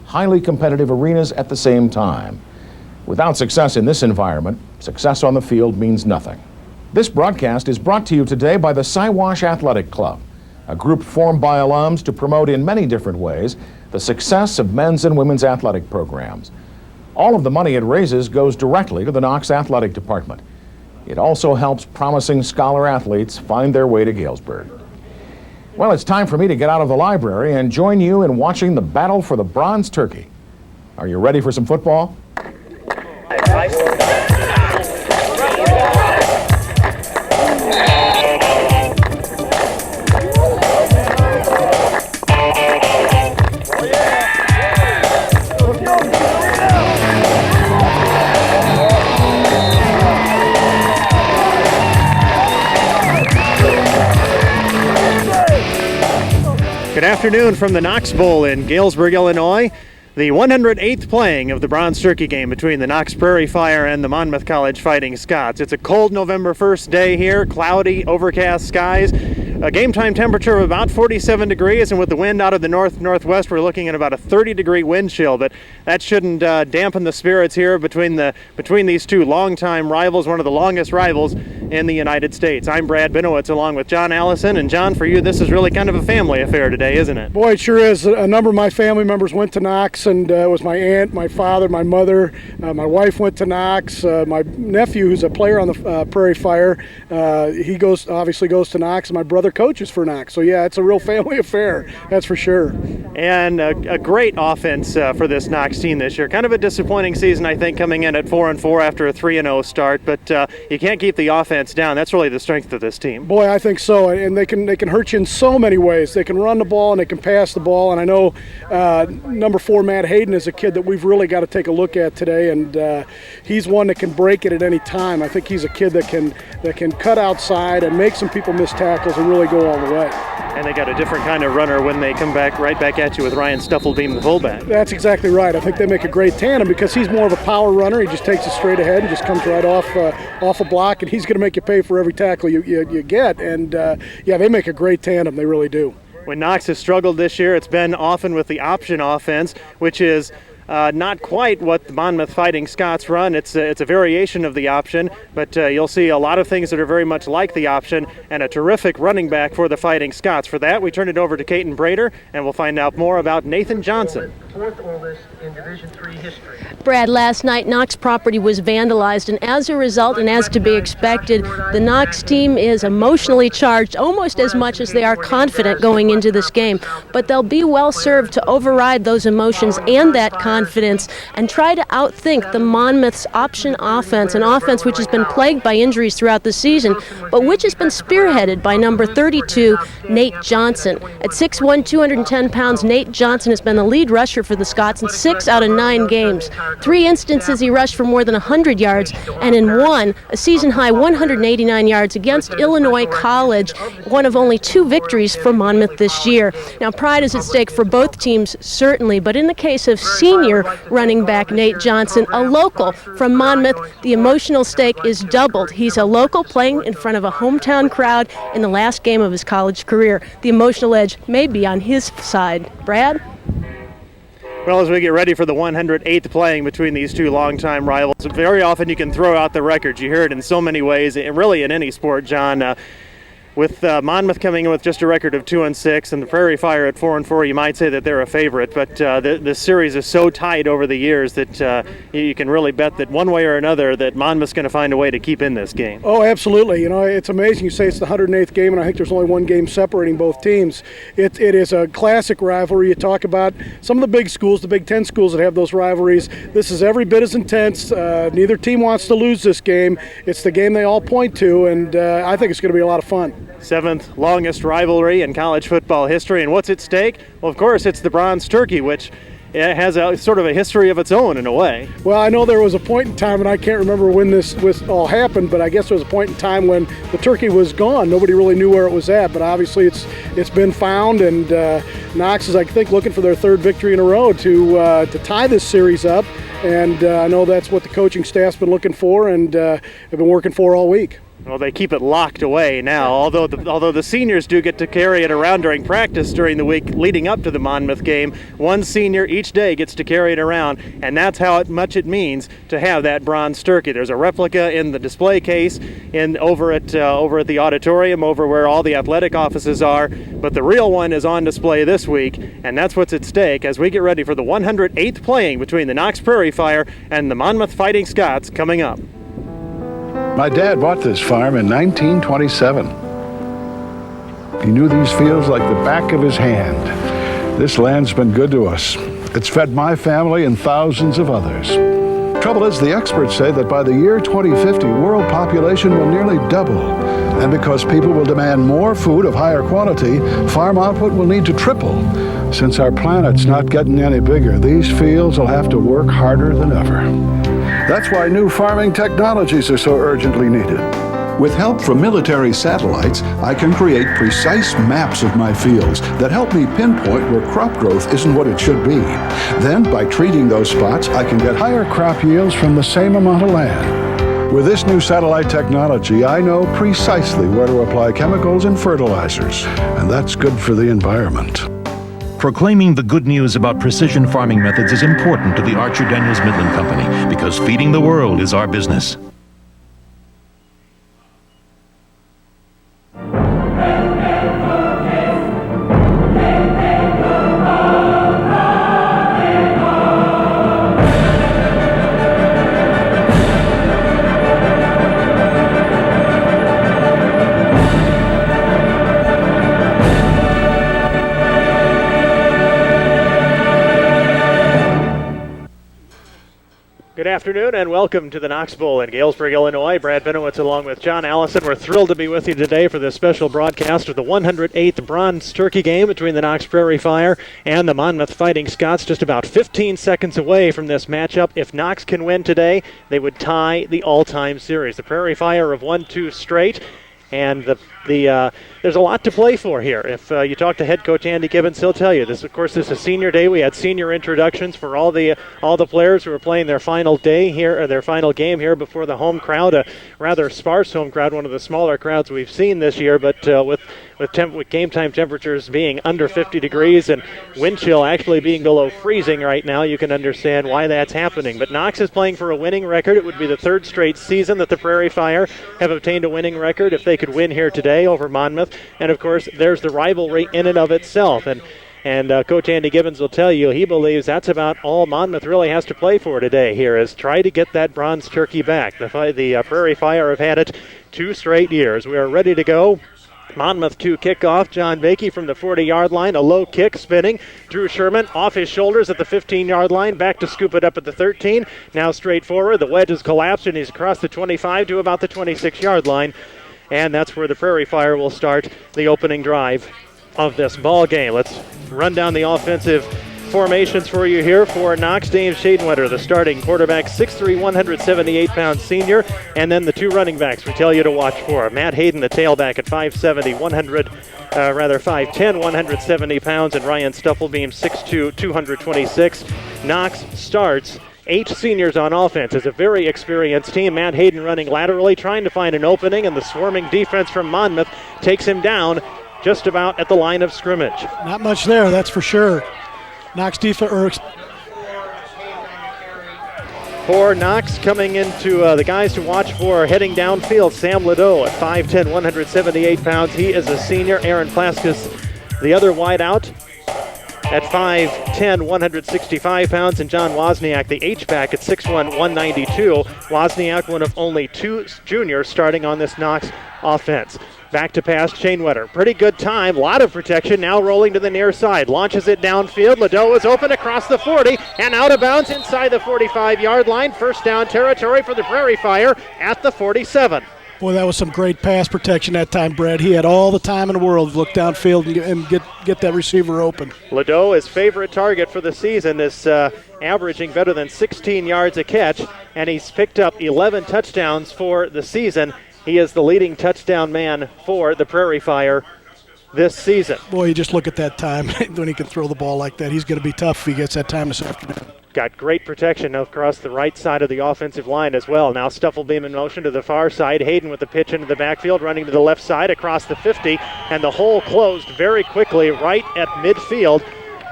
highly competitive arenas at the same time. Without success in this environment, success on the field means nothing. This broadcast is brought to you today by the Siwash Athletic Club, a group formed by alums to promote in many different ways the success of men's and women's athletic programs. All of the money it raises goes directly to the Knox Athletic Department. It also helps promising scholar athletes find their way to Galesburg. Well, it's time for me to get out of the library and join you in watching the battle for the Bronze Turkey. Are you ready for some football? Good afternoon from the Knox Bowl in Galesburg, Illinois. The 108th playing of the Bronze Turkey game between the Knox Prairie Fire and the Monmouth College Fighting Scots. It's a cold November 1st day here, cloudy, overcast skies. A game time temperature of about 47 degrees, and with the wind out of the north-northwest, we're looking at about a 30-degree wind chill, but that shouldn't dampen the spirits here between these two longtime rivals, one of the longest rivals in the United States. I'm Brad Binowitz along with John Allison, and John, for you, this is really kind of a family affair today, isn't it? Boy, it sure is. A number of my family members went to Knox, and it was my aunt, my father, my mother, my wife went to Knox, my nephew, who's a player on the Prairie Fire, he obviously goes to Knox, and my brother coaches for Knox. So yeah, it's a real family affair, that's for sure. And a great offense for this Knox team this year. Kind of a disappointing season, I think, coming in at 4-4 after a 3-0 start, but you can't keep the offense down. That's really the strength of this team. Boy, I think so, and they can hurt you in so many ways. They can run the ball and they can pass the ball, and I know number 4 Matt Hayden is a kid that we've really got to take a look at today, and he's one that can break it at any time. I think he's a kid that can cut outside and make some people miss tackles and really go all the way. And they got a different kind of runner when they come right back at you with Ryan Stufflebeam, the fullback. That's exactly right. I think they make a great tandem because he's more of a power runner. He just takes it straight ahead and just comes right off a block, and he's going to make you pay for every tackle you get. And yeah, they make a great tandem. They really do. When Knox has struggled this year, it's been often with the option offense, which is not quite what the Monmouth Fighting Scots run. It's a variation of the option, but you'll see a lot of things that are very much like the option, and a terrific running back for the Fighting Scots. For that, we turn it over to Caton Brader, and we'll find out more about Nathan Johnson. Fourth oldest in Division III history. Brad, last night Knox property was vandalized, and as a result, and as to be expected, the Knox team is emotionally charged almost as much as they are confident going into this game. But they'll be well served to override those emotions and that confidence and try to outthink the Monmouth's option offense, an offense which has been plagued by injuries throughout the season, but which has been spearheaded by number 32, Nate Johnson. At 6'1", 210 pounds, Nate Johnson has been the lead rusher for the Scots in 6 out of 9 games. 3 instances he rushed for more than 100 yards, and in one, a season-high 189 yards against Illinois College, one of only 2 victories for Monmouth this year. Now, pride is at stake for both teams, certainly, but in the case of senior running back Nate Johnson, a local from Monmouth, the emotional stake is doubled. He's a local playing in front of a hometown crowd in the last game of his college career. The emotional edge may be on his side. Brad? Well, as we get ready for the 108th playing between these two longtime rivals, very often you can throw out the records. You hear it in so many ways, really in any sport, John. With Monmouth coming in with just a record of 2-6 and the Prairie Fire at 4-4, you might say that they're a favorite. But the series is so tight over the years that you can really bet that one way or another that Monmouth's going to find a way to keep in this game. Oh, absolutely. You know, it's amazing. You say it's the 108th game, and I think there's only one game separating both teams. It is a classic rivalry. You talk about some of the big schools, the Big Ten schools that have those rivalries. This is every bit as intense. Neither team wants to lose this game. It's the game they all point to, and I think it's going to be a lot of fun. 7th longest rivalry in college football history, and what's at stake? Well, of course, it's the Bronze Turkey, which has a sort of a history of its own in a way. Well, I know there was a point in time, and I can't remember when this all happened, but I guess there was a point in time when the turkey was gone. Nobody really knew where it was at, but obviously it's been found, and Knox is, I think, looking for their 3rd victory in a row to tie this series up, and I know that's what the coaching staff's been looking for and have been working for all week. Well, they keep it locked away now, although the seniors do get to carry it around during practice during the week leading up to the Monmouth game. One senior each day gets to carry it around, and that's how much it means to have that bronze turkey. There's a replica in the display case over at the auditorium, over where all the athletic offices are, but the real one is on display this week, and that's what's at stake as we get ready for the 108th playing between the Knox Prairie Fire and the Monmouth Fighting Scots coming up. My dad bought this farm in 1927. He knew these fields like the back of his hand. This land's been good to us. It's fed my family and thousands of others. Trouble is, the experts say that by the year 2050, world population will nearly double. And because people will demand more food of higher quality, farm output will need to triple. Since our planet's not getting any bigger, these fields will have to work harder than ever. That's why new farming technologies are so urgently needed. With help from military satellites, I can create precise maps of my fields that help me pinpoint where crop growth isn't what it should be. Then, by treating those spots, I can get higher crop yields from the same amount of land. With this new satellite technology, I know precisely where to apply chemicals and fertilizers, and that's good for the environment. Proclaiming the good news about precision farming methods is important to the Archer Daniels Midland Company because feeding the world is our business. Good afternoon and welcome to the Knox Bowl in Galesburg, Illinois. Brad Benowitz along with John Allison. We're thrilled to be with you today for this special broadcast of the 108th Bronze Turkey game between the Knox Prairie Fire and the Monmouth Fighting Scots. Just about 15 seconds away from this matchup. If Knox can win today, they would tie the all-time series. The Prairie Fire have won 2 straight. And there's a lot to play for here. If you talk to head coach Andy Gibbons, he'll tell you this. Of course, this is senior day. We had senior introductions for all the players who are playing their final day here, or their final game here before the home crowd. A rather sparse home crowd, one of the smaller crowds we've seen this year. But with game time temperatures being under 50 degrees and wind chill actually being below freezing right now, you can understand why that's happening. But Knox is playing for a winning record. It would be the 3rd straight season that the Prairie Fire have obtained a winning record if they could win here today over Monmouth. And of course, there's the rivalry in and of itself. And Coach Andy Gibbons will tell you he believes that's about all Monmouth really has to play for today here, is try to get that bronze turkey back. The Prairie Fire have had it 2 straight years. We are ready to go. Monmouth 2 kickoff. John Bakey from the 40-yard line. A low kick spinning. Drew Sherman off his shoulders at the 15-yard line. Back to scoop it up at the 13. Now straight forward. The wedge has collapsed and he's across the 25 to about the 26-yard line. And that's where the Prairie Fire will start the opening drive of this ball game. Let's run down the offensive formations for you here. For Knox, Dave Shadenwetter, the starting quarterback, 6'3", 178-pound senior, and then the 2 running backs we tell you to watch for. Matt Hayden, the tailback at 5'10", 170 pounds, and Ryan Stufflebeam, 6'2", 226. Knox starts 8 seniors on offense. It's a very experienced team. Matt Hayden running laterally, trying to find an opening, and the swarming defense from Monmouth takes him down just about at the line of scrimmage. Not much there, that's for sure. Knox defense. For Knox, coming into the guys to watch for heading downfield, Sam Ladeau at 5'10", 178 pounds. He is a senior. Aaron Plaskus, the other wideout, at 5'10", 165 pounds, and John Wozniak, the H-back, at 6'1", 192. Wozniak, one of only 2 juniors starting on this Knox offense. Back to pass, Shadenwetter. Pretty good time, a lot of protection, now rolling to the near side. Launches it downfield, Ladeau is open across the 40, and out of bounds inside the 45-yard line. First down territory for the Prairie Fire at the 47. Boy, that was some great pass protection that time, Brad. He had all the time in the world to look downfield and get that receiver open. Ladeau, his favorite target for the season, is averaging better than 16 yards a catch, and he's picked up 11 touchdowns for the season. He is the leading touchdown man for the Prairie Fire this season. Boy, you just look at that time when he can throw the ball like that. He's going to be tough if he gets that time this afternoon. got great protection across the right side of the offensive line as well. Now Stufflebeam in motion to the far side. Hayden with the pitch into the backfield, running to the left side across the 50, and the hole closed very quickly right at midfield.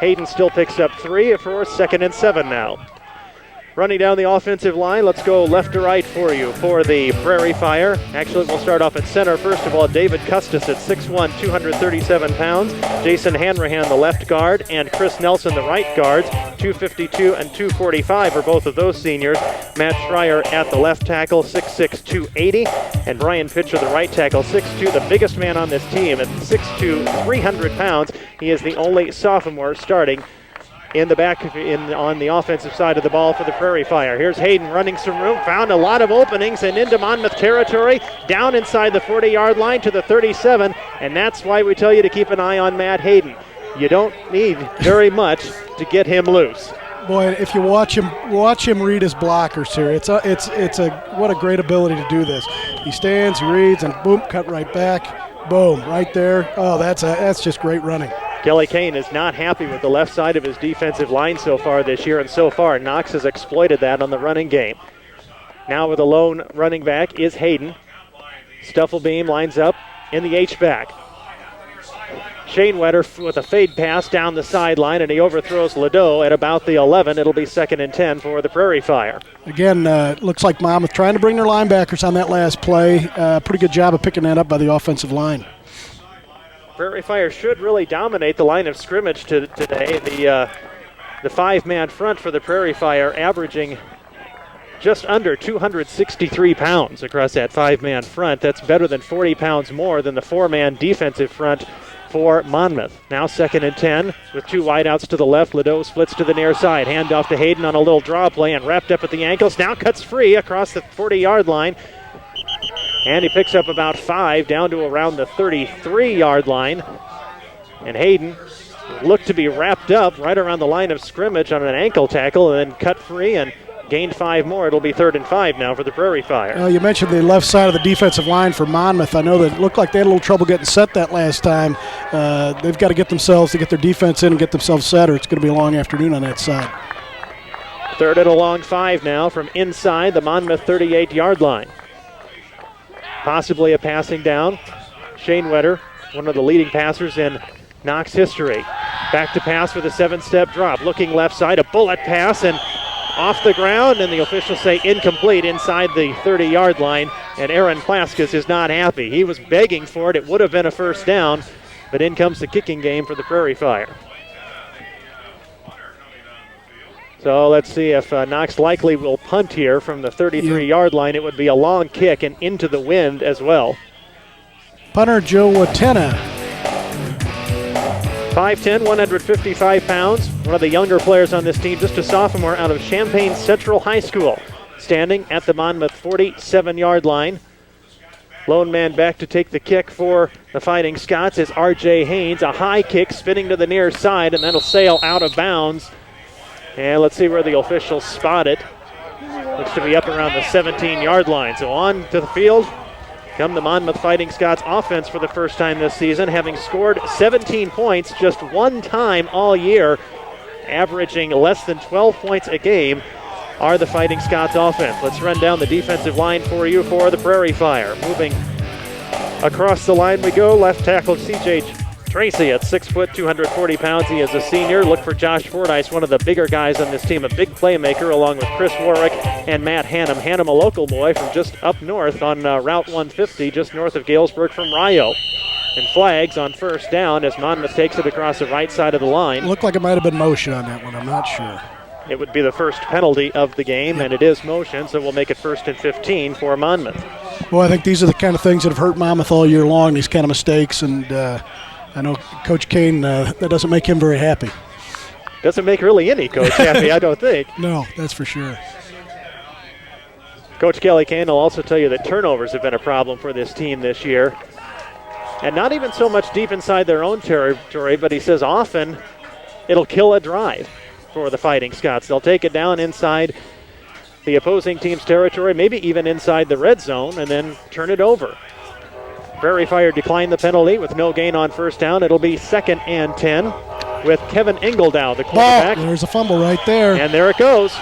Hayden still picks up 3 for 2nd and 7 now. Running down the offensive line, let's go left to right for you for the Prairie Fire. Actually, we'll start off at center. First of all, David Custis at 6'1", 237 pounds. Jason Hanrahan, the left guard, and Chris Nelson, the right guards. 252 and 245 for both of those seniors. Matt Schreier at the left tackle, 6'6", 280. And Brian Pitcher, the right tackle, 6'2", the biggest man on this team at 6'2", 300 pounds. He is the only sophomore starting in the back on the offensive side of the ball for the Prairie Fire. Here's Hayden running some room, found a lot of openings and into Monmouth territory, down inside the 40-yard line to the 37, and that's why we tell you to keep an eye on Matt Hayden. You don't need very much to get him loose. Boy, if you watch him read his blockers here. What a great ability to do this. He stands, he reads, and boom, cut right back. Boom, right there. Oh, that's just great running. Kelly Kane is not happy with the left side of his defensive line so far this year, and so far Knox has exploited that on the running game. Now with a lone running back is Hayden. Stufflebeam lines up in the H-back. Shane Wetter with a fade pass down the sideline, and he overthrows Ladeau at about the 11. It'll be 2nd and 10 for the Prairie Fire. Again, looks like Monmouth trying to bring their linebackers on that last play. Pretty good job of picking that up by the offensive line. Prairie Fire should really dominate the line of scrimmage today. The 5-man front for the Prairie Fire averaging just under 263 pounds across that 5-man front. That's better than 40 pounds more than the 4-man defensive front for Monmouth. Now 2nd and 10 with 2 wideouts to the left. Ladeau splits to the near side. Handoff to Hayden on a little draw play and wrapped up at the ankles. Now cuts free across the 40-yard line. And he picks up about 5 down to around the 33-yard line. And Hayden looked to be wrapped up right around the line of scrimmage on an ankle tackle and then cut free and gained 5 more. It'll be 3rd and 5 now for the Prairie Fire. You mentioned the left side of the defensive line for Monmouth. I know that it looked like they had a little trouble getting set that last time. They've got to get their defense in and get themselves set, or it's going to be a long afternoon on that side. 3rd and a long 5 now from inside the Monmouth 38-yard line. Possibly a passing down. Shane Wetter, one of the leading passers in Knox history. Back to pass with a 7-step drop. Looking left side, a bullet pass, and off the ground, and the officials say incomplete inside the 30-yard line, and Aaron Plaskus is not happy. He was begging for it. It would have been a 1st down, but in comes the kicking game for the Prairie Fire. So let's see if Knox likely will punt here from the 33-yard line. It would be a long kick and into the wind as well. Punter Joe Watena. 5'10", 155 pounds. One of the younger players on this team, just a sophomore out of Champaign Central High School. Standing at the Monmouth 47-yard line. Lone man back to take the kick for the Fighting Scots is R.J. Haynes. A high kick spinning to the near side, and that'll sail out of bounds. And let's see where the officials spot it. Looks to be up around the 17-yard line. So on to the field come the Monmouth Fighting Scots offense for the first time this season, having scored 17 points just one time all year, averaging less than 12 points a game, are the Fighting Scots offense. Let's run down the defensive line for you for the Prairie Fire. Moving across the line we go. Left tackle C.J. Tracy at 6 foot, 240 pounds. He is a senior. Look for Josh Fordyce, one of the bigger guys on this team, a big playmaker, along with Chris Warwick and Matt Hannum. Hannum, a local boy from just up north on Route 150, just north of Galesburg from Rio. And flags on 1st down as Monmouth takes it across the right side of the line. Looked like it might have been motion on that one. I'm not sure. It would be the first penalty of the game, and it is motion, so we'll make it 1st and 15 for Monmouth. Well, I think these are the kind of things that have hurt Monmouth all year long, these kind of mistakes, and I know Coach Kane, that doesn't make him very happy. Doesn't make really any coach happy, I don't think. No, that's for sure. Coach Kelly Kane will also tell you that turnovers have been a problem for this team this year. And not even so much deep inside their own territory, but he says often it'll kill a drive for the Fighting Scots. They'll take it down inside the opposing team's territory, maybe even inside the red zone, and then turn it over. Prairie Fire declined the penalty with no gain on 1st down. It'll be 2nd and 10. with Kevin Engeldow, the quarterback. There's a fumble right there. And there it goes.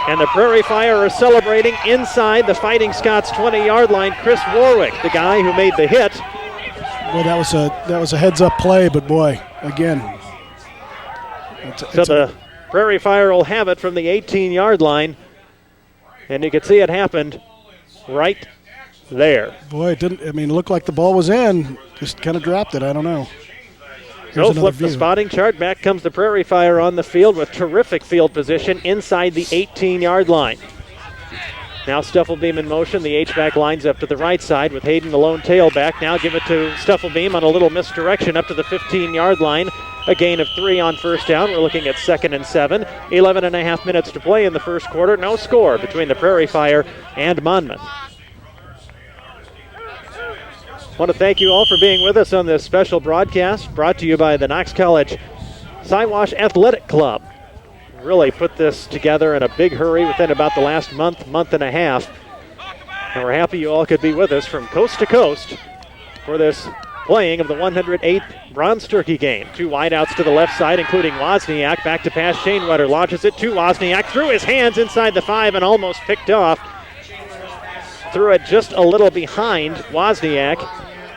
And the Prairie Fire are celebrating inside the Fighting Scots 20-yard line. Chris Warwick, the guy who made the hit. Well, that was a heads-up play, but boy, again. So the Prairie Fire will have it from the 18-yard line. And you can see it happened right there. Boy, it looked like the ball was in. Just kind of dropped it. I don't know. So flip the spotting chart. Back comes the Prairie Fire on the field with terrific field position inside the 18-yard line. Now Stufflebeam in motion. The H-back lines up to the right side with Hayden the lone tailback. Now give it to Stufflebeam on a little misdirection up to the 15-yard line. A gain of 3 on first down. We're looking at 2nd and 7. 11 and a half minutes to play in the first quarter. No score between the Prairie Fire and Monmouth. I want to thank you all for being with us on this special broadcast brought to you by the Knox College Siwash Athletic Club. Really put this together in a big hurry within about the last month and a half. And we're happy you all could be with us from coast to coast for this playing of the 108th Bronze Turkey game. 2 wideouts to the left side, including Wozniak. Back to pass, Shanewetter launches it to Wozniak. Through his hands inside the 5 and almost picked off. Threw it just a little behind Wozniak,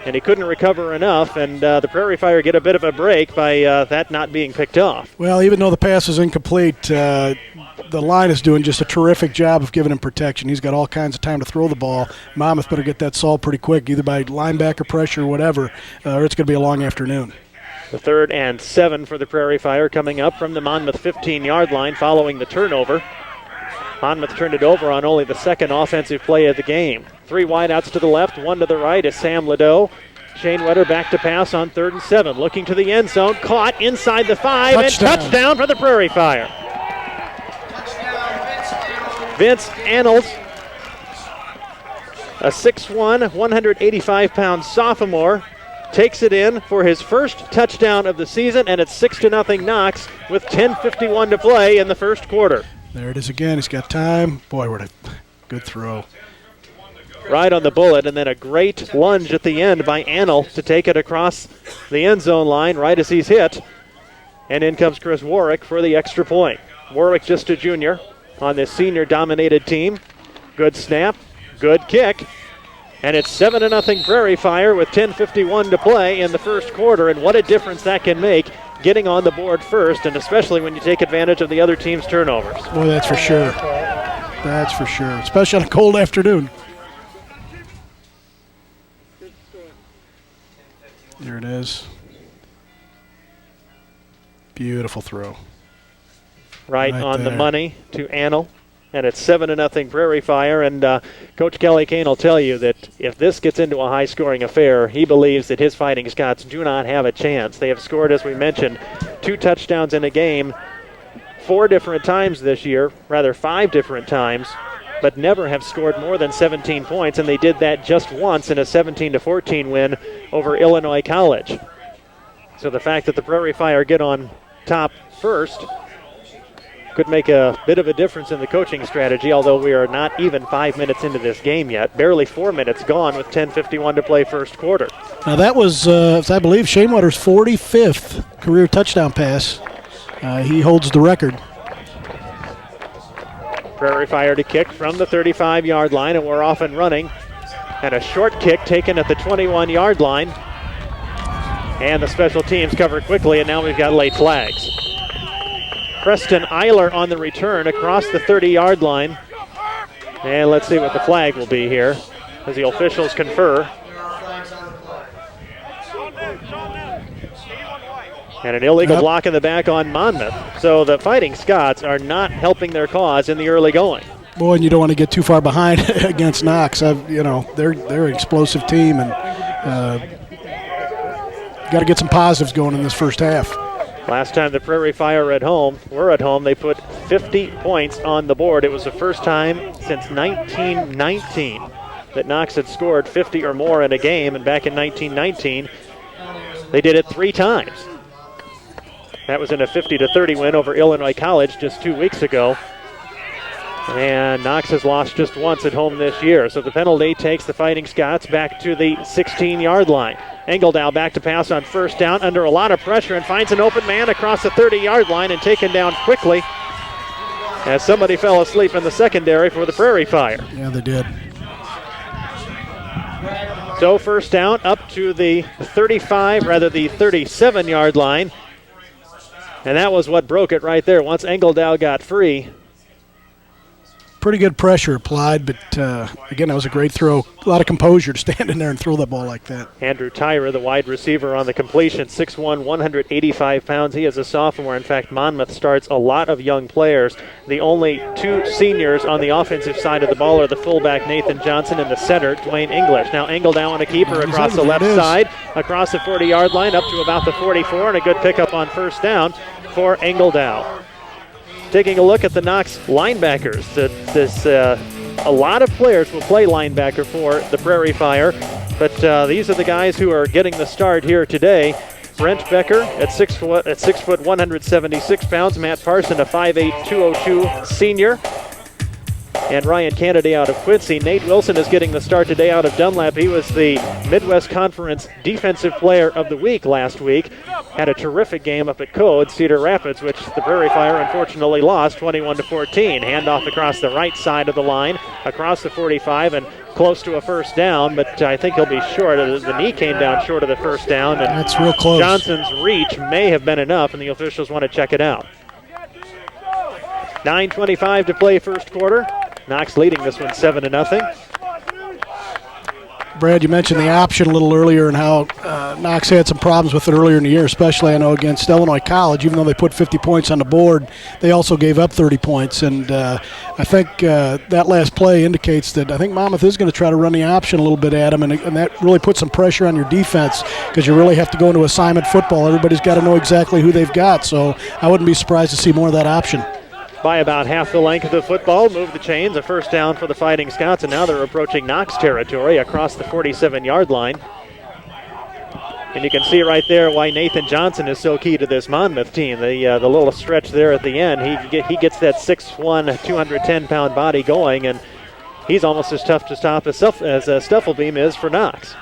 and he couldn't recover enough, and the Prairie Fire get a bit of a break by that not being picked off. Well, even though the pass is incomplete, the line is doing just a terrific job of giving him protection. He's got all kinds of time to throw the ball. Monmouth better get that solved pretty quick, either by linebacker pressure or whatever, or it's going to be a long afternoon. The 3rd and 7 for the Prairie Fire coming up from the Monmouth 15-yard line following the turnover. Monmouth turned it over on only the 2nd offensive play of the game. 3 wideouts to the left, 1 to the right is Sam Ladeau. Shanewetter back to pass on 3rd and 7. Looking to the end zone, caught inside the 5, touchdown. And touchdown for the Prairie Fire. Vince Annals, a 6'1", 185-pound sophomore, takes it in for his first touchdown of the season, and it's 6-0 Knox with 10:51 to play in the first quarter. There it is again. He's got time. Boy, what a good throw. Right on the bullet, and then a great lunge at the end by Annal to take it across the end zone line right as he's hit. And in comes Chris Warwick for the extra point. Warwick just a junior on this senior-dominated team. Good snap, good kick, and it's 7-0 Prairie Fire with 10:51 to play in the first quarter, and what a difference that can make getting on the board first, and especially when you take advantage of the other team's turnovers. Boy, that's for sure. That's for sure, especially on a cold afternoon. There it is. Beautiful throw. Right on there. The money to Annal. And it's 7-0 Prairie Fire. And Coach Kelly Kane will tell you that if this gets into a high-scoring affair, he believes that his Fighting Scots do not have a chance. They have scored, as we mentioned, 2 touchdowns in a game 4 different times this year, rather 5 different times, but never have scored more than 17 points, and they did that just once in a 17-14 win over Illinois College. So the fact that the Prairie Fire get on top first could make a bit of a difference in the coaching strategy, although we are not even 5 minutes into this game yet. Barely 4 minutes gone with 10:51 to play first quarter. Now that was, I believe, Shanewatter's 45th career touchdown pass. He holds the record. Prairie Fire to kick from the 35-yard line, and we're off and running. And a short kick taken at the 21-yard line. And the special teams cover quickly, and now we've got late flags. Preston Eiler on the return across the 30-yard line. And let's see what the flag will be here as the officials confer. And an illegal block in the back on Monmouth. So the Fighting Scots are not helping their cause in the early going. Boy, and you don't want to get too far behind against Knox. They're an explosive team, and got to get some positives going in this first half. Last time the Prairie Fire were at home, they put 50 points on the board. It was the first time since 1919 that Knox had scored 50 or more in a game, and back in 1919, they did it 3 times. That was in a 50-30 win over Illinois College just 2 weeks ago. And Knox has lost just once at home this year. So the penalty takes the Fighting Scots back to the 16-yard line. Engeldow back to pass on first down under a lot of pressure and finds an open man across the 30-yard line and taken down quickly as somebody fell asleep in the secondary for the Prairie Fire. Yeah, they did. So first down up to the 37-yard line. And that was what broke it right there. Once Engeldow got free, Pretty good pressure applied, but again, that was a great throw. A lot of composure to stand in there and throw that ball like that. Andrew Tyra, the wide receiver on the completion, 6'1", 185 pounds. He is a sophomore. In fact, Monmouth starts a lot of young players. The only two seniors on the offensive side of the ball are the fullback Nathan Johnson and the center Dwayne English. Now Engeldow on a keeper across the left side, across the 40-yard line up to about the 44, and a good pickup on first down for Engeldow. Taking a look at the Knox linebackers, a lot of players will play linebacker for the Prairie Fire, but these are the guys who are getting the start here today. Brent Becker at 6 foot, 176 pounds. Matt Parson, a 5'8", 202 senior. And Ryan Kennedy out of Quincy. Nate Wilson is getting the start today out of Dunlap. He was the Midwest Conference Defensive Player of the Week last week. Had a terrific game up at Code, Cedar Rapids, which the Prairie Fire unfortunately lost 21-14. Handoff across the right side of the line, across the 45, and close to a first down, but I think he'll be short. The knee came down short of the first down, and that's real close. Johnson's reach may have been enough, and the officials want to check it out. 9:25 to play first quarter. Knox leading this one 7-0. Brad, you mentioned the option a little earlier and how Knox had some problems with it earlier in the year, especially, I know, against Illinois College. Even though they put 50 points on the board, they also gave up 30 points. And I think that last play indicates that I think Monmouth is going to try to run the option a little bit at them, and that really puts some pressure on your defense because you really have to go into assignment football. Everybody's got to know exactly who they've got, so I wouldn't be surprised to see more of that option. By about half the length of the football, move the chains, a first down for the Fighting Scots, and now they're approaching Knox territory across the 47-yard line. And you can see right there why Nathan Johnson is so key to this Monmouth team. The little stretch there at the end, he gets that 6'1", 210-pound body going, and he's almost as tough to stop as Stuffelbeam is for Knox.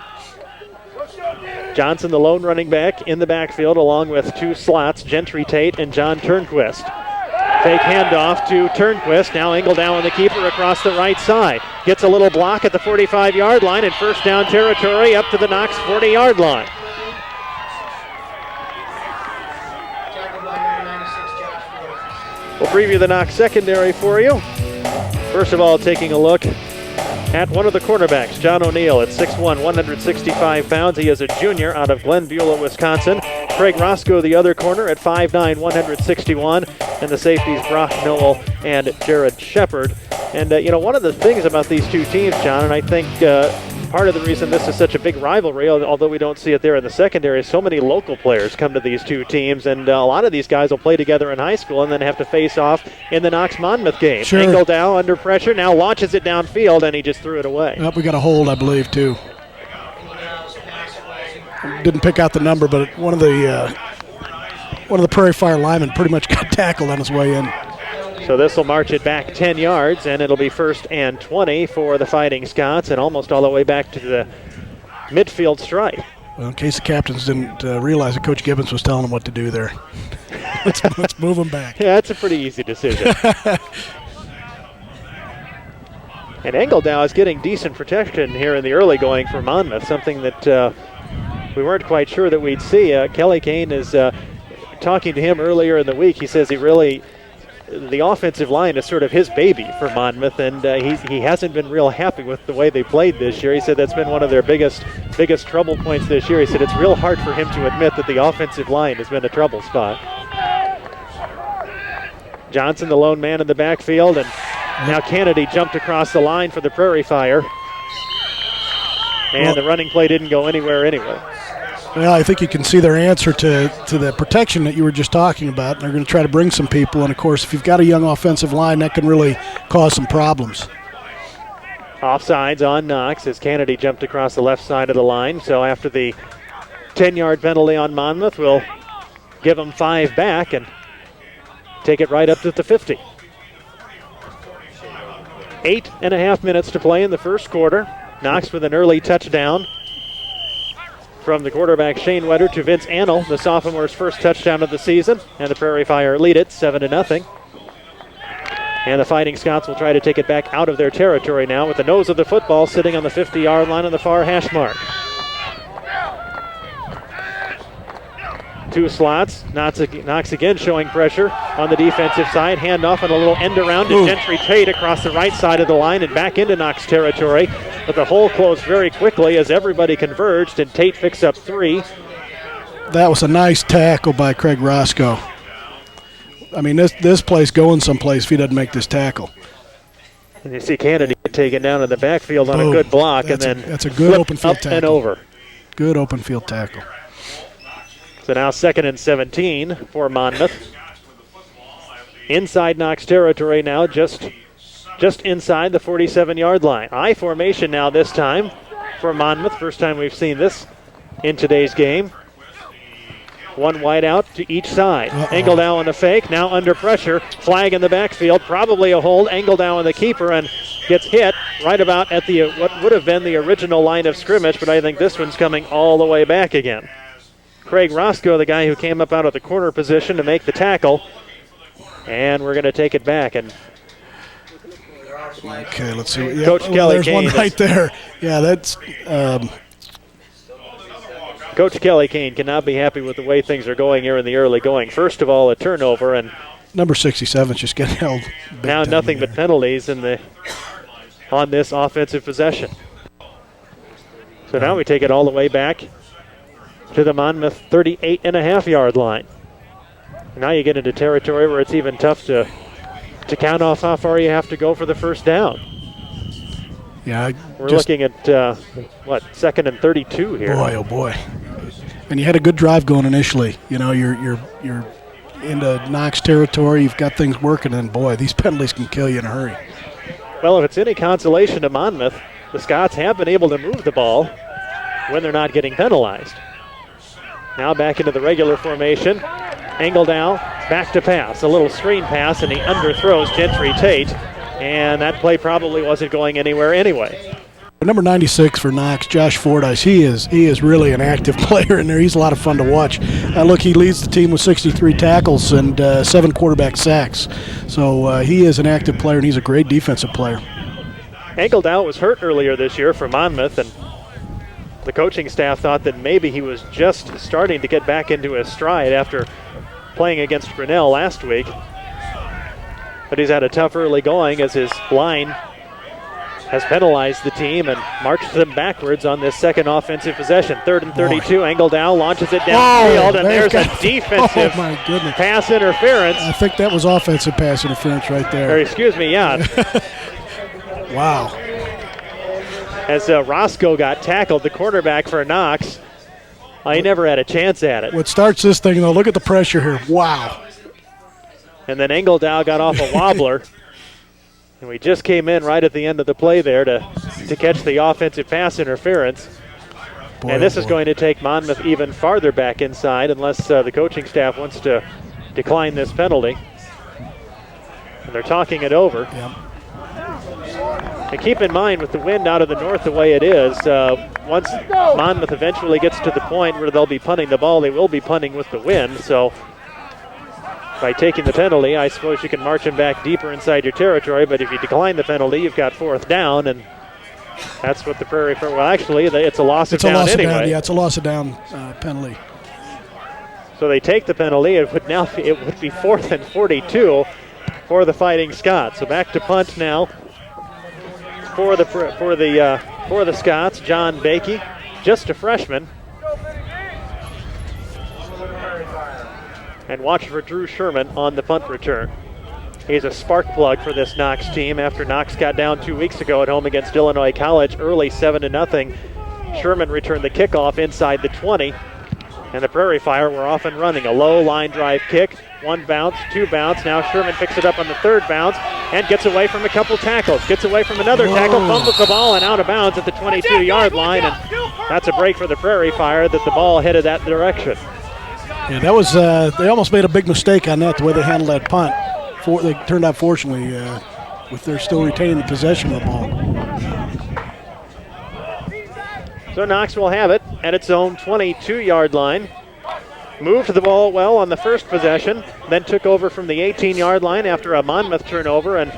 Johnson, the lone running back in the backfield, along with two slots, Gentry Tate and John Turnquist. Fake handoff to Turnquist. Now Engeldow on the keeper across the right side. Gets a little block at the 45-yard line and first down territory up to the Knox 40-yard line. We'll preview the Knox secondary for you. First of all, taking a look at one of the cornerbacks, John O'Neill at 6'1", 165 pounds. He is a junior out of Glen Beulah, Wisconsin. Craig Roscoe, the other corner, at 5'9", 161. And the safeties, Brock Noel and Jared Shepard. And, one of the things about these two teams, John, and I think part of the reason this is such a big rivalry, although we don't see it there in the secondary, is so many local players come to these two teams, and a lot of these guys will play together in high school and then have to face off in the Knox-Monmouth game. Sure. Engeldow under pressure, now launches it downfield, and he just threw it away. We got a hold, I believe, too. Didn't pick out the number, but one of the Prairie Fire linemen pretty much got tackled on his way in. So this will march it back 10 yards, and it'll be 1st and 20 for the Fighting Scots, and almost all the way back to the midfield stripe. Well, in case the captains didn't realize that Coach Gibbons was telling them what to do there. let's move them back. Yeah, that's a pretty easy decision. And Engeldow is getting decent protection here in the early going for Monmouth, something that we weren't quite sure that we'd see. Kelly Kane is talking to him earlier in the week. He says the offensive line is sort of his baby for Monmouth, and he hasn't been real happy with the way they played this year. He said that's been one of their biggest trouble points this year. He said it's real hard for him to admit that the offensive line has been a trouble spot. Johnson, the lone man in the backfield, and now Kennedy jumped across the line for the Prairie Fire. And the running play didn't go anywhere anyway. Well, I think you can see their answer to the protection that you were just talking about. They're going to try to bring some people, and, of course, if you've got a young offensive line, that can really cause some problems. Offsides on Knox as Kennedy jumped across the left side of the line. So after the 10-yard penalty on Monmouth, we'll give them 5 back and take it right up to the 50. 8.5 minutes to play in the first quarter. Knox with an early touchdown from the quarterback Shane Wetter to Vince Annell, the sophomore's first touchdown of the season, and the Prairie Fire lead it 7-0. And the Fighting Scots will try to take it back out of their territory now with the nose of the football sitting on the 50-yard line on the far hash mark. Two slots. Knox again showing pressure on the defensive side. Handoff and a little end around to Gentry Tate across the right side of the line and back into Knox territory. But the hole closed very quickly as everybody converged, and Tate picks up 3. That was a nice tackle by Craig Roscoe. I mean, this play's going someplace if he doesn't make this tackle. And you see Kennedy taken down in the backfield on a good block, that's a good open field tackle. And over. Good open field tackle. So now 2nd and 17 for Monmouth. Inside Knox territory now, just inside the 47-yard line. I formation now this time for Monmouth. First time we've seen this in today's game. One wide out to each side. Engeldow on the fake, now under pressure. Flag in the backfield, probably a hold. Engeldow on the keeper and gets hit right about at the what would have been the original line of scrimmage, but I think this one's coming all the way back again. Craig Roscoe, the guy who came up out of the corner position to make the tackle. And we're going to take it back. And okay, let's see. Coach Kelly there's Kane one right there. Yeah, that's... Coach Kelly Kane cannot be happy with the way things are going here in the early going. First of all, a turnover, and number 67 just getting held. Now nothing but penalties on this offensive possession. So now we take it all the way back to the Monmouth 38.5-yard line. Now you get into territory where it's even tough to count off how far you have to go for the first down. Yeah, we're looking at 2nd and 32 here. Boy, oh boy! And you had a good drive going initially. You know, you're into Knox territory. You've got things working, and boy, these penalties can kill you in a hurry. Well, if it's any consolation to Monmouth, the Scots have been able to move the ball when they're not getting penalized. Now back into the regular formation. Engeldow back to pass. A little screen pass, and he underthrows Gentry Tate. And that play probably wasn't going anywhere anyway. Number 96 for Knox, Josh Fordyce, he is really an active player in there. He's a lot of fun to watch. Look, he leads the team with 63 tackles and 7 quarterback sacks. So he is an active player, and he's a great defensive player. Engeldow was hurt earlier this year for Monmouth, and the coaching staff thought that maybe he was just starting to get back into his stride after playing against Grinnell last week. But he's had a tough early going as his line has penalized the team and marched them backwards on this second offensive possession. 3rd and 32, Engeldow launches it downfield, and there's a defensive pass interference. I think that was offensive pass interference right there. Or excuse me, yeah. Wow. As Roscoe got tackled, the quarterback for Knox, he never had a chance at it. What starts this thing, though, look at the pressure here. Wow. And then Engeldow got off a wobbler. And we just came in right at the end of the play there to catch the offensive pass interference. And this is going to take Monmouth even farther back inside unless the coaching staff wants to decline this penalty. And they're talking it over. Yep. And keep in mind, with the wind out of the north the way it is, once Monmouth eventually gets to the point where they'll be punting the ball, they will be punting with the wind. So by taking the penalty, I suppose you can march him back deeper inside your territory, but if you decline the penalty, you've got 4th down, and that's what the Prairie Fire, well, actually, it's a loss of down anyway. Yeah, it's a loss of down penalty. So they take the penalty. It would be 4th and 42 for the Fighting Scots. So back to punt now for the Scots. John Bakey, just a freshman. And watch for Drew Sherman on the punt return. He's a spark plug for this Knox team after Knox got down 2 weeks ago at home against Illinois College, early 7-0. Sherman returned the kickoff inside the 20, and the Prairie Fire were off and running. A low line drive kick, 1 bounce, 2 bounce. Now Sherman picks it up on the 3rd bounce and gets away from a couple tackles. Gets away from another tackle, fumbles the ball and out of bounds at the 22-yard line, and that's a break for the Prairie Fire that the ball headed that direction. Yeah, that was, they almost made a big mistake on that, the way they handled that punt. They turned out, fortunately, if they're still retaining the possession of the ball. So Knox will have it at its own 22-yard line. Moved the ball well on the first possession, then took over from the 18-yard line after a Monmouth turnover and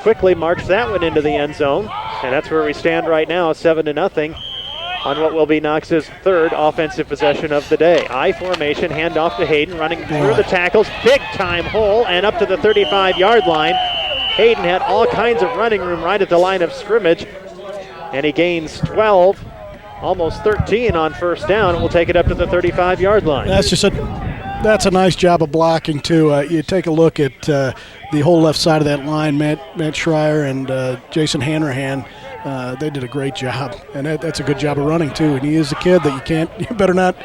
quickly marched that one into the end zone. And that's where we stand right now, 7-0 on what will be Knox's third offensive possession of the day. I formation, handoff to Hayden, running through the tackles, big-time hole, and up to the 35-yard line. Hayden had all kinds of running room right at the line of scrimmage, and he gains 12, almost 13 on first down, and will take it up to the 35-yard line. That's a nice job of blocking, too. You take a look at the whole left side of that line, Matt Schreier and Jason Hanrahan. They did a great job, and that's a good job of running too. And he is a kid that you better not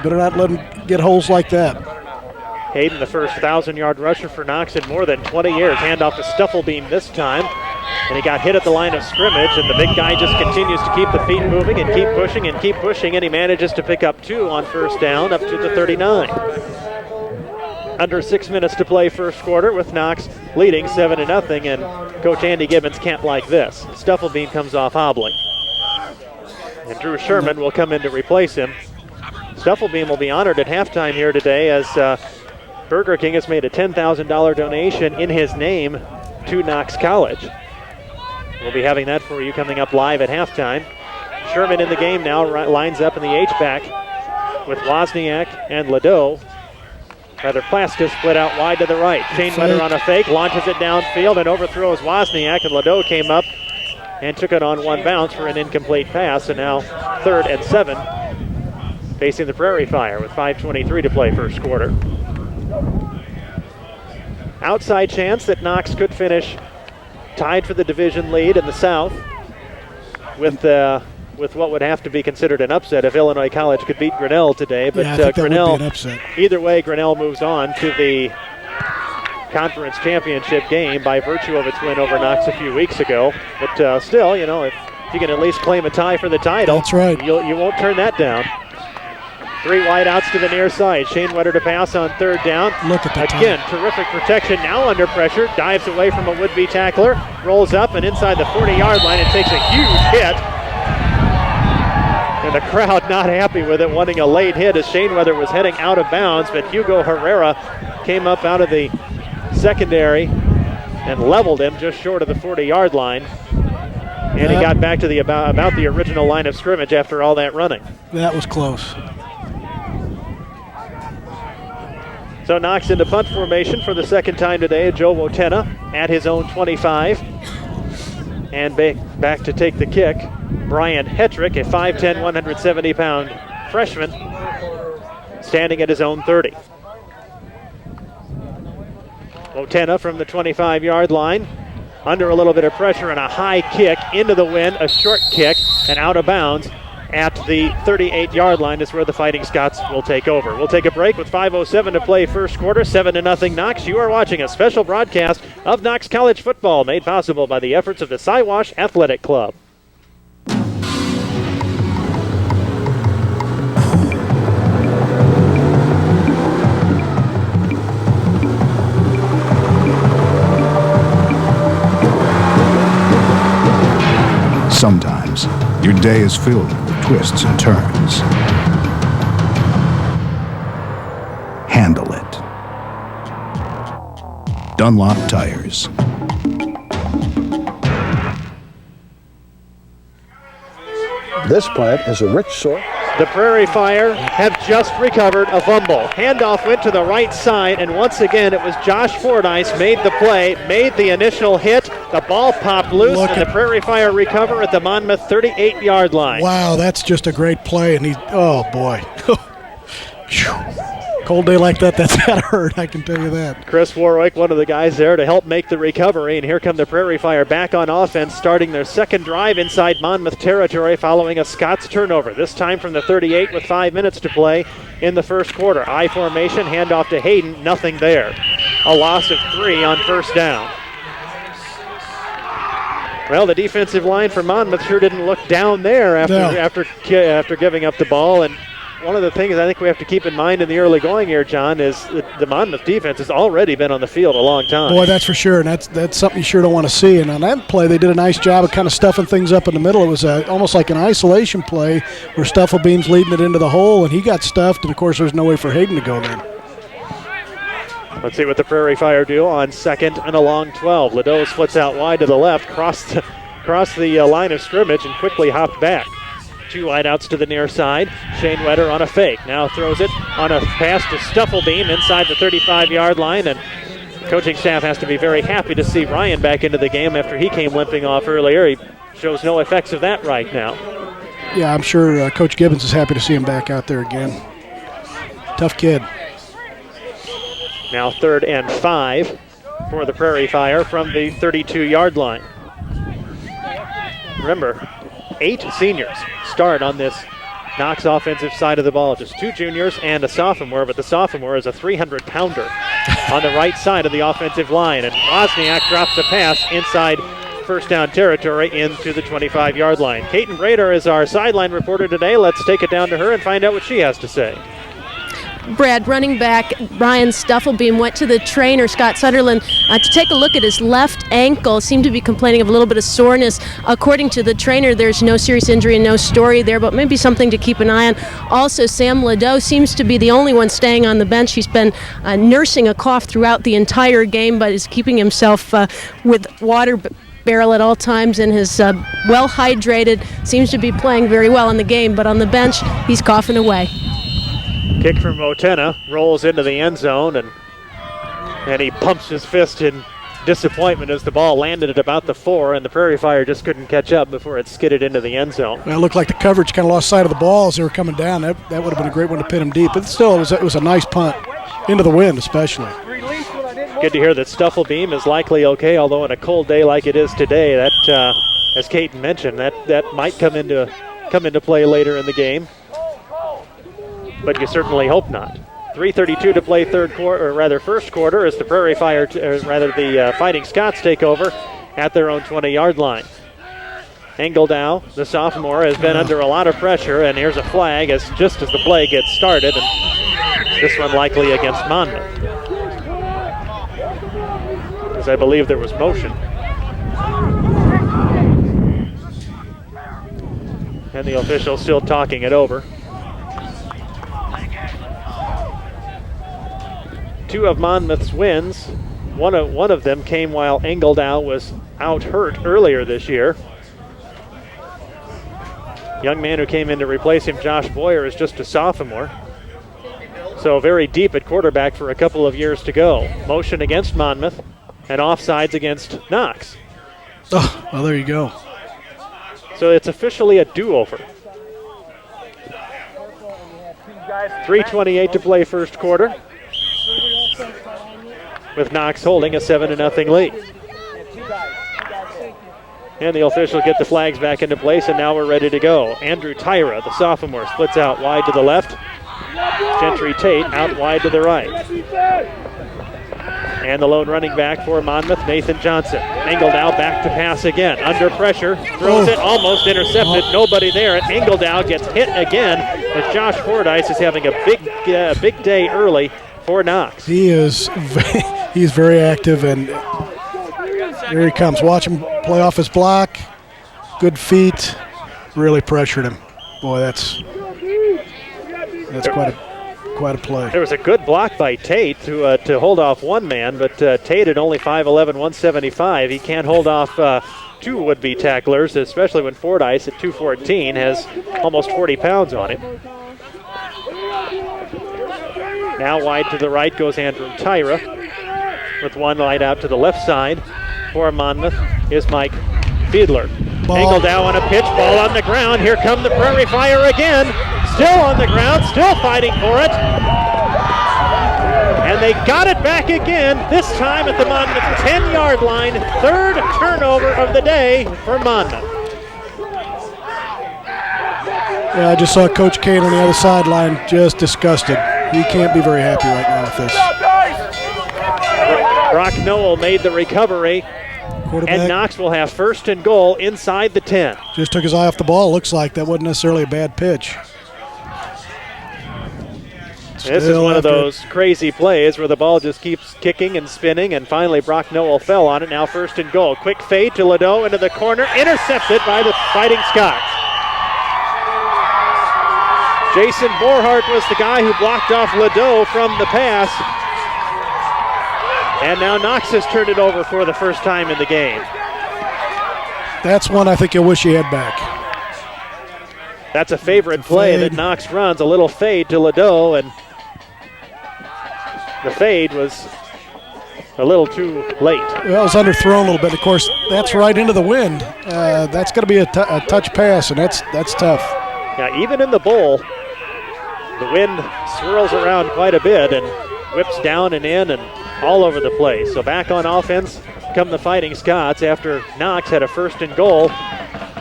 let him get holes like that. Hayden, the first 1,000-yard rusher for Knox in more than 20 years. Handoff to Stufflebeam this time, and he got hit at the line of scrimmage, and the big guy just continues to keep the feet moving and keep pushing, and he manages to pick up 2 on first down up to the 39. Under 6 minutes to play first quarter with Knox leading 7-0, and Coach Andy Gibbons can't like this. Stufflebeam comes off hobbling. And Drew Sherman will come in to replace him. Stufflebeam will be honored at halftime here today as Burger King has made a $10,000 donation in his name to Knox College. We'll be having that for you coming up live at halftime. Sherman in the game now, lines up in the H-back with Wozniak and Ladeau. Rather Plastis split out wide to the right. Shane Wetter on a fake, launches it downfield and overthrows Wozniak, and Ladeau came up and took it on one bounce for an incomplete pass, and now 3rd and 7 facing the Prairie Fire with 5:23 to play first quarter. Outside chance that Knox could finish tied for the division lead in the South with what would have to be considered an upset if Illinois College could beat Grinnell today. But I think Grinnell, that would be an upset. Either way, Grinnell moves on to the conference championship game by virtue of its win over Knox a few weeks ago. But still, if you can at least claim a tie for the title, that's right. You won't turn that down. 3 wideouts to the near side. Shane Wetter to pass on 3rd down. Look at the Again, time. terrific protection. Now under pressure. Dives away from a would-be tackler. Rolls up and inside the 40-yard line and takes a huge hit. And the crowd not happy with it, wanting a late hit as Shane Wetter was heading out of bounds, but Hugo Herrera came up out of the secondary and leveled him just short of the 40-yard line. And he got back to the about the original line of scrimmage after all that running. That was close. So Knox into punt formation for the second time today. Joe Wotena at his own 25. And back to take the kick, Brian Hetrick, a 5'10", 170-pound freshman, standing at his own 30. Wotena from the 25-yard line, under a little bit of pressure and a high kick into the wind, a short kick, and out of bounds at the 38-yard line is where the Fighting Scots will take over. We'll take a break with 5:07 to play first quarter, 7-0 Knox. You are watching a special broadcast of Knox College football made possible by the efforts of the Siwash Athletic Club. Sometimes your day is filled with twists and turns. Handle it. Dunlop Tires. This plant is a rich source. The Prairie Fire have just recovered a fumble. Handoff went to the right side, and once again it was Josh Fordyce made the play, made the initial hit. The ball popped loose, and the Prairie Fire recover at the Monmouth 38-yard line. Wow, that's just a great play, and oh boy. Cold day like that, that's gotta hurt, I can tell you that. Chris Warwick, one of the guys there to help make the recovery, and here come the Prairie Fire back on offense, starting their second drive inside Monmouth territory following a Scots turnover, this time from the 38 with 5 minutes to play in the first quarter. I formation, handoff to Hayden, nothing there. A loss of 3 on first down. Well, the defensive line for Monmouth sure didn't look down there after giving up the ball, and one of the things I think we have to keep in mind in the early going here, John, is the Monmouth defense has already been on the field a long time. Boy, that's for sure, and that's something you sure don't want to see. And on that play, they did a nice job of kind of stuffing things up in the middle. It was almost like an isolation play where Stufflebeam's leading it into the hole, and he got stuffed, and, of course, there's no way for Hayden to go there. Let's see what the Prairie Fire do on 2nd and a long 12. Ledoux splits out wide to the left, crossed the line of scrimmage, and quickly hopped back. 2 wideouts to the near side. Shane Wetter on a fake. Now throws it on a pass to Stufflebeam inside the 35-yard line, and coaching staff has to be very happy to see Ryan back into the game after he came limping off earlier. He shows no effects of that right now. Yeah, I'm sure Coach Gibbons is happy to see him back out there again. Tough kid. Now 3rd and 5 for the Prairie Fire from the 32-yard line. Remember, 8 seniors start on this Knox offensive side of the ball. Just 2 juniors and a sophomore, but the sophomore is a 300-pounder on the right side of the offensive line. And Wozniak drops a pass inside first down territory into the 25-yard line. Kaiten Brader is our sideline reporter today. Let's take it down to her and find out what she has to say. Brad, running back Ryan Stufflebeam went to the trainer, Scott Sutherland, to take a look at his left ankle. Seemed to be complaining of a little bit of soreness. According to the trainer, there's no serious injury and no story there, but maybe something to keep an eye on. Also, Sam Ledoux seems to be the only one staying on the bench. He's been nursing a cough throughout the entire game, but is keeping himself with water barrel at all times and is well hydrated. Seems to be playing very well in the game, but on the bench, he's coughing away. Kick from Motena, rolls into the end zone, and he pumps his fist in disappointment as the ball landed at about the 4, and the Prairie Fire just couldn't catch up before it skidded into the end zone. Well, it looked like the coverage kind of lost sight of the ball as they were coming down. That would have been a great one to pin him deep, but still, it was a nice punt, into the wind especially. Good to hear that Stufflebeam is likely okay, although on a cold day like it is today, that, as Kaiten mentioned, that might come into play later in the game. But you certainly hope not. 3:32 to play first quarter as the Prairie Fire, the Fighting Scots take over at their own 20-yard line. Engeldow, the sophomore, has been under a lot of pressure, and here's a flag just as the play gets started, and this one likely against Monmouth, because I believe there was motion. And the official still talking it over. 2 of Monmouth's wins, one of them came while Engeldow was out hurt earlier this year. Young man who came in to replace him, Josh Boyer, is just a sophomore. So very deep at quarterback for a couple of years to go. Motion against Monmouth and offsides against Knox. Oh, well, there you go. So it's officially a do-over. 3:28 to play first quarter, with Knox holding a 7-0 lead. And the official get the flags back into place, and now we're ready to go. Andrew Tyra, the sophomore, splits out wide to the left. Gentry Tate out wide to the right. And the lone running back for Monmouth, Nathan Johnson. Engeldow back to pass again. Under pressure, throws it, almost intercepted. Nobody there. Engeldow gets hit again as Josh Fordyce is having a big day early for Knox. He's very active, and here he comes. Watch him play off his block. Good feet. Really pressured him. Boy, that's quite a play. There was a good block by Tate to hold off one man, but Tate at only 5'11", 175. He can't hold off 2 would-be tacklers, especially when Fordyce at 214 has almost 40 pounds on him. Now wide to the right goes Andrew Tyra, with one light out to the left side. For Monmouth is Mike Fiedler. Engeldow on a pitch, ball on the ground. Here come the Prairie Fire again. Still on the ground, still fighting for it. And they got it back again, this time at the Monmouth 10-yard line. 3rd turnover of the day for Monmouth. Yeah, I just saw Coach Kane on the other sideline, just disgusted. He can't be very happy right now with this. Brock Noel made the recovery, and Knox will have 1st and goal inside the 10. Just took his eye off the ball. Looks like that wasn't necessarily a bad pitch. This is one of those crazy plays where the ball just keeps kicking and spinning, and finally Brock Noel fell on it. Now first and goal. Quick fade to Ledoux into the corner, intercepted by the Fighting Scots. Jason Borhart was the guy who blocked off Ledoux from the pass. And now Knox has turned it over for the first time in the game. That's one I think you'll wish you had back. That's a favorite play that Knox runs, a little fade to Ledoux, and the fade was a little too late. Well, it was underthrown a little bit. Of course, that's right into the wind. That's going to be a touch pass, and that's tough. Yeah, even in the bowl, the wind swirls around quite a bit and whips down and in and all over the place. So back on offense come the Fighting Scots after Knox had a first and goal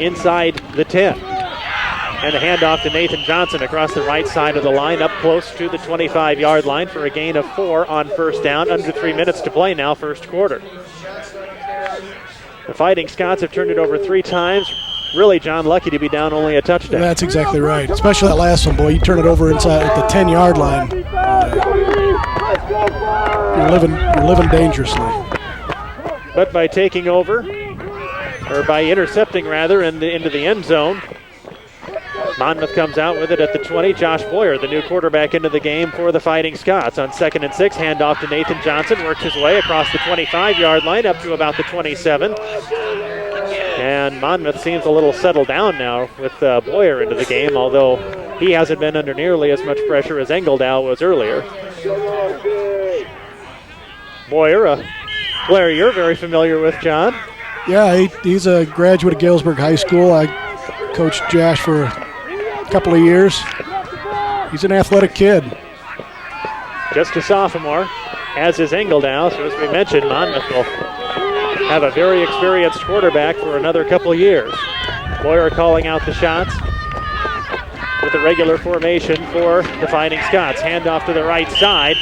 inside the 10. And a handoff to Nathan Johnson across the right side of the line, up close to the 25-yard line for a gain of 4 on first down. Under 3 minutes to play now, first quarter. The Fighting Scots have turned it over 3 times. Really, John, lucky to be down only a touchdown. That's exactly right. Especially that last one, boy. You turn it over inside at the 10-yard line. You're living dangerously. But by taking over, or by intercepting rather, into the end zone, Monmouth comes out with it at the 20. Josh Boyer, the new quarterback, into the game for the Fighting Scots. On 2nd and 6, handoff to Nathan Johnson, works his way across the 25-yard line up to about the 27. And Monmouth seems a little settled down now with Boyer into the game, although he hasn't been under nearly as much pressure as Engeldow was earlier. Boyer, a player you're very familiar with, John. Yeah, he's a graduate of Galesburg High School. I coached Josh for a couple of years. He's an athletic kid. Just a sophomore, as is Engeldow. So as we mentioned, Monmouth will have a very experienced quarterback for another couple of years. Boyer calling out the shots with a regular formation for the Fighting Scots. Handoff to the right side.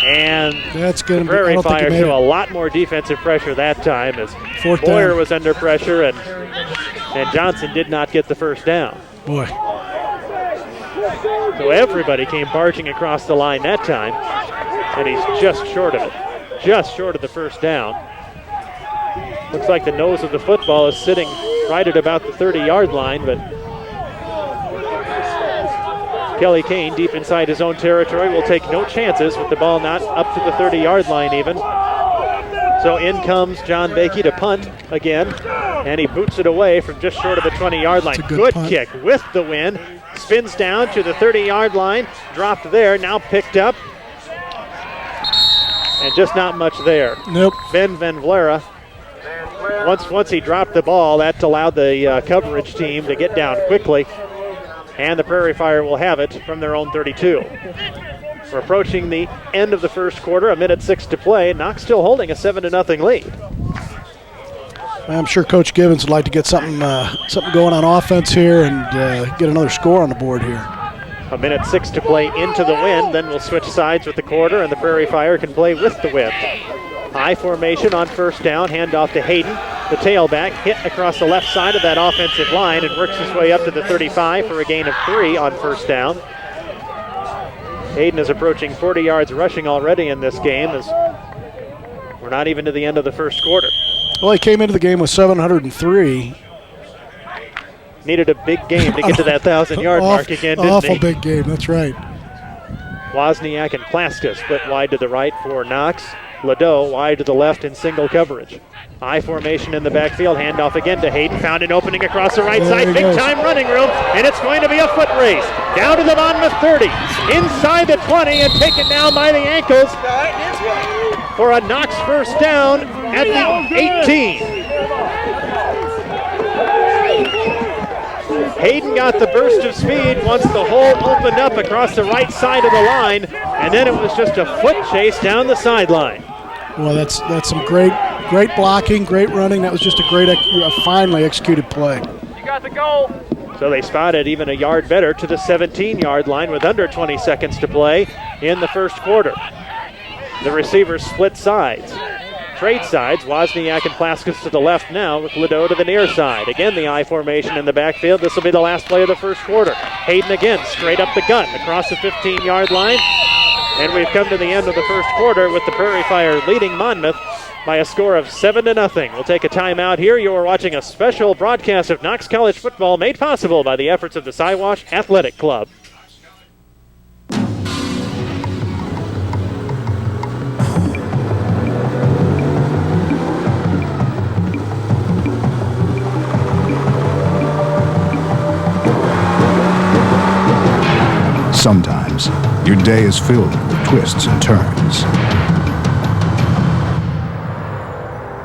And that's the Prairie Fire show a lot more defensive pressure that time as Boyer was under pressure and Johnson did not get the first down. Boy. So everybody came barging across the line that time, and he's just short of it. Just short of the first down. Looks like the nose of the football is sitting right at about the 30-yard line, but Kelly Kane, deep inside his own territory, will take no chances with the ball not up to the 30-yard line even. So in comes John Bakey to punt again, and he boots it away from just short of the 20-yard line. Good kick with the wind. Spins down to the 30-yard line, dropped there, now picked up. And just not much there. Nope. Ben Van Vlera, once he dropped the ball, that allowed the coverage team to get down quickly. And the Prairie Fire will have it from their own 32. We're approaching the end of the first quarter, 1:06 to play. Knox still holding a 7-0 lead. I'm sure Coach Givens would like to get something going on offense here and get another score on the board here. 1:06 to play into the wind, then we'll switch sides with the quarter, and the Prairie Fire can play with the wind. High formation on first down, handoff to Hayden. The tailback hit across the left side of that offensive line and works his way up to the 35 for a gain of 3 on first down. Hayden is approaching 40 yards rushing already in this game as we're not even to the end of the first quarter. Well, he came into the game with 703. Needed a big game to get to that 1,000-yard mark again, didn't he? Awful big game, that's right. Wozniak and Plaska split wide to the right for Knox. Ledoux wide to the left in single coverage. High formation in the backfield. Handoff again to Hayden. Found an opening across the right side. Big time running room. And it's going to be a foot race. Down to the Monmouth 30. Inside the 20 and taken down by the ankles for a Knox first down at the 18. Hayden got the burst of speed once the hole opened up across the right side of the line. And then it was just a foot chase down the sideline. Well, that's some great blocking, great running. That was just a finely executed play. You got the goal. So they spotted even a yard better to the 17-yard line with under 20 seconds to play in the first quarter. The receivers split sides. trade sides. Wozniak and Plaskis to the left now with Ladeau to the near side. Again, the I formation in the backfield. This will be the last play of the first quarter. Hayden again, straight up the gut, across the 15-yard line. And we've come to the end of the first quarter with the Prairie Fire leading Monmouth by a score of 7-0. We'll take a timeout here. You are watching a special broadcast of Knox College football made possible by the efforts of the Siwash Athletic Club. Sometimes, your day is filled with twists and turns.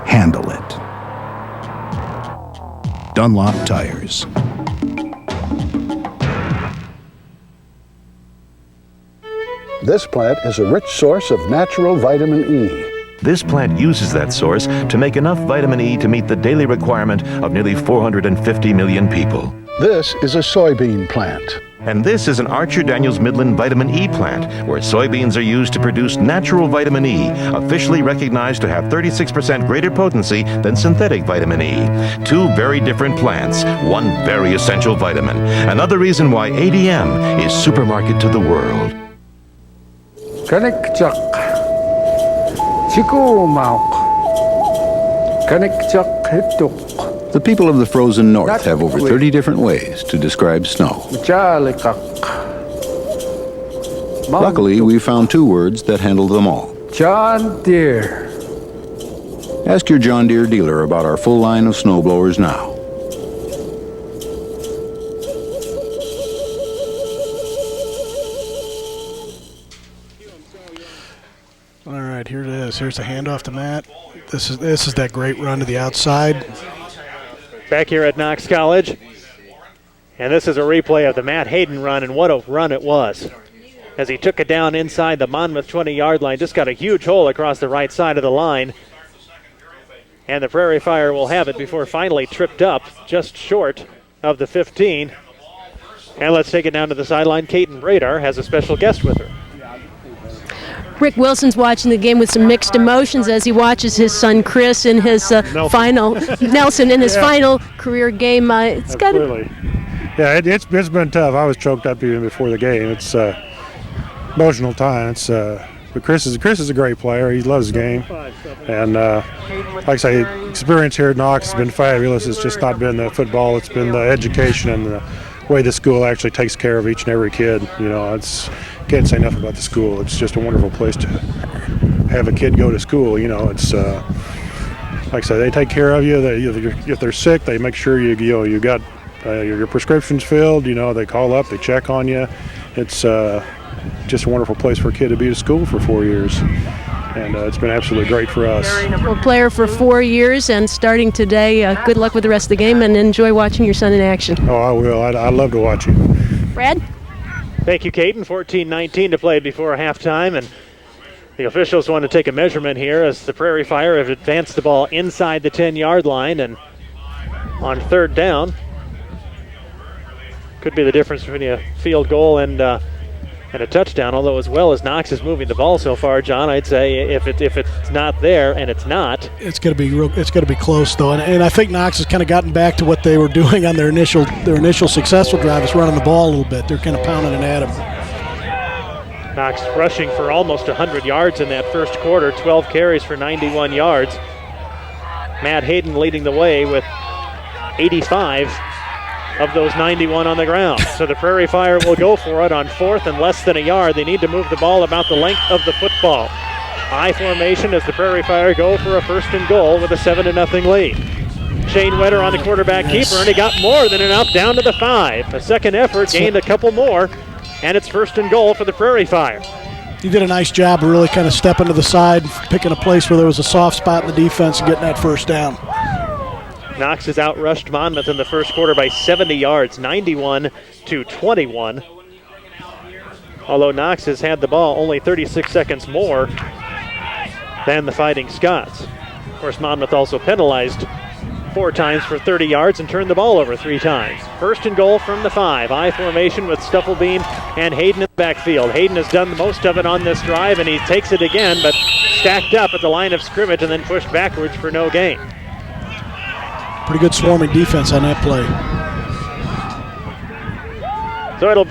Handle it. Dunlop Tires. This plant is a rich source of natural vitamin E. This plant uses that source to make enough vitamin E to meet the daily requirement of nearly 450 million people. This is a soybean plant. And this is an Archer Daniels Midland Vitamin E plant, where soybeans are used to produce natural vitamin E, officially recognized to have 36% greater potency than synthetic vitamin E. Two very different plants, one very essential vitamin. Another reason why ADM is supermarket to the world. The people of the frozen north have over 30 different ways to describe snow. Luckily, we found two words that handle them all. John Deere. Ask your John Deere dealer about our full line of snowblowers now. All right, here it is. Here's the handoff to Matt. This is that great run to the outside. Back here at Knox College. And this is a replay of the Matt Hayden run, and what a run it was. As he took it down inside the Monmouth 20-yard line, just got a huge hole across the right side of the line. And the Prairie Fire will have it before finally tripped up just short of the 15. And let's take it down to the sideline. Kaiten Radar has a special guest with her. Rick Wilson's watching the game with some mixed emotions as he watches his son Chris in his final career game. It's got Absolutely. Yeah, it's been tough. I was choked up even before the game. It's emotional time. But Chris is a great player. He loves the game, and like I say, experience here at Knox has been fabulous. It's just not been the football; it's been the education and the way the school actually takes care of each and every kid. You know, can't say enough about the school. It's just a wonderful place to have a kid go to school. You know, it's like I say, they take care of you. If they're sick, they make sure you got your prescriptions filled. You know, they call up, they check on you. It's just a wonderful place for a kid to be at school for 4 years. And it's been absolutely great for us. Well, player for 4 years and starting today. Good luck with the rest of the game and enjoy watching your son in action. Oh, I will. I love to watch you. Brad? Thank you, Kaiten. 14-19 to play before halftime, and the officials want to take a measurement here as the Prairie Fire have advanced the ball inside the 10-yard line, and on third down, could be the difference between a field goal and a touchdown. Although, as well as Knox is moving the ball so far, John, I'd say if it's not there, and it's not, it's going to be close though, and I think Knox has kind of gotten back to what they were doing on their initial successful drive, is running the ball a little bit. They're kind of pounding it at him. Knox rushing for almost 100 yards in that first quarter, 12 carries for 91 yards. Matt Hayden leading the way with 85 of those 91 on the ground. So the Prairie Fire will go for it on fourth and less than a yard. They need to move the ball about the length of the football. I formation as the Prairie Fire go for a first and goal with a 7-0 lead. Shane Wetter on the quarterback keeper, and he got more than enough down to the 5. A second effort, gained a couple more, and it's first and goal for the Prairie Fire. He did a nice job of really kind of stepping to the side, picking a place where there was a soft spot in the defense and getting that first down. Knox has outrushed Monmouth in the first quarter by 70 yards, 91-21. Although Knox has had the ball only 36 seconds more than the Fighting Scots. Of course, Monmouth also penalized 4 times for 30 yards and turned the ball over 3 times. First and goal from the 5. I formation with Stufflebeam and Hayden in the backfield. Hayden has done most of it on this drive, and he takes it again, but stacked up at the line of scrimmage and then pushed backwards for no gain. Pretty good swarming defense on that play. So it'll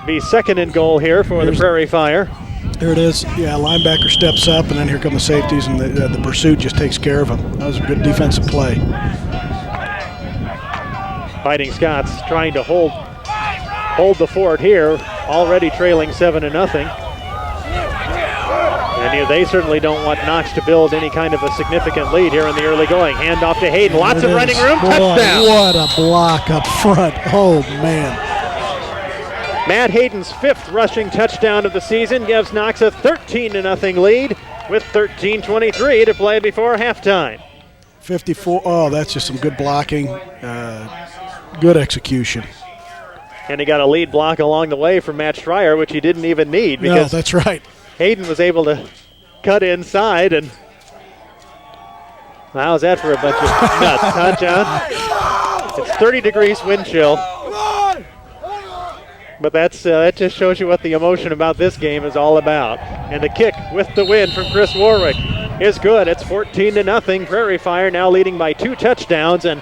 be second and goal here for the Prairie Fire. There it is. Yeah, linebacker steps up, and then here come the safeties, and the pursuit just takes care of him. That was a good defensive play. Fighting Scots trying to hold the fort here, already trailing 7-0. And they certainly don't want Knox to build any kind of a significant lead here in the early going. Hand off to Hayden. Lots of running room. Boy, touchdown. What a block up front. Oh, man. Matt Hayden's 5th rushing touchdown of the season gives Knox a 13-0 lead with 13:23 to play before halftime. 54. Oh, that's just some good blocking. Good execution. And he got a lead block along the way from Matt Schreier, which he didn't even need because no, that's right. Hayden was able to cut inside, and how's that for a bunch of nuts, huh, John? It's 30 degrees wind chill. But that just shows you what the emotion about this game is all about. And the kick with the win from Chris Warwick is good. It's 14-0. Prairie Fire now leading by 2 touchdowns, and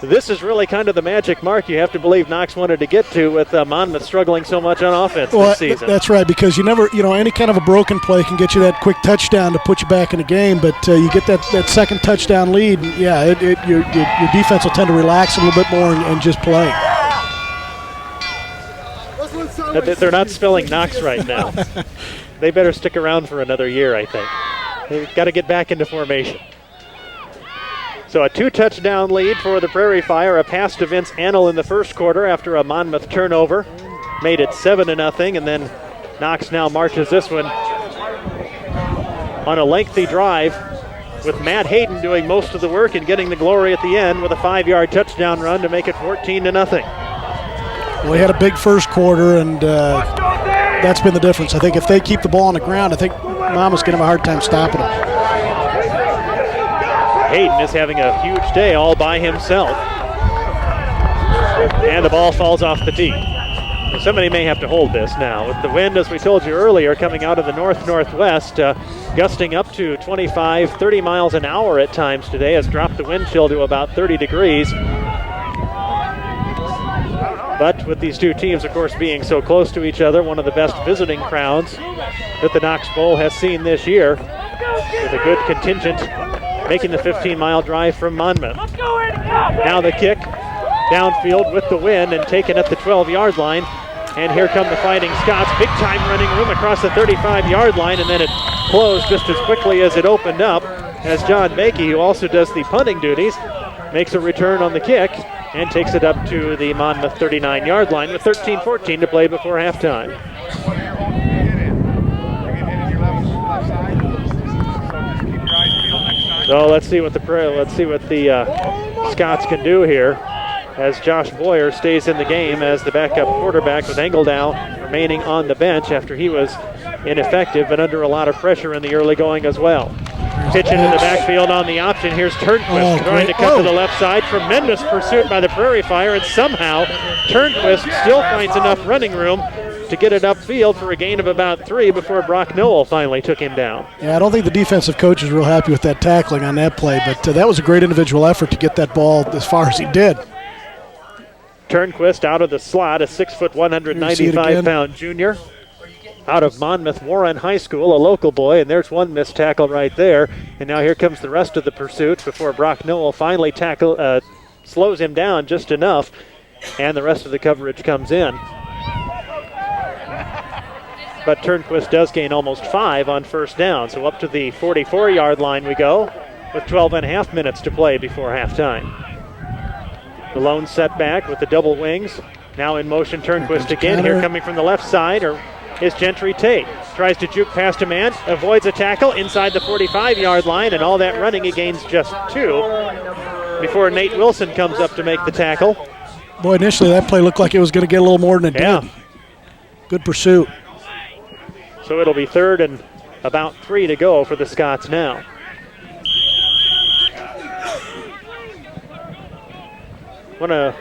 this is really kind of the magic mark you have to believe Knox wanted to get to with Monmouth struggling so much on offense this season. That's right, because you never, any kind of a broken play can get you that quick touchdown to put you back in the game, but you get that second touchdown lead, yeah, your defense will tend to relax a little bit more and just play. They're not spelling Knox right now. They better stick around for another year, I think. They've got to get back into formation. So a 2-touchdown lead for the Prairie Fire. A pass to Vince Annell in the first quarter after a Monmouth turnover made it 7-0, and then Knox now marches this one on a lengthy drive with Matt Hayden doing most of the work and getting the glory at the end with a 5-yard touchdown run to make it 14-0. Well, he had a big first quarter, and that's been the difference. I think if they keep the ball on the ground, I think Monmouth's going to have a hard time stopping them. Hayden is having a huge day all by himself. And the ball falls off the tee. So somebody may have to hold this now. With the wind, as we told you earlier, coming out of the north-northwest, gusting up to 25, 30 miles an hour at times today, has dropped the wind chill to about 30 degrees. But with these two teams, of course, being so close to each other, one of the best visiting crowds that the Knox Bowl has seen this year, with a good contingent making the 15-mile drive from Monmouth. Now the kick downfield with the wind and taken at the 12-yard line. And here come the Fighting Scots. Big time running room across the 35-yard line, and then it closed just as quickly as it opened up as John Bakey, who also does the punting duties, makes a return on the kick and takes it up to the Monmouth 39-yard line with 13-14 to play before halftime. So let's see what the Scots can do here as Josh Boyer stays in the game as the backup quarterback, with Engeldow remaining on the bench after he was ineffective but under a lot of pressure in the early going as well. Pitch into the backfield on the option. Here's Turnquist trying to cut to the left side. Tremendous pursuit by the Prairie Fire, and somehow Turnquist still finds enough running room to get it upfield for a gain of about 3 before Brock Noel finally took him down. Yeah, I don't think the defensive coach is real happy with that tackling on that play, but that was a great individual effort to get that ball as far as he did. Turnquist out of the slot, a 6', 195-pound junior out of Monmouth Warren High School, a local boy, and there's one missed tackle right there. And now here comes the rest of the pursuit before Brock Noel finally slows him down just enough, and the rest of the coverage comes in. But Turnquist does gain almost 5 on first down, so up to the 44-yard line we go with 12.5 minutes to play before halftime. The lone setback with the double wings. Now in motion, Turnquist again. Here coming from the left side is Gentry Tate. Tries to juke past a man, avoids a tackle inside the 45-yard line, and all that running, he gains just 2 before Nate Wilson comes up to make the tackle. Boy, initially that play looked like it was going to get a little more than it did. Good pursuit. So it'll be 3rd and about 3 to go for the Scots now. Want to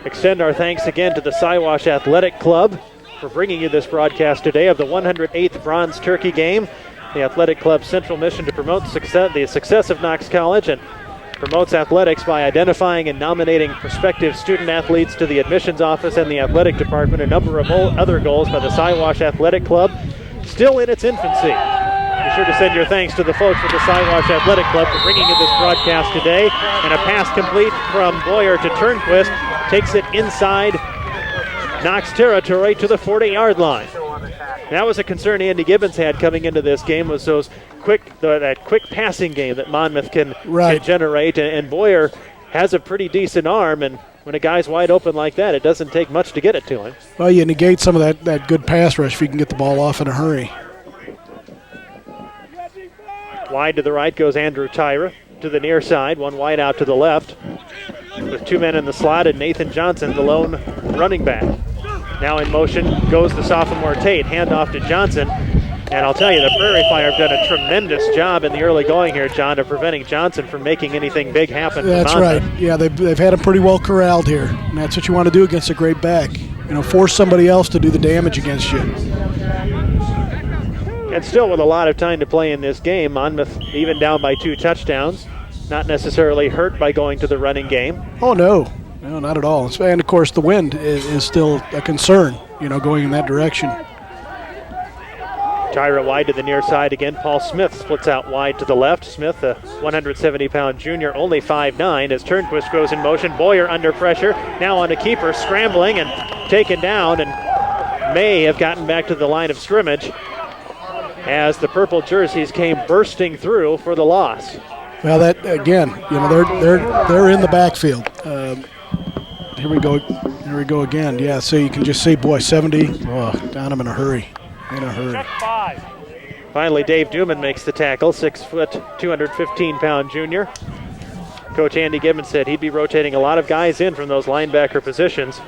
extend our thanks again to the Siwash Athletic Club for bringing you this broadcast today of the 108th Bronze Turkey Game. The Athletic Club's central mission to promote the success of Knox College and promotes athletics by identifying and nominating prospective student athletes to the admissions office and the athletic department. A number of other goals by the Siwash Athletic Club, still in its infancy. Be sure to send your thanks to the folks at the Siwash Athletic Club for bringing you this broadcast today. And a pass complete from Boyer to Turnquist takes it inside Knox territory to the 40-yard line. That was a concern Andy Gibbons had coming into this game, was that quick passing game that Monmouth can generate. And Boyer has a pretty decent arm, and when a guy's wide open like that, it doesn't take much to get it to him. Well, you negate some of that good pass rush if you can get the ball off in a hurry. Wide to the right goes Andrew Tyra. To the near side, one wide out to the left. With two men in the slot and Nathan Johnson, the lone running back. Now in motion goes the sophomore Tate. Handoff to Johnson. And I'll tell you, the Prairie Fire have done a tremendous job in the early going here, John, of preventing Johnson from making anything big happen. That's right. Yeah, they've had him pretty well corralled here. And that's what you want to do against a great back. Force somebody else to do the damage against you. And still with a lot of time to play in this game, Monmouth even down by 2 touchdowns. Not necessarily hurt by going to the running game. Oh, no. No, not at all. And, of course, the wind is still a concern, going in that direction. Tyra wide to the near side again. Paul Smith splits out wide to the left. Smith, a 170-pound junior, only 5'9", as Turnquist goes in motion. Boyer under pressure. Now on a keeper, scrambling and taken down, and may have gotten back to the line of scrimmage as the purple jerseys came bursting through for the loss. Well, that again, they're in the backfield. Here we go. Here we go again. Yeah, so you can just see, boy, 70. Oh, down him in a hurry. Check 5. Finally, Dave Duman makes the tackle. 6 foot, 215-pound junior. Coach Andy Gibbons said he'd be rotating a lot of guys in from those linebacker positions.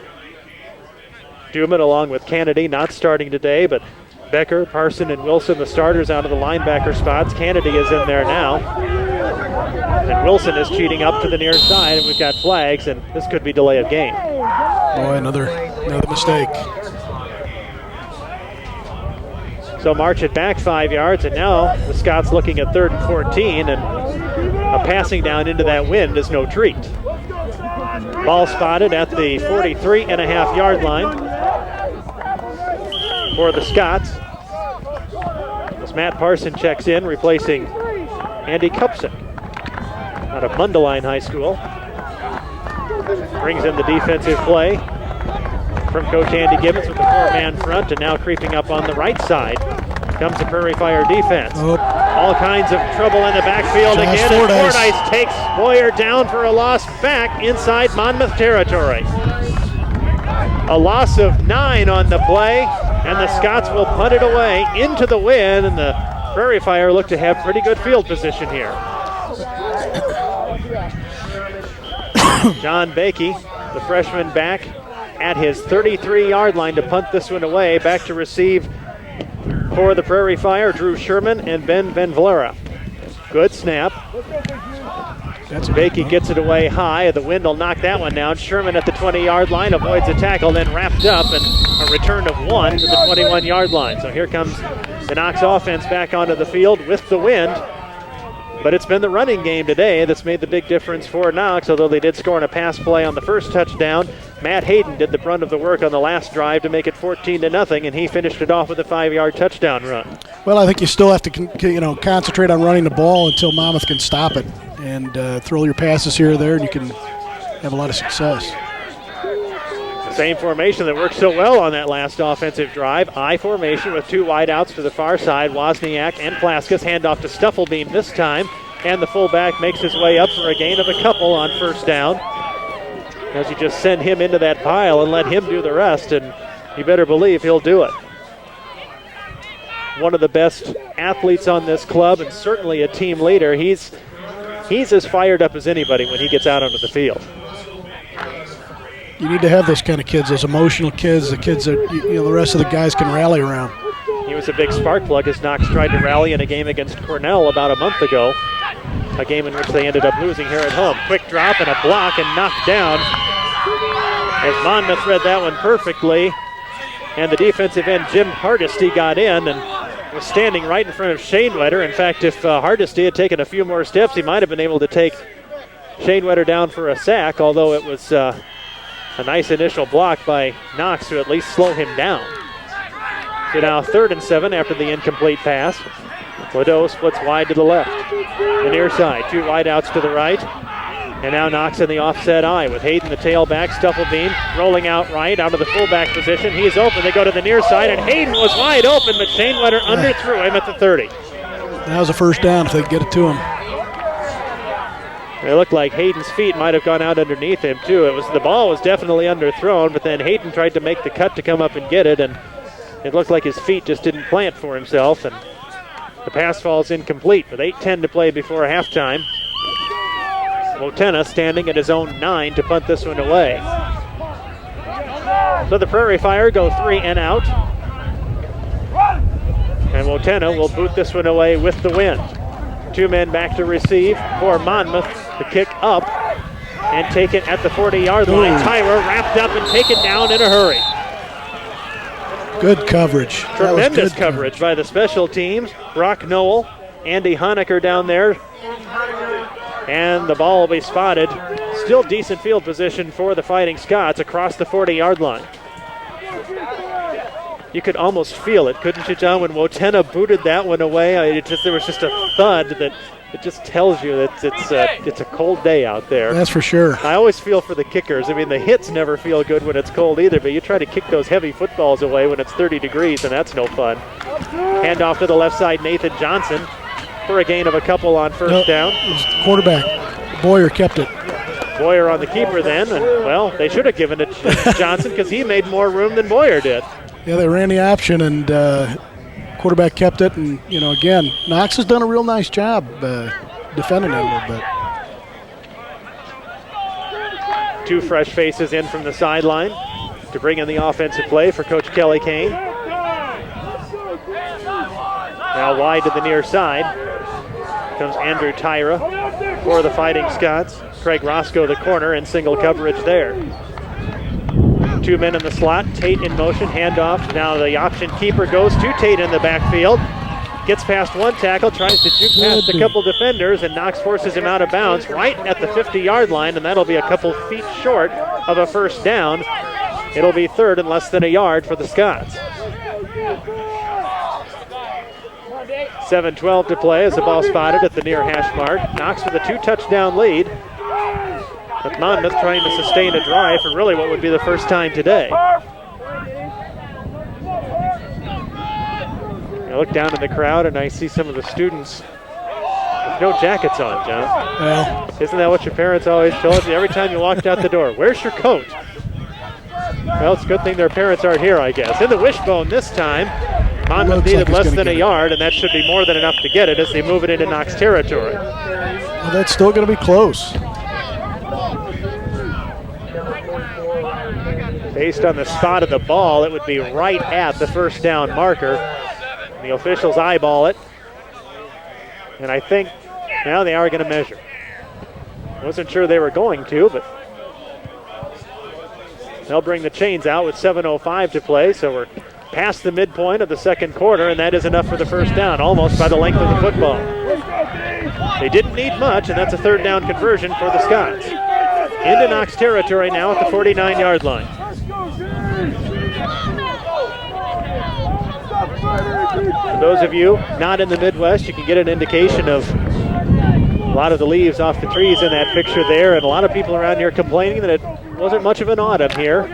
Duman, along with Kennedy, not starting today, but Becker, Parson, and Wilson, the starters out of the linebacker spots. Kennedy is in there now. And Wilson is cheating up to the near side, and we've got flags, and this could be delay of game. Boy, another mistake. So march it back 5 yards, and now the Scots looking at 3rd and 14, and a passing down into that wind is no treat. Ball spotted at the 43.5-yard line for the Scots, as Matt Parson checks in, replacing Andy Kupsik out of Mundelein High School. Brings in the defensive play from Coach Andy Gibbons with the 4-man front, and now creeping up on the right side comes the Prairie Fire defense. All kinds of trouble in the backfield again, and Fordyce takes Boyer down for a loss back inside Monmouth territory. A loss of 9 on the play, and the Scots will punt it away into the wind, and the Prairie Fire look to have pretty good field position here. John Bakey, the freshman, back at his 33-yard line to punt this one away. Back to receive for the Prairie Fire, Drew Sherman and Ben Van Valera. Good snap. Bakey gets it away high. The wind will knock that one down. Sherman at the 20-yard line avoids a tackle, then wrapped up, and a return of 1 to the 21-yard line. So here comes the Knox offense back onto the field with the wind. But it's been the running game today that's made the big difference for Knox, although they did score on a pass play on the first touchdown. Matt Hayden did the brunt of the work on the last drive to make it 14-0, and he finished it off with a 5-yard touchdown run. Well, I think you still have to concentrate on running the ball until Monmouth can stop it, and throw your passes here or there, and you can have a lot of success. The same formation that worked so well on that last offensive drive. I formation with 2 wideouts to the far side. Wozniak and Plaskus hand off to Stufflebeam this time, and the fullback makes his way up for a gain of a couple on first down. As you just send him into that pile and let him do the rest, and you better believe he'll do it. One of the best athletes on this club, and certainly a team leader. He's as fired up as anybody when he gets out onto the field. You need to have those kind of kids, those emotional kids, the kids that the rest of the guys can rally around. He was a big spark plug as Knox tried to rally in a game against Cornell about a month ago. a game in which they ended up losing here at home. Quick drop and a block and knocked down as Monmouth read that one perfectly. And the defensive end, Jim Hardesty, got in and was standing right in front of Schoenwetter. In fact, if Hardesty had taken a few more steps, he might have been able to take Schoenwetter down for a sack, although it was a nice initial block by Knox to at least slow him down. So now 3rd and 7 after the incomplete pass. Ladeau splits wide to the left. The near side, 2 wideouts to the right. And now Knox in the offset eye with Hayden the tailback. Stufflebeam rolling out right out of the fullback position. He's open. They go to the near side, and Hayden was wide open, but Schoenwetter underthrew him at the 30. That was a first down if they could get it to him. It looked like Hayden's feet might have gone out underneath him too. The ball was definitely underthrown, but then Hayden tried to make the cut to come up and get it, and it looked like his feet just didn't plant for himself, and the pass falls incomplete with 8:10 to play before halftime. Wotena standing at his own 9 to punt this one away. So the Prairie Fire go 3 and out. And Wotena will boot this one away with the win. 2 men back to receive for Monmouth. The kick up and taken at the 40-yard line. Tyra wrapped up and taken down in a hurry. Good coverage. Tremendous coverage by the special teams. Brock Noel, Andy Honecker down there. And the ball will be spotted. Still decent field position for the Fighting Scots across the 40-yard line. You could almost feel it, couldn't you, John, when Wotena booted that one away? There was just a thud that it just tells you that it's a cold day out there. That's for sure. I always feel for the kickers. I mean, the hits never feel good when it's cold either, but you try to kick those heavy footballs away when it's 30 degrees, and that's no fun. Hand off to the left side, Nathan Johnson, for a gain of a couple on first down. Quarterback. Boyer kept it. Boyer on the keeper then, and, well, they should have given it to Johnson because he made more room than Boyer did. Yeah, they ran the option, and quarterback kept it. And, again, Knox has done a real nice job defending it a little bit. 2 fresh faces in from the sideline to bring in the offensive play for Coach Kelly Kane. Now wide to the near side comes Andrew Tyra for the Fighting Scots. Craig Roscoe, the corner, in single coverage there. 2 men in the slot. Tate in motion, handoff. Now the option keeper goes to Tate in the backfield. Gets past one tackle, tries to juke past a couple defenders, and Knox forces him out of bounds right at the 50-yard line, and that'll be a couple feet short of a first down. It'll be 3rd and less than a yard for the Scots. 7:12 to play as the ball spotted at the near hash mark. Knox with a 2-touchdown lead. But Monmouth trying to sustain a drive for really what would be the first time today. I look down in the crowd and I see some of the students with no jackets on, John. Well, isn't that what your parents always told you every time you walked out the door? Where's your coat? Well, it's a good thing their parents aren't here, I guess. In the wishbone this time, Monmouth needed less than a yard, and that should be more than enough to get it as they move it into Knox territory. Well, that's still going to be close. Based on the spot of the ball, it would be right at the first down marker. The officials eyeball it. And I think now they are going to measure. Wasn't sure they were going to, but they'll bring the chains out with 7:05 to play, so we're past the midpoint of the second quarter, and that is enough for the first down, almost by the length of the football. They didn't need much, and that's a 3rd down conversion for the Scots. Into Knox territory now at the 49-yard line. For those of you not in the Midwest, you can get an indication of a lot of the leaves off the trees in that picture there, and a lot of people around here complaining that it wasn't much of an autumn here.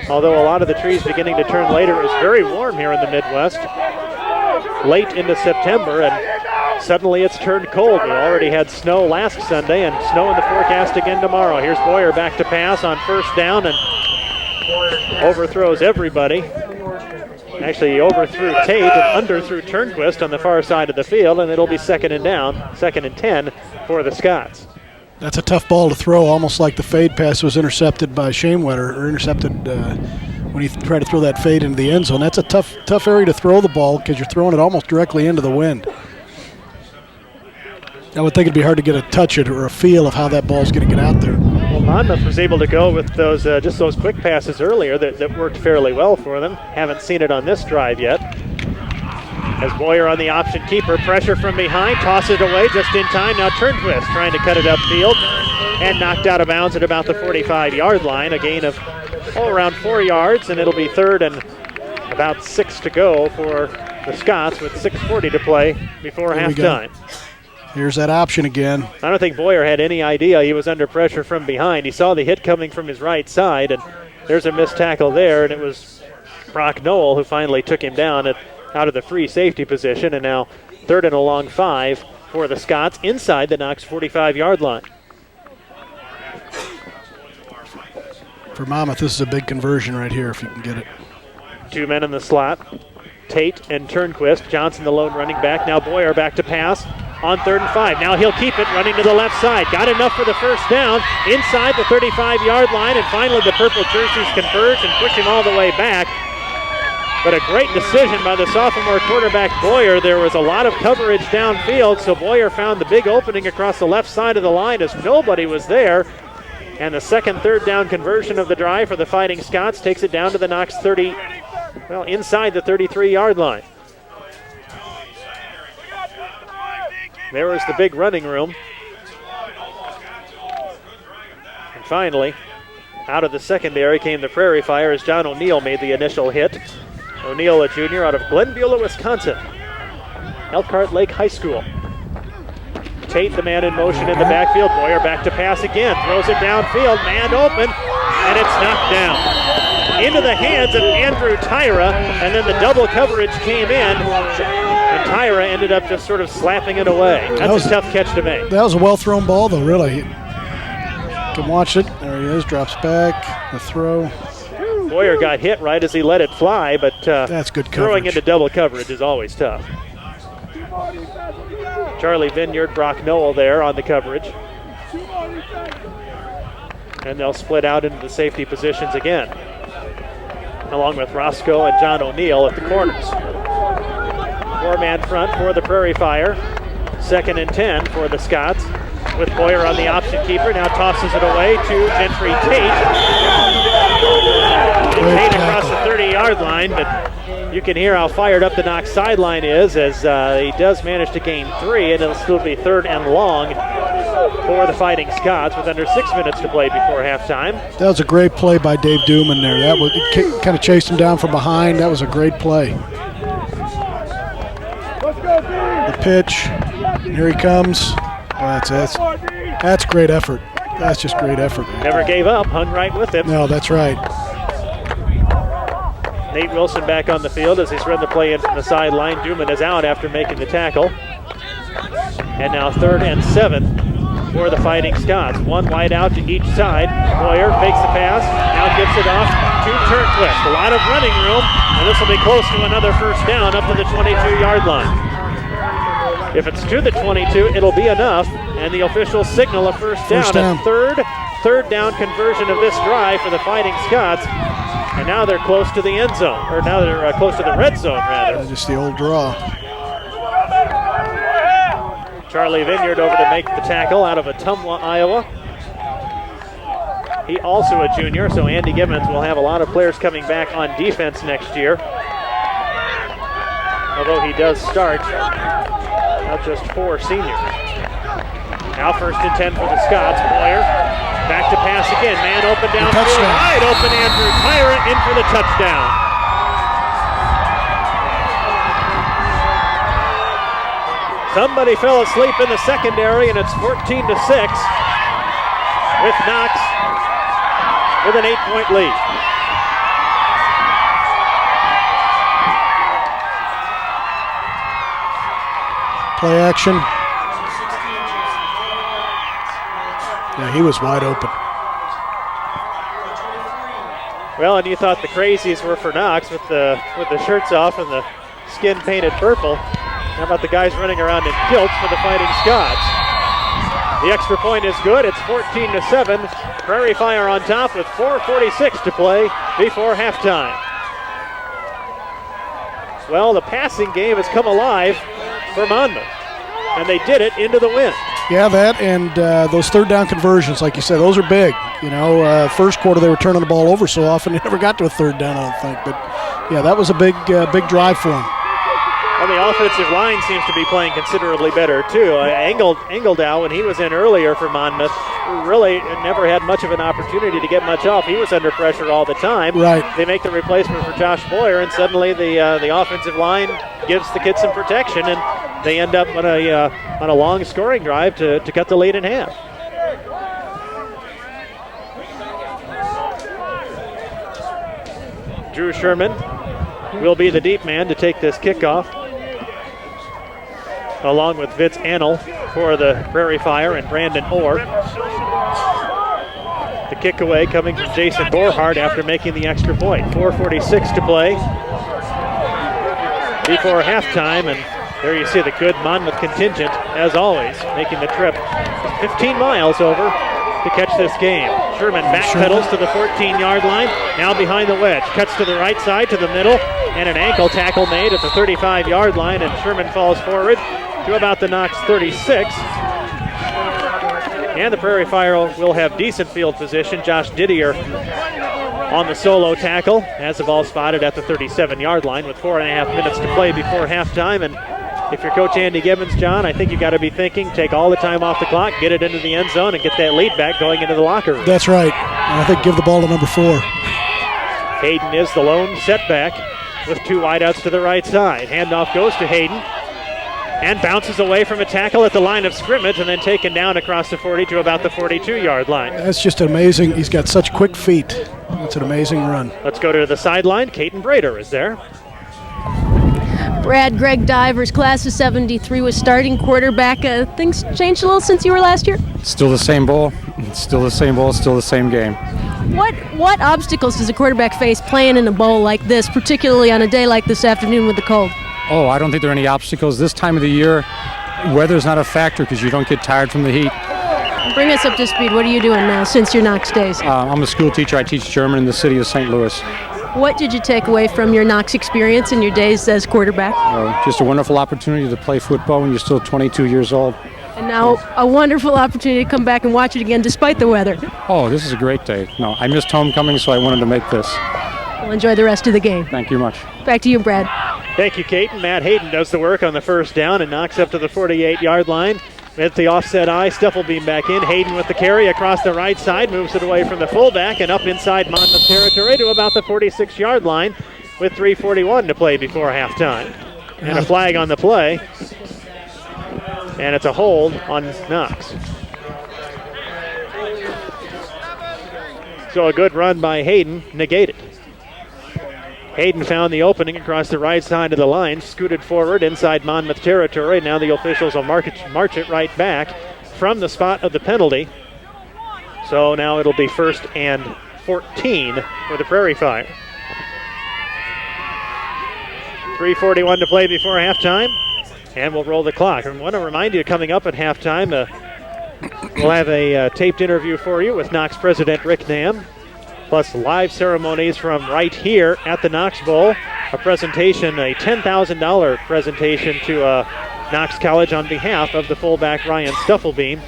Although a lot of the trees beginning to turn later. It was very warm here in the Midwest, late into September, and suddenly it's turned cold. We already had snow last Sunday and snow in the forecast again tomorrow. Here's Boyer back to pass on first down and overthrows everybody. Actually, he overthrew Tate and underthrew Turnquist on the far side of the field, and it'll be 2nd and down, 2nd and 10 for the Scots. That's a tough ball to throw, almost like the fade pass was intercepted by Schoenwetter, or intercepted when he tried to throw that fade into the end zone. That's a tough area to throw the ball because you're throwing it almost directly into the wind. I would think it'd be hard to get a touch it or a feel of how that ball's going to get out there. Well, Monmouth was able to go with those just those quick passes earlier that worked fairly well for them. Haven't seen it on this drive yet. As Boyer on the option keeper, pressure from behind, tosses it away just in time. Now Turnquist trying to cut it upfield and knocked out of bounds at about the 45-yard line. A gain of around 4 yards, and it'll be third and about 6 to go for the Scots with 6:40 to play before halftime. Here's that option again. I don't think Boyer had any idea he was under pressure from behind. He saw the hit coming from his right side, and there's a missed tackle there, and it was Brock Noel who finally took him down out of the free safety position, and now third and a long 5 for the Scots inside the Knox 45-yard line. For Monmouth, this is a big conversion right here if you can get it. 2 men in the slot, Tate and Turnquist. Johnson the lone running back. Now Boyer back to pass on 3rd and 5. Now he'll keep it running to the left side. Got enough for the first down inside the 35-yard line, and finally the purple jerseys converge and push him all the way back. But a great decision by the sophomore quarterback Boyer. There was a lot of coverage downfield, so Boyer found the big opening across the left side of the line as nobody was there. And the second third down conversion of the drive for the Fighting Scots takes it down to the Knox 30, inside the 33-yard line. There was the big running room. And finally, out of the secondary came the Prairie Fire as John O'Neill made the initial hit. O'Neill, a junior out of Glenbeulah, Wisconsin. Elkhart Lake High School. Tate, the man in motion in the backfield. Boyer back to pass again. Throws it downfield. Man open. And it's knocked down. Into the hands of Andrew Tyra. And then the double coverage came in. And Tyra ended up just sort of slapping it away. That's a tough catch to make. That was a well-thrown ball, though, really. You can watch it. There he is. Drops back. The throw. Boyer got hit right as he let it fly, but that's good coverage. Throwing into double coverage is always tough. Charlie Vineyard, Brock Noel there on the coverage. And they'll split out into the safety positions again, along with Roscoe and John O'Neill at the corners. 4-man front for the Prairie Fire. 2nd and 10 for the Scots, with Boyer on the option keeper. Now tosses it away to Gentry Tate. Tate across the 30-yard line, but you can hear how fired up the Knox sideline is as he does manage to gain 3, and it'll still be 3rd and long for the Fighting Scots with under 6 minutes to play before halftime. That was a great play by Dave Dooman there. That was kind of chased him down from behind. That was a great play. The pitch. Here he comes. That's great effort. That's just great effort. Never gave up, hung right with him. No, that's right. Nate Wilson back on the field as he's run the play in from the sideline. Dooman is out after making the tackle. And now 3rd and 7 for the Fighting Scots. One wide out to each side. Boyer fakes the pass, now gives it off to Turnquist. A lot of running room, and this will be close to another first down up to the 22-yard line. If it's to the 22, it'll be enough, and the officials signal a first down. A third down conversion of this drive for the Fighting Scots. And now they're close to the end zone, or now they're close to the red zone, rather. Just the old draw. Charlie Vineyard over to make the tackle out of Ottumwa, Iowa. He also a junior, so Andy Gibbons will have a lot of players coming back on defense next year. Although he does start not just 4 seniors. Now 1st and 10 for the Scots. Boyer back to pass again. Man open downfield. Wide open Andrew Tyra in for the touchdown. Somebody fell asleep in the secondary, and it's 14-6 with Knox with an 8-point lead. Play action. Yeah, he was wide open. Well, and you thought the crazies were for Knox with the shirts off and the skin painted purple. How about the guys running around in kilts for the Fighting Scots? The extra point is good. It's 14-7. Prairie Fire on top with 4:46 to play before halftime. Well, the passing game has come alive for Monmouth. and they did it into the wind. Yeah, that and those third down conversions, like you said, those are big. First quarter they were turning the ball over so often they never got to a third down, I don't think. But yeah, that was a big drive for them. Well, the offensive line seems to be playing considerably better, too. Engeldow, when he was in earlier for Monmouth, really never had much of an opportunity to get much off. He was under pressure all the time. Right. They make the replacement for Josh Boyer, and suddenly the offensive line gives the kids some protection, and they end up on a long scoring drive to cut the lead in half. Drew Sherman will be the deep man to take this kickoff, along with Vince Annell for the Prairie Fire and Brandon Orr. The kick away coming from Jason Borhardt after making the extra point. 4:46 to play before halftime, and there you see the good Monmouth contingent, as always, making the trip 15 miles over to catch this game. Sherman backpedals to the 14-yard line, now behind the wedge, cuts to the right side, to the middle, and an ankle tackle made at the 35-yard line, and Sherman falls forward to about the Knox 36. And the Prairie Fire will have decent field position. Josh Didier on the solo tackle as the ball spotted at the 37-yard line with 4.5 minutes to play before halftime. And if you're Coach Andy Gibbons, John, I think you got to be thinking, take all the time off the clock, get it into the end zone, and get that lead back going into the locker room. That's right. And I think give the ball to number 4. Hayden is the lone setback with 2 wideouts to the right side. Handoff goes to Hayden and bounces away from a tackle at the line of scrimmage and then taken down across the 40 to about the 42-yard line. That's just amazing. He's got such quick feet. It's an amazing run. Let's go to the sideline. Caden Brader is there. Brad, Greg Divers, class of 73, was starting quarterback. Things changed a little since you were last year? Still the same ball. Still the same ball. Still the same game. What obstacles does a quarterback face playing in a bowl like this, particularly on a day like this afternoon with the cold? Oh, I don't think there are any obstacles. This time of the year, weather's not a factor because you don't get tired from the heat. Bring us up to speed. What are you doing now since your Knox days? I'm a school teacher. I teach German in the city of St. Louis. What did you take away from your Knox experience in your days as quarterback? Just a wonderful opportunity to play football when you're still 22 years old. And now a wonderful opportunity to come back and watch it again despite the weather. Oh, this is a great day. No, I missed homecoming, so I wanted to make this. We'll enjoy the rest of the game. Thank you much. Back to you, Brad. Thank you, Kate. And Matt Hayden does the work on the first down and knocks up to the 48-yard line. With the offset eye, Stuffelbeam back in. Hayden with the carry across the right side, moves it away from the fullback and up inside Monmouth territory to about the 46-yard line with 3:41 to play before halftime. And a flag on the play. And it's a hold on Knox. So a good run by Hayden negated. Hayden found the opening across the right side of the line, scooted forward inside Monmouth territory. Now the officials will march it right back from the spot of the penalty. So now it'll be 1st and 14 for the Prairie Fire. 3:41 to play before halftime, and we'll roll the clock. I want to remind you, coming up at halftime, we'll have a taped interview for you with Knox President Rick Nam, plus live ceremonies from right here at the Knox Bowl. A presentation, a $10,000 presentation to Knox College on behalf of the fullback Ryan Stuffelbeam.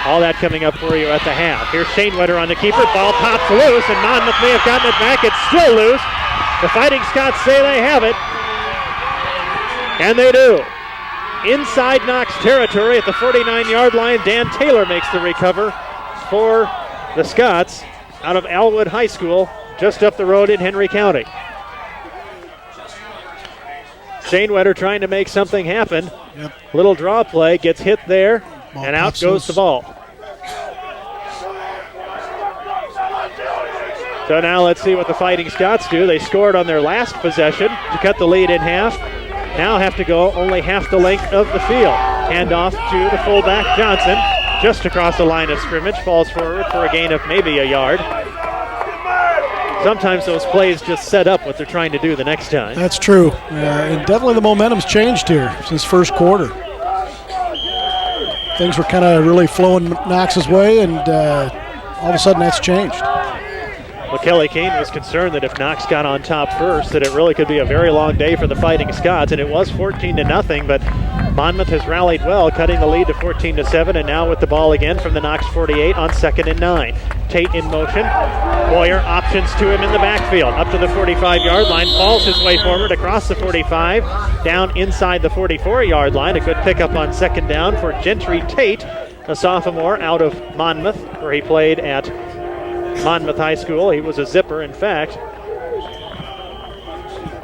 All that coming up for you at the half. Here's Shane Wetter on the keeper. Ball pops loose, and Monmouth may have gotten it back. It's still loose. The Fighting Scots say they have it. And they do. Inside Knox territory at the 49-yard line, Dan Taylor makes the recover for the Scots out of Alwood High School, just up the road in Henry County. Shane Wetter trying to make something happen. Yep. Little draw play, gets hit there, Ball and out pops goes loose. the ball. So now let's see what the Fighting Scots do. They scored on their last possession to cut the lead in half. Now have to go only half the length of the field. Hand off to the fullback Johnson, just across the line of scrimmage, falls forward for a gain of maybe a yard. Sometimes those plays just set up what they're trying to do the next time. That's true. And definitely the momentum's changed here since first quarter. Things were kind of really flowing Knox's way, and all of a sudden that's changed. Well, Kelly Kane was concerned that if Knox got on top first, that it really could be a very long day for the Fighting Scots, and it was 14-0, but Monmouth has rallied well, cutting the lead to 14-7, and now with the ball again from the Knox 48 on 2nd and 9. Tate in motion. Boyer options to him in the backfield. Up to the 45-yard line, falls his way forward across the 45, down inside the 44-yard line. A good pickup on 2nd down for Gentry Tate, a sophomore out of Monmouth, where he played at Monmouth High School. He was a zipper, in fact.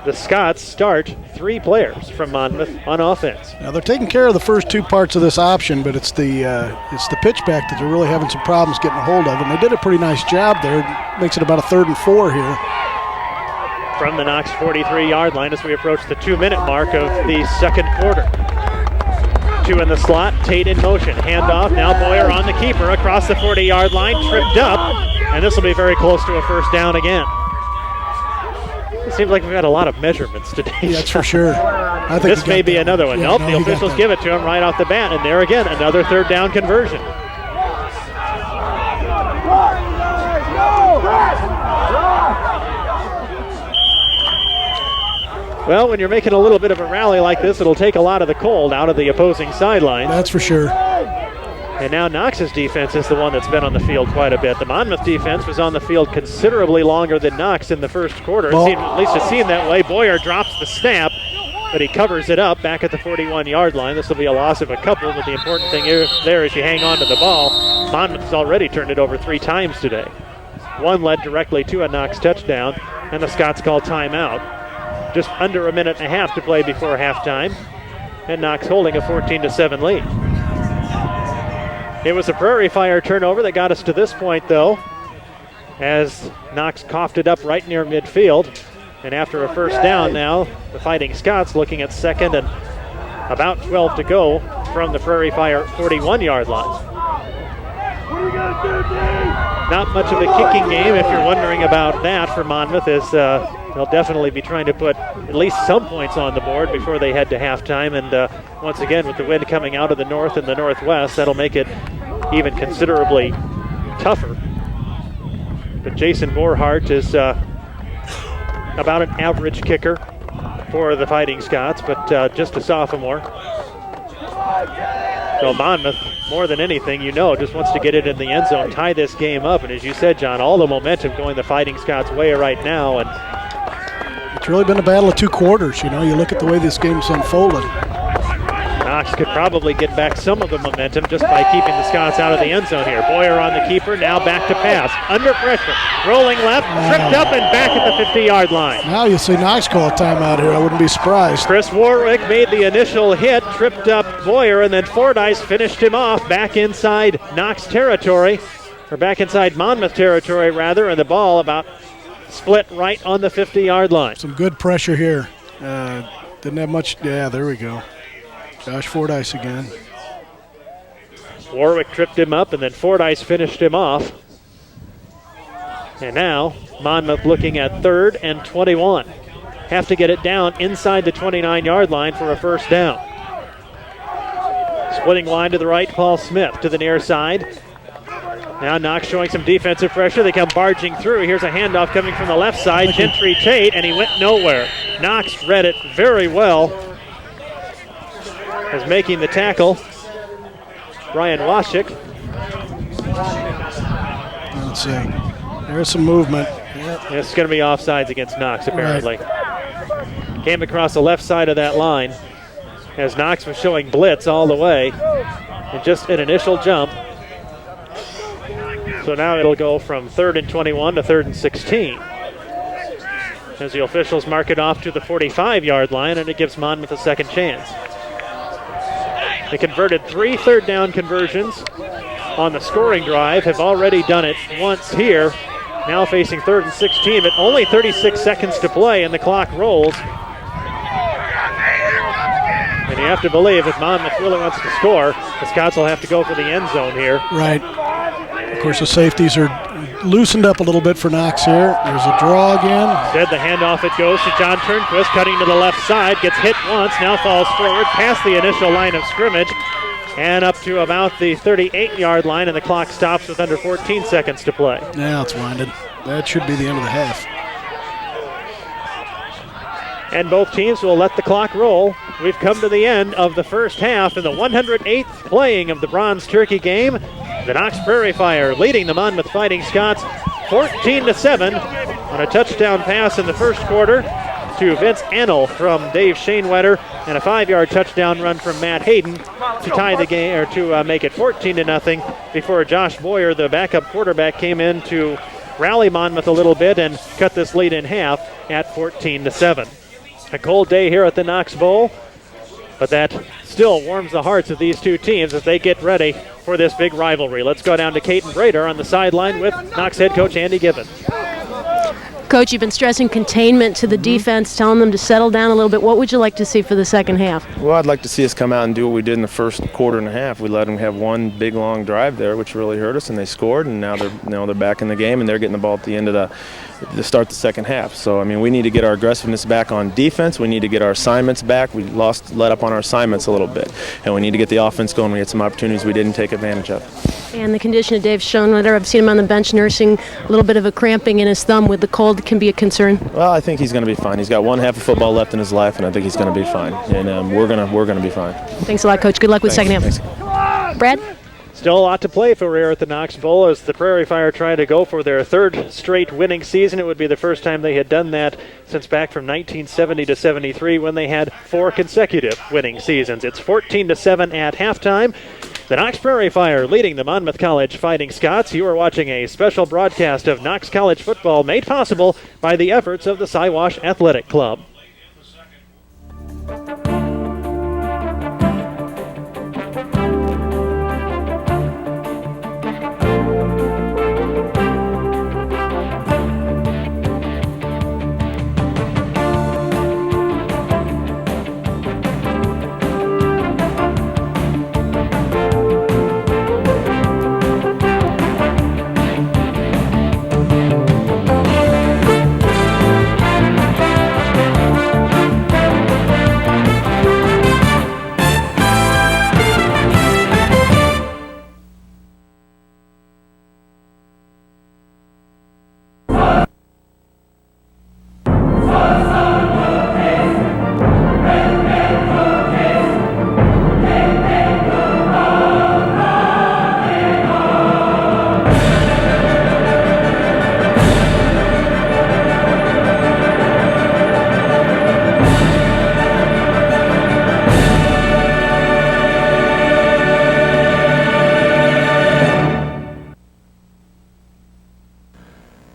The Scots start 3 players from Monmouth on offense. Now they're taking care of the first 2 parts of this option, but it's the pitchback that they're really having some problems getting a hold of, and they did a pretty nice job there. It makes it about a 3rd and 4 here. From the Knox 43-yard line as we approach the 2-minute mark of the 2nd quarter. 2 in the slot, Tate in motion. Handoff, now Boyer on the keeper across the 40-yard line, tripped up, and this will be very close to a first down again. It seems like we've got a lot of measurements today. Yeah, that's for sure. I think this may be another one. Yeah, nope, no, the officials give it to him right off the bat, and there again, another 3rd down conversion. Well, when you're making a little bit of a rally like this, it'll take a lot of the cold out of the opposing sideline. That's for sure. And now Knox's defense is the one that's been on the field quite a bit. The Monmouth defense was on the field considerably longer than Knox in the first quarter. At least it seemed that way. Boyer drops the snap, but he covers it up back at the 41-yard line. This will be a loss of a couple, but the important thing there is you hang on to the ball. Monmouth has already turned it over 3 times today. One led directly to a Knox touchdown, and the Scots call timeout. Just under a minute and a half to play before halftime, and Knox holding a 14-7 lead. It was a Prairie Fire turnover that got us to this point, though, as Knox coughed it up right near midfield. And after a first down now, the Fighting Scots looking at 2nd and about 12 to go from the Prairie Fire 41-yard line. Not much of a kicking game, if you're wondering about that, for Monmouth, as they'll definitely be trying to put at least some points on the board before they head to halftime. And once again, with the wind coming out of the north and the northwest, that'll make it even considerably tougher. But Jason Borhart is about an average kicker for the Fighting Scots, but just a sophomore. So Monmouth, more than anything, just wants to get it in the end zone, tie this game up. And as you said, John, all the momentum going the Fighting Scots' way right now. And it's really been a battle of 2 quarters. You look at the way this game's unfolded. Knox could probably get back some of the momentum just by keeping the Scots out of the end zone here. Boyer on the keeper, now back to pass. Under pressure, rolling left, tripped up and back at the 50-yard line. Now you'll see Knox call a timeout here. I wouldn't be surprised. Chris Warwick made the initial hit, tripped up Boyer, and then Fordyce finished him off back inside Knox territory, or back inside Monmouth territory, rather, and the ball about split right on the 50-yard line. Some good pressure here. Didn't have much. Yeah, there we go. Josh Fordyce again. Warwick tripped him up, and then Fordyce finished him off. And now Monmouth looking at 3rd and 21. Have to get it down inside the 29-yard line for a first down. Splitting line to the right, Paul Smith to the near side. Now Knox showing some defensive pressure. They come barging through. Here's a handoff coming from the left side. Gentry Tate, and he went nowhere. Knox read it very well as making the tackle. Brian Washik. Let's see. There's some movement. Yep. It's going to be offsides against Knox, apparently. Right. Came across the left side of that line as Knox was showing blitz all the way. And just an initial jump. So now it'll go from 3rd and 21 to 3rd and 16. As the officials mark it off to the 45-yard line, and it gives Monmouth a second chance. They converted 3 third down conversions on the scoring drive, have already done it once here. Now facing 3rd and 16, but only 36 seconds to play, and the clock rolls. And you have to believe if Monmouth really wants to score, the Scots will have to go for the end zone here. Right. Of course, the safeties are loosened up a little bit for Knox here. There's a draw again. Instead, the handoff, it goes to John Turnquist, cutting to the left side, gets hit once, now falls forward past the initial line of scrimmage and up to about the 38-yard line, and the clock stops with under 14 seconds to play. Now it's winded. That should be the end of the half. and both teams will let the clock roll. We've come to the end of the first half in the 108th playing of the Bronze Turkey game. The Knox Prairie Fire leading the Monmouth Fighting Scots 14-7 on a touchdown pass in the first quarter to Vince Annell from Dave Shanewetter, and a 5-yard touchdown run from Matt Hayden to tie the game, or to make it 14-0 before Josh Boyer, the backup quarterback, came in to rally Monmouth a little bit and cut this lead in half at 14-7. A cold day here at the Knox Bowl, but that still warms the hearts of these two teams as they get ready for this big rivalry. Let's go down to Caden Brader on the sideline with Knox head coach Andy Gibbons. Coach, you've been stressing containment to the defense, telling them to settle down a little bit. What would you like to see for the second half? Well, I'd like to see us come out and do what we did in the first quarter and a half. We let them have one big long drive there, which really hurt us, and they scored, and now they're back in the game, and they're getting the ball at the end of to start the second half. So, I mean, we need to get our aggressiveness back on defense. We need to get our assignments back. We let up on our assignments a little bit, and we need to get the offense going. We had some opportunities we didn't take advantage of. And the condition of Dave Schoenwetter, I've seen him on the bench nursing a little bit of a cramping in his thumb with the cold. Can be a concern. Well, I think he's going to be fine. He's got one half of football left in his life, and I think he's going to be fine. And we're going to be fine. Thanks a lot, Coach. Good luck with second half. Thanks. Brad? Still a lot to play for here at the Knox Bowl as the Prairie Fire try to go for their third straight winning season. It would be the first time they had done that since back from 1970 to 73 when they had 4 consecutive winning seasons. It's 14-7 at halftime. The Knox Prairie Fire leading the Monmouth College Fighting Scots. You are watching a special broadcast of Knox College football made possible by the efforts of the Siwash Athletic Club.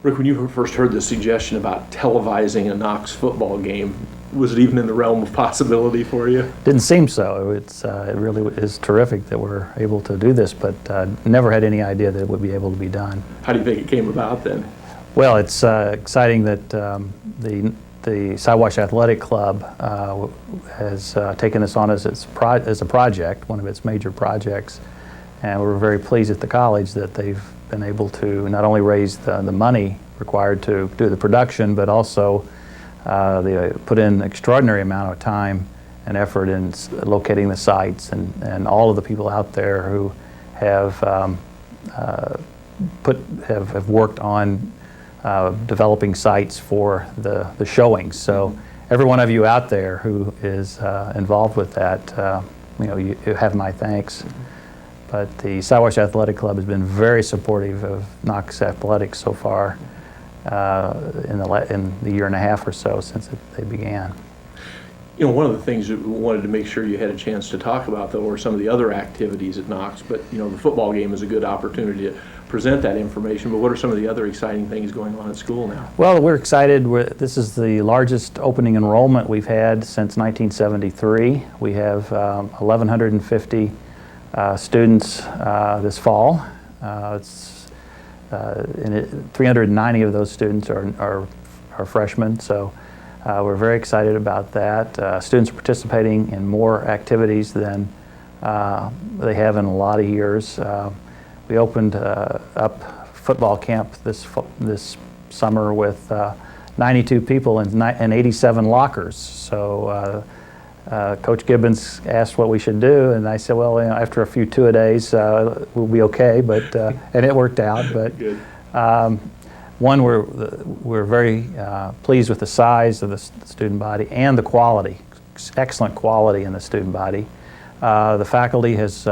Rick, when you first heard the suggestion about televising a Knox football game, was it even in the realm of possibility for you? Didn't seem so. It really is terrific that we're able to do this, but never had any idea that it would be able to be done. How do you think it came about then? Well, it's exciting that the Siwash Athletic Club has taken this on as a project, one of its major projects, and we're very pleased at the college that they've been able to not only raise the money required to do the production, but also they put in an extraordinary amount of time and effort in locating the sites, and all of the people out there who have worked on developing sites for the showings. So every one of you out there who is involved with that, you have my thanks. But the Siwash Athletic Club has been very supportive of Knox athletics so far in the year and a half or so since they began. You know, one of the things that we wanted to make sure you had a chance to talk about, though, were some of the other activities at Knox. But, you know, the football game is a good opportunity to present that information. But what are some of the other exciting things going on at school now? Well, we're excited. This is the largest opening enrollment we've had since 1973. We have 1,150 students this fall. 390 of those students are freshmen, so we're very excited about that. Students are participating in more activities than they have in a lot of years. We opened up football camp this summer with 92 people and 87 lockers. So Coach Gibbons asked what we should do, and I said, well, after a few two-a-days, we'll be okay. But and it worked out. But One, we're very pleased with the size of the student body and the quality, excellent quality in the student body. The faculty has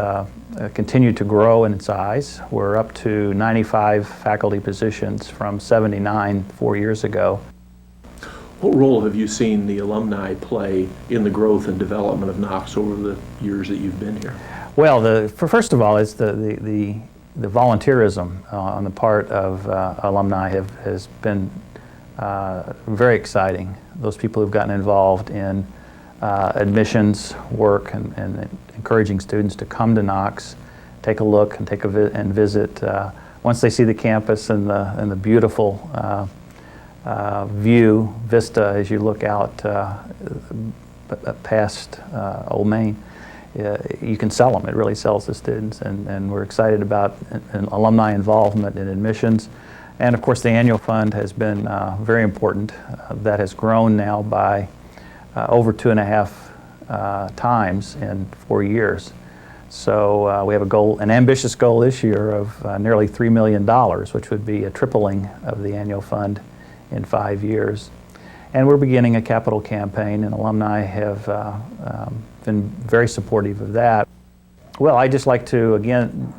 continued to grow in size. We're up to 95 faculty positions from 79 4 years ago. What role have you seen the alumni play in the growth and development of Knox over the years that you've been here? Well, first of all, it's the volunteerism on the part of alumni has been very exciting. Those people who've gotten involved in admissions work and encouraging students to come to Knox, take a look and and visit. Once they see the campus and the beautiful vista as you look out past Old Main, you can sell them. It really sells the students, and we're excited about alumni involvement in admissions. And of course the annual fund has been very important. That has grown now by over 2.5 times in 4 years. So we have an ambitious goal this year of nearly $3 million, which would be a tripling of the annual fund in 5 years. And we're beginning a capital campaign, and alumni have been very supportive of that. Well, I'd just like to again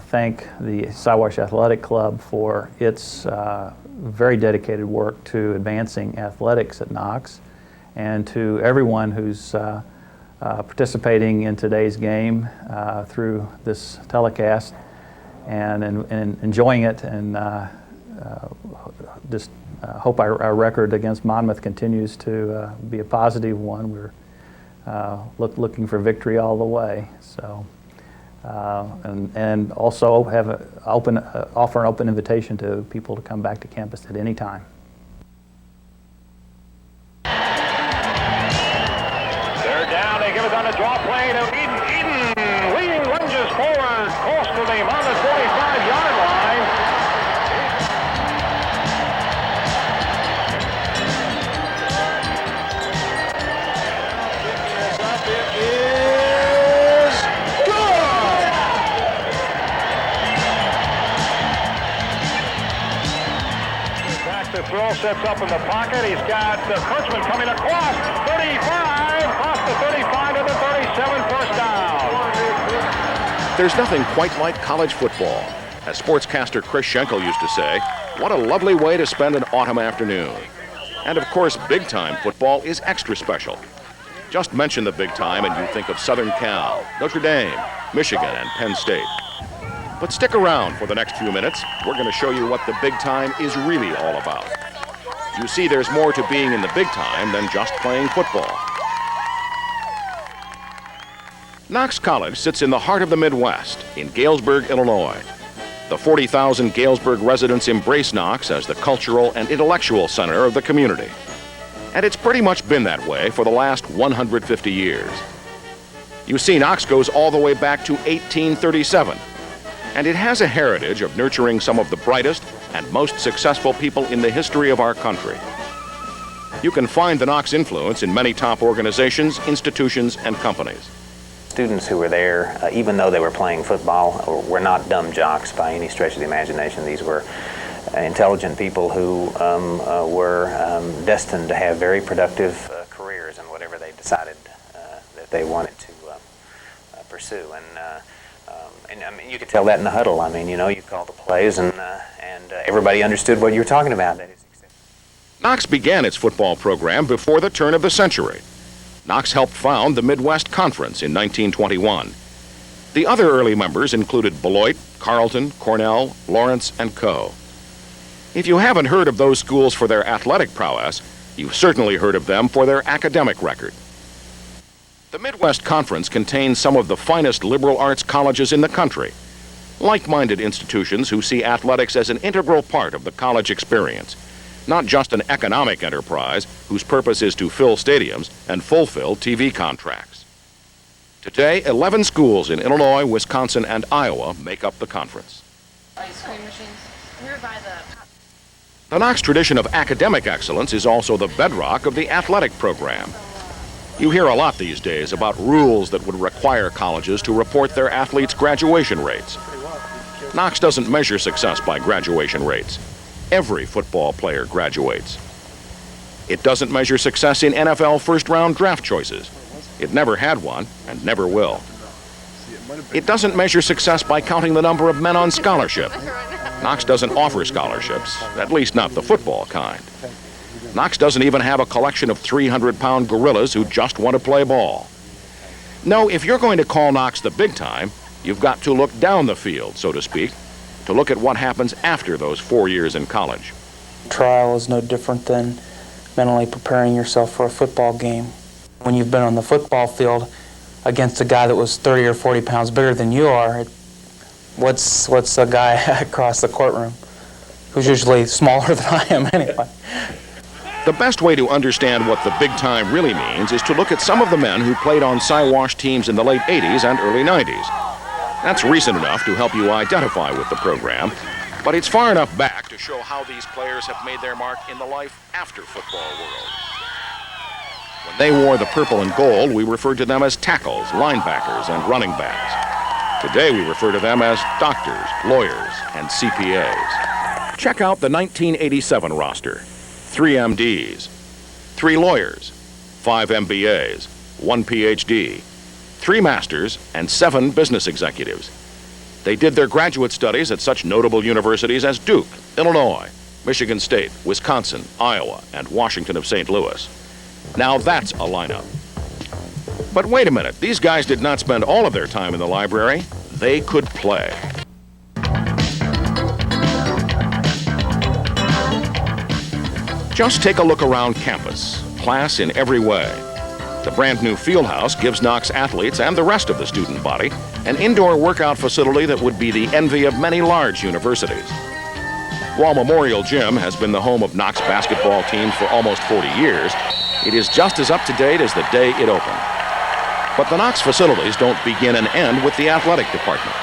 thank the Siwash Athletic Club for its very dedicated work to advancing athletics at Knox, and to everyone who's participating in today's game through this telecast and enjoying it, and just hope our record against Monmouth continues to be a positive one. We're looking for victory all the way. So, and also offer an open invitation to people to come back to campus at any time. They're down. They give it on a draw play to Eden. Eden leading lunges forward, close to the Monmouth 45-yard line. The throw sets up in the pocket. He's got Kurtzman coming across 35, across the 35 to the 37, first down. There's nothing quite like college football. As sportscaster Chris Schenkel used to say, what a lovely way to spend an autumn afternoon. And of course, big-time football is extra special. Just mention the big time and you think of Southern Cal, Notre Dame, Michigan, and Penn State. But stick around for the next few minutes. We're going to show you what the big time is really all about. You see, there's more to being in the big time than just playing football. Knox College sits in the heart of the Midwest, in Galesburg, Illinois. The 40,000 Galesburg residents embrace Knox as the cultural and intellectual center of the community. And it's pretty much been that way for the last 150 years. You see, Knox goes all the way back to 1837. And it has a heritage of nurturing some of the brightest and most successful people in the history of our country. You can find the Knox influence in many top organizations, institutions, and companies. Students who were there, even though they were playing football, were not dumb jocks by any stretch of the imagination. These were intelligent people who were destined to have very productive careers in whatever they decided that they wanted to pursue. And I mean, you could tell that in the huddle. I mean, you know, you called the plays, and everybody understood what you were talking about. Knox began its football program before the turn of the century. Knox helped found the Midwest Conference in 1921. The other early members included Beloit, Carleton, Cornell, Lawrence, and Co. If you haven't heard of those schools for their athletic prowess, you've certainly heard of them for their academic record. The Midwest Conference contains some of the finest liberal arts colleges in the country, like-minded institutions who see athletics as an integral part of the college experience, not just an economic enterprise whose purpose is to fill stadiums and fulfill TV contracts. Today, 11 schools in Illinois, Wisconsin, and Iowa make up the conference. Ice cream machines. We're by The Knox tradition of academic excellence is also the bedrock of the athletic program. You hear a lot these days about rules that would require colleges to report their athletes' graduation rates. Knox doesn't measure success by graduation rates. every football player graduates. It doesn't measure success in NFL first-round draft choices. It never had one and never will. It doesn't measure success by counting the number of men on scholarship. Knox doesn't offer scholarships, at least not the football kind. Knox doesn't even have a collection of 300-pound gorillas who just want to play ball. No, if you're going to call Knox the big time, you've got to look down the field, so to speak, to look at what happens after those 4 years in college. Trial is no different than mentally preparing yourself for a football game. When you've been on the football field against a guy that was 30 or 40 pounds bigger than you are, what's a guy across the courtroom who's usually smaller than I am anyway? The best way to understand what the big time really means is to look at some of the men who played on Siwash teams in the late 80s and early 90s. That's recent enough to help you identify with the program, but it's far enough back to show how these players have made their mark in the life after football world. When they wore the purple and gold, we referred to them as tackles, linebackers, and running backs. Today we refer to them as doctors, lawyers, and CPAs. Check out the 1987 roster. 3 MDs, 3 lawyers, 5 MBAs, 1 PhD, 3 masters, and 7 business executives. They did their graduate studies at such notable universities as Duke, Illinois, Michigan State, Wisconsin, Iowa, and Washington of St. Louis. Now that's a lineup. But wait a minute, these guys did not spend all of their time in the library. They could play. Just take a look around campus, class in every way. The brand new field house gives Knox athletes and the rest of the student body an indoor workout facility that would be the envy of many large universities. While Memorial Gym has been the home of Knox basketball teams for almost 40 years, it is just as up to date as the day it opened. But the Knox facilities don't begin and end with the athletic department.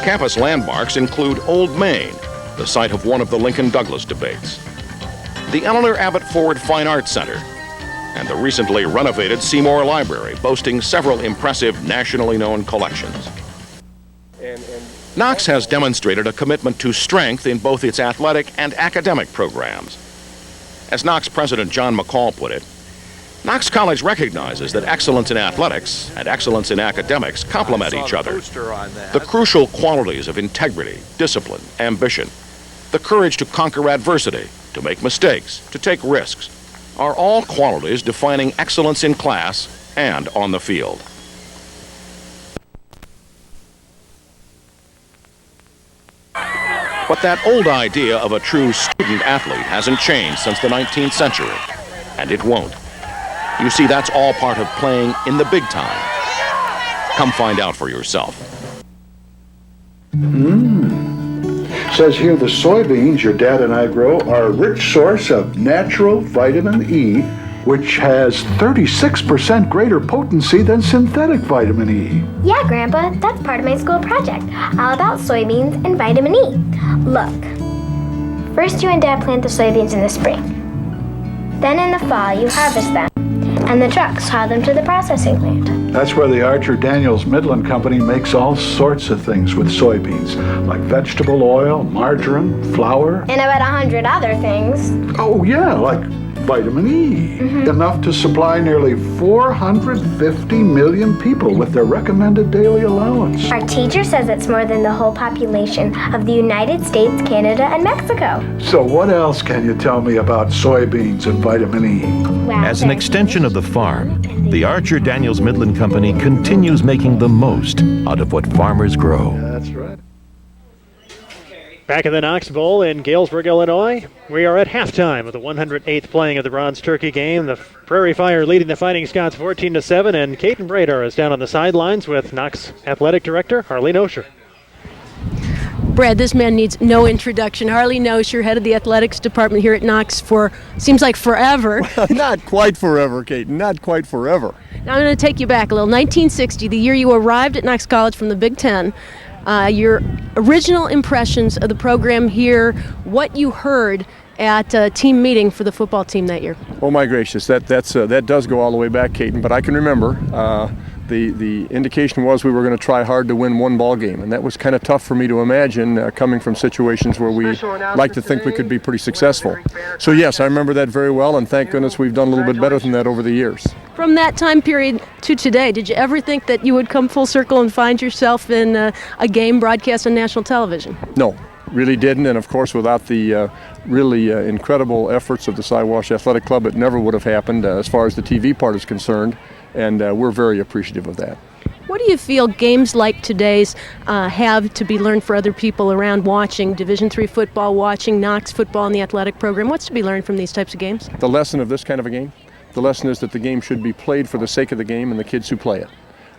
Campus landmarks include Old Main, the site of one of the Lincoln-Douglas debates, the Eleanor Abbott Ford Fine Arts Center, and the recently renovated Seymour Library, boasting several impressive nationally known collections. Knox has demonstrated a commitment to strength in both its athletic and academic programs. As Knox President John McCall put it, Knox College recognizes that excellence in athletics and excellence in academics complement each other. The crucial qualities of integrity, discipline, ambition, the courage to conquer adversity, to make mistakes, to take risks, are all qualities defining excellence in class and on the field. But that old idea of a true student athlete hasn't changed since the 19th century, and it won't. You see, that's all part of playing in the big time. Come find out for yourself. Says here the soybeans your dad and I grow are a rich source of natural vitamin E, which has 36% greater potency than synthetic vitamin E. Yeah, Grandpa, that's part of my school project, all about soybeans and vitamin E. Look, first you and Dad plant the soybeans in the spring. Then in the fall you harvest them, and the trucks haul them to the processing plant. That's where the Archer Daniels Midland Company makes all sorts of things with soybeans, like vegetable oil, margarine, flour. And about 100 other things. Oh yeah, like vitamin E. Enough to supply nearly 450 million people with their recommended daily allowance. Our teacher says it's more than the whole population of the United States, Canada, and Mexico. So what else can you tell me about soybeans and vitamin E? As an extension of the farm, the Archer Daniels Midland Company continues making the most out of what farmers grow. That's right. Back in the Knox Bowl in Galesburg, Illinois, we are at halftime of the 108th playing of the Bronze Turkey game. The Prairie Fire leading the Fighting Scots 14-7, and Caden Bradar is down on the sidelines with Knox Athletic Director Harley Nosher. Brad, this man needs no introduction. Harley Nosher, head of the athletics department here at Knox for, seems like forever. Well, not quite forever, Kate, not quite forever. Now I'm going to take you back a little. 1960, the year you arrived at Knox College from the Big Ten. Your original impressions of the program here, what you heard at a team meeting for the football team that year? Oh my gracious, that does go all the way back, Caton. But I can remember the indication was we were going to try hard to win one ball game, and that was kind of tough for me to imagine coming from situations where we like to think we could be pretty successful. So yes, I remember that very well, and thank goodness we've done a little bit better than that over the years. From that time period to today, did you ever think that you would come full circle and find yourself in a game broadcast on national television? No, really didn't, and of course without the really incredible efforts of the Siwash Athletic Club, it never would have happened as far as the TV part is concerned, and we're very appreciative of that. What do you feel games like today's have to be learned for other people around watching Division III football, watching Knox football in the athletic program? What's to be learned from these types of games? The lesson of this kind of a game? The lesson is that the game should be played for the sake of the game and the kids who play it.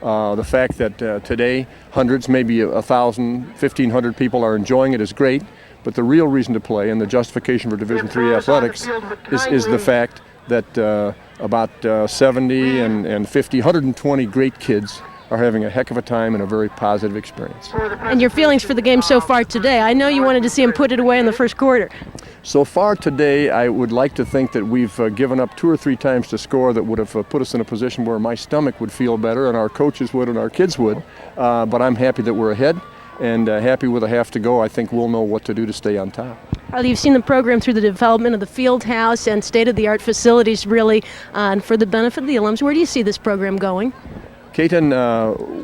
The fact that today hundreds, maybe 1,000, 1,500 people are enjoying it is great, but the real reason to play and the justification for Division III athletics is the fact that about 70 and 50, 120 great kids are having a heck of a time and a very positive experience. And your feelings for the game so far today? I know you wanted to see them put it away in the first quarter. So far today, I would like to think that we've given up 2 or 3 times to score that would have put us in a position where my stomach would feel better and our coaches would and our kids would. But I'm happy that we're ahead and happy with a half to go. I think we'll know what to do to stay on top. Harley, you've seen the program through the development of the field house and state-of-the-art facilities, really, and for the benefit of the alums. Where do you see this program going? Caton,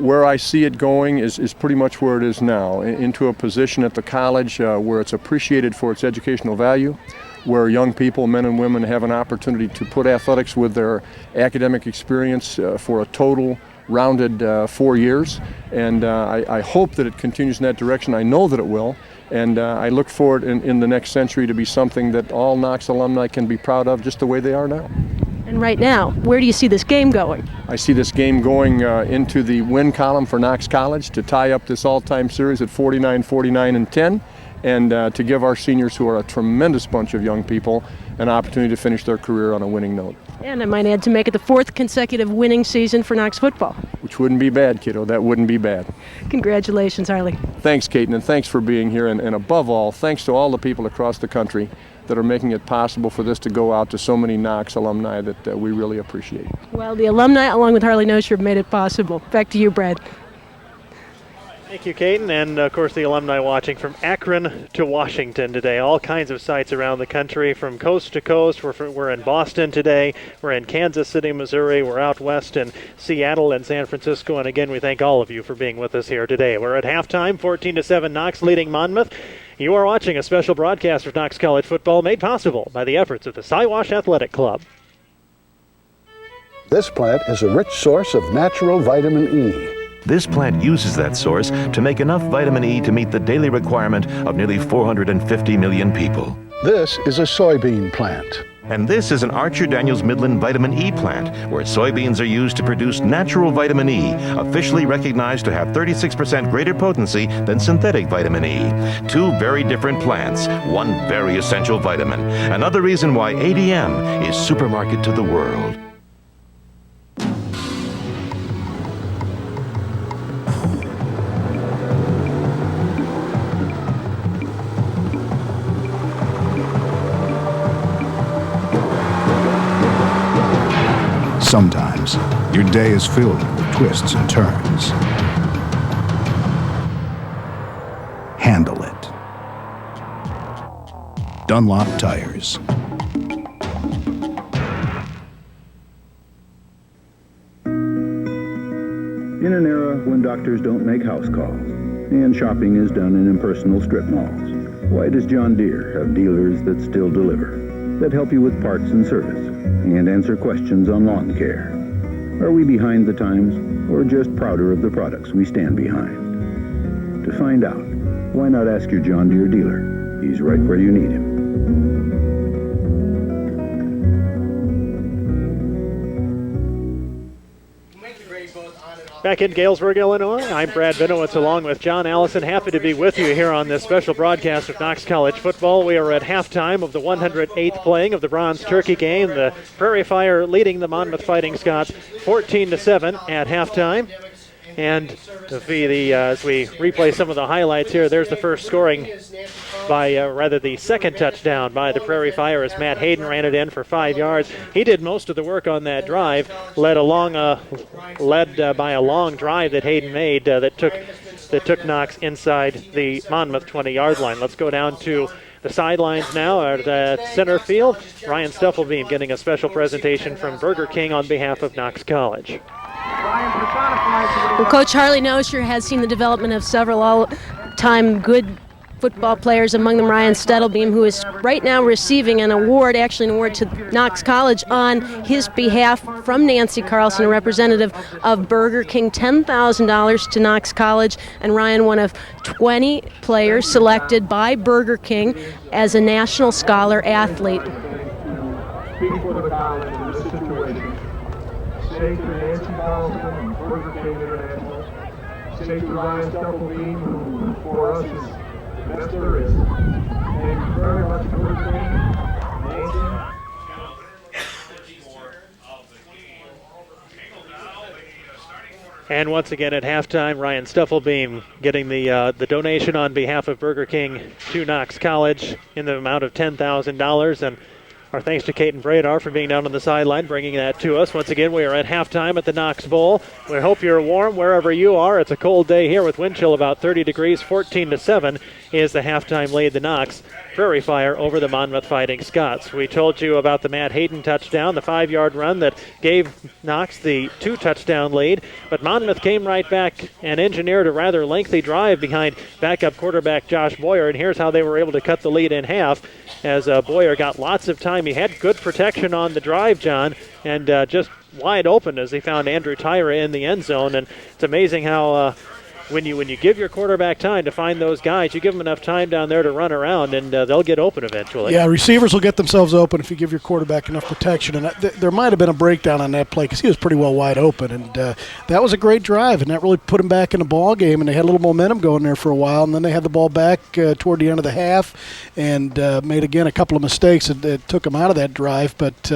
where I see it going is pretty much where it is now, into a position at the college where it's appreciated for its educational value, where young people, men and women, have an opportunity to put athletics with their academic experience for a total rounded 4 years. And I hope that it continues in that direction. I know that it will. And I look forward in the next century to be something that all Knox alumni can be proud of just the way they are now. And right now, where do you see this game going? I see this game going into the win column for Knox College to tie up this all-time series at 49, 49, and 10, and to give our seniors, who are a tremendous bunch of young people, an opportunity to finish their career on a winning note. And I might add to make it the 4th consecutive winning season for Knox football. Which wouldn't be bad, kiddo. That wouldn't be bad. Congratulations, Harley. Thanks, Caton, and thanks for being here. And above all, thanks to all the people across the country that are making it possible for this to go out to so many Knox alumni that we really appreciate. Well, the alumni, along with Harley Nosher, have made it possible. Back to you, Brad. Thank you, Caton, and of course the alumni watching from Akron to Washington today. All kinds of sites around the country from coast to coast. We're in Boston today. We're in Kansas City, Missouri. We're out west in Seattle and San Francisco. And again, we thank all of you for being with us here today. We're at halftime, 14-7 Knox leading Monmouth. You are watching a special broadcast of Knox College football made possible by the efforts of the Siwash Athletic Club. This plant is a rich source of natural vitamin E. This plant uses that source to make enough vitamin E to meet the daily requirement of nearly 450 million people. This is a soybean plant. And this is an Archer Daniels Midland vitamin E plant, where soybeans are used to produce natural vitamin E, officially recognized to have 36% greater potency than synthetic vitamin E. 2 very different plants, 1 very essential vitamin. Another reason why ADM is supermarket to the world. Sometimes, your day is filled with twists and turns. Handle it. Dunlop Tires. In an era when doctors don't make house calls and shopping is done in impersonal strip malls, why does John Deere have dealers that still deliver, that help you with parts and service, and answer questions on lawn care? Are we behind the times, or just prouder of the products we stand behind? To find out, why not ask your John Deere dealer? He's right where you need him. Back in Galesburg, Illinois, I'm Brad Benowitz along with John Allison. Happy to be with you here on this special broadcast of Knox College football. We are at halftime of the 108th playing of the Bronze Turkey game. The Prairie Fire leading the Monmouth Fighting Scots 14-7 at halftime. And as we replay some of the highlights here, there's the first scoring the second touchdown by the Prairie Fire as Matt Hayden ran it in for 5 yards. He did most of the work on that drive, led by a long drive that Hayden made that took Knox inside the Monmouth 20-yard line. Let's go down to the sidelines now at center field. Ryan Stuffelbeam getting a special presentation from Burger King on behalf of Knox College. Well, Coach Harley Nosher has seen the development of several all-time good football players, among them Ryan Stuttelbeam, who is right now receiving an award to Knox College on his behalf from Nancy Carlson, a representative of Burger King, $10,000 to Knox College. And Ryan, one of 20 players selected by Burger King as a National Scholar Athlete. Speak for the college in this situation. Say to Nancy Carlson and Burger King International. Say to Ryan Stuffelbeam, who for us is best there is. Thank you very much, Burger King, Nancy. And once again at halftime, Ryan Stuffelbeam getting the donation on behalf of Burger King to Knox College in the amount of $10,000. And our thanks to Caden Bradar for being down on the sideline, bringing that to us. Once again, we are at halftime at the Knox Bowl. We hope you're warm wherever you are. It's a cold day here with wind chill about 30 degrees. 14-7 is the halftime lead. The Knox Prairie Fire over the Monmouth Fighting Scots. We told you about the Matt Hayden touchdown, the 5-yard run that gave Knox the 2-touchdown lead. But Monmouth came right back and engineered a rather lengthy drive behind backup quarterback Josh Boyer. And here's how they were able to cut the lead in half as Boyer got lots of time. He had good protection on the drive, John, and just wide open as he found Andrew Tyra in the end zone. And it's amazing how when you give your quarterback time to find those guys, you give them enough time down there to run around, and they'll get open eventually. Yeah, receivers will get themselves open if you give your quarterback enough protection. And there might have been a breakdown on that play because he was pretty well wide open. And that was a great drive, and that really put him back in the ball game. And they had a little momentum going there for a while, and then they had the ball back toward the end of the half and made, again, a couple of mistakes that took them out of that drive. But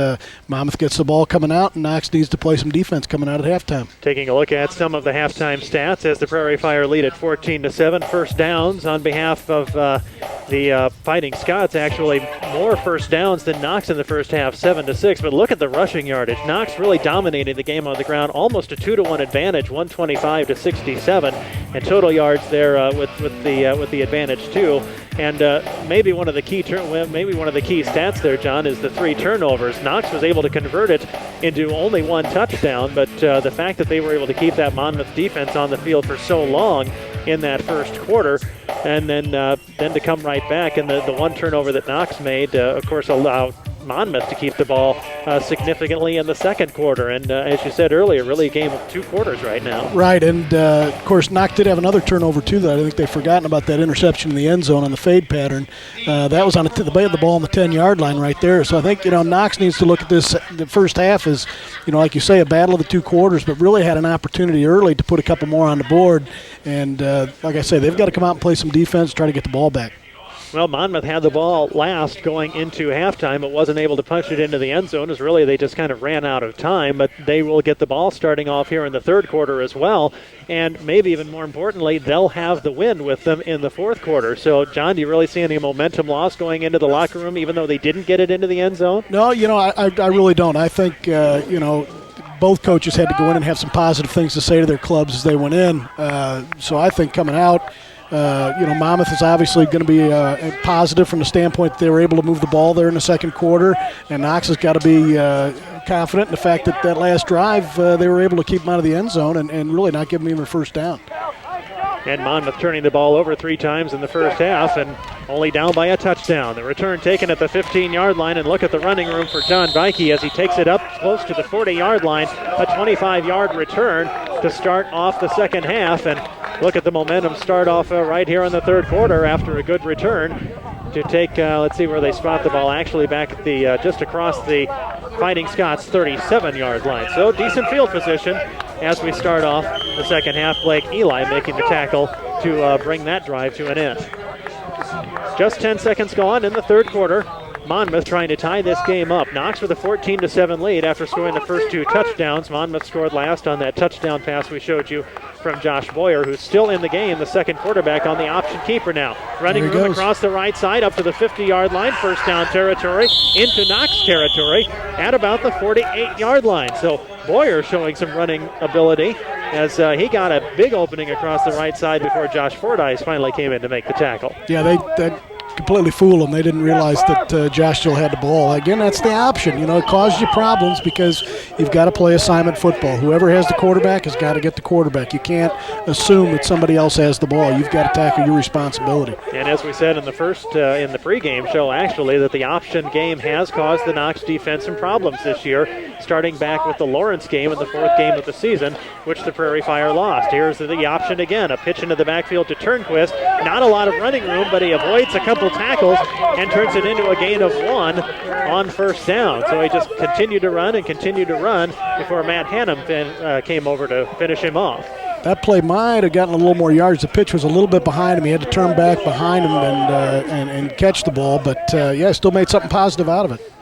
Monmouth gets the ball coming out, and Knox needs to play some defense coming out at halftime. Taking a look at some of the halftime stats as the Prairie Fire lead at 14-7. First downs on behalf of the Fighting Scots. Actually, more first downs than Knox in the first half, 7-6. But look at the rushing yardage. Knox really dominated the game on the ground, almost a 2-1 advantage, 125-67, and total yards there with the advantage too. And maybe one of the key stats there, John, is the 3 turnovers. Knox was able to convert it into only 1 touchdown, but the fact that they were able to keep that Monmouth defense on the field for so long in that first quarter, and then to come right back, and the 1 turnover that Knox made, of course, allowed Monmouth to keep the ball significantly in the second quarter. And as you said earlier, really a game of 2 quarters right now. Right, and of course, Knox did have another turnover too that I think they've forgotten about, that interception in the end zone on the fade pattern. That was on the ball on the 10-yard line right there. So I think, Knox needs to look at this, the first half as, like you say, a battle of the 2 quarters, but really had an opportunity early to put a couple more on the board. And like I say, they've got to come out and play some defense, try to get the ball back. Well, Monmouth had the ball last going into halftime, but wasn't able to punch it into the end zone, as really they just kind of ran out of time. But they will get the ball starting off here in the third quarter as well. And maybe even more importantly, they'll have the win with them in the fourth quarter. So, John, do you really see any momentum loss going into the locker room, even though they didn't get it into the end zone? No, I really don't. I think, both coaches had to go in and have some positive things to say to their clubs as they went in. So I think coming out, Monmouth is obviously going to be positive from the standpoint that they were able to move the ball there in the second quarter, and Knox has got to be confident in the fact that last drive they were able to keep them out of the end zone and really not give them even a first down. And Monmouth turning the ball over 3 times in the first half and only down by a touchdown. The return taken at the 15-yard line, and look at the running room for John Vikey as he takes it up close to the 40-yard line, a 25-yard return to start off the second half. And look at the momentum start off right here in the third quarter after a good return to take, let's see where they spot the ball, actually back at the just across the Fighting Scots 37-yard line. So decent field position as we start off the second half. Blake Eli making the tackle to bring that drive to an end. Just 10 seconds gone in the third quarter. Monmouth trying to tie this game up. Knox with a 14-7 lead after scoring the first 2 touchdowns. Monmouth scored last on that touchdown pass we showed you from Josh Boyer, who's still in the game, the second quarterback on the option keeper now. Running room across the right side up to the 50-yard line, first down territory, into Knox territory at about the 48-yard line. So Boyer showing some running ability as he got a big opening across the right side before Josh Fordyce finally came in to make the tackle. Yeah, that completely fooled them. They didn't realize that Josh still had the ball. Again, that's the option. It causes you problems because you've got to play assignment football. Whoever has the quarterback has got to get the quarterback. You can't assume that somebody else has the ball. You've got to tackle your responsibility. And as we said in the the pregame show, actually, that the option game has caused the Knox defense some problems this year, starting back with the Lawrence game in the 4th game of the season, which the Prairie Fire lost. Here's the option again, a pitch into the backfield to Turnquist. Not a lot of running room, but he avoids a couple tackles and turns it into a gain of 1 on first down. So he just continued to run before Matt Hannum came over to finish him off. That play might have gotten a little more yards. The pitch was a little bit behind him. He had to turn back behind him and catch the ball, but still made something positive out of it.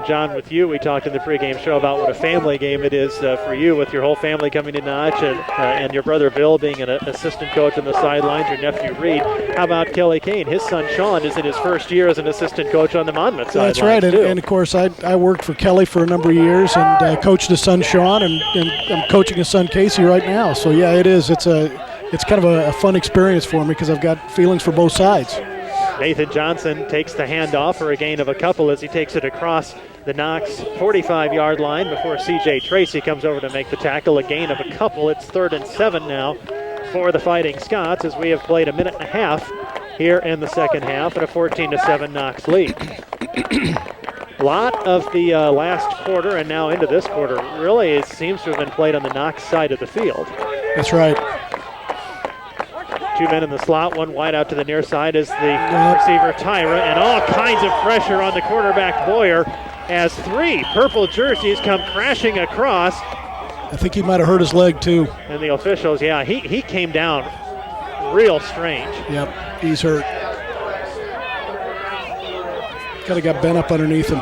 John, with you, we talked in the pregame show about what a family game it is for you, with your whole family coming to Notch and your brother Bill being an assistant coach on the sidelines, your nephew Reed. How about Kelly Kane? His son Sean is in his first year as an assistant coach on the Monmouth sidelines. That's right, and of course I worked for Kelly for a number of years and coached his son Sean, and I'm coaching his son Casey right now. So yeah, it is. It's kind of a fun experience for me because I've got feelings for both sides. Nathan Johnson takes the handoff for a gain of a couple as he takes it across the Knox 45-yard line before C.J. Tracy comes over to make the tackle. A gain of a couple. It's 3rd and 7 now for the Fighting Scots as we have played a minute and a half here in the second half and a 14-7 Knox lead. A lot of the last quarter and now into this quarter really it seems to have been played on the Knox side of the field. That's right. 2 men in the slot, one wide out to the near side is the receiver Tyra, and all kinds of pressure on the quarterback Boyer as 3 purple jerseys come crashing across. I think he might have hurt his leg too. And the officials, he came down real strange. Yep, he's hurt. Kind of got bent up underneath him.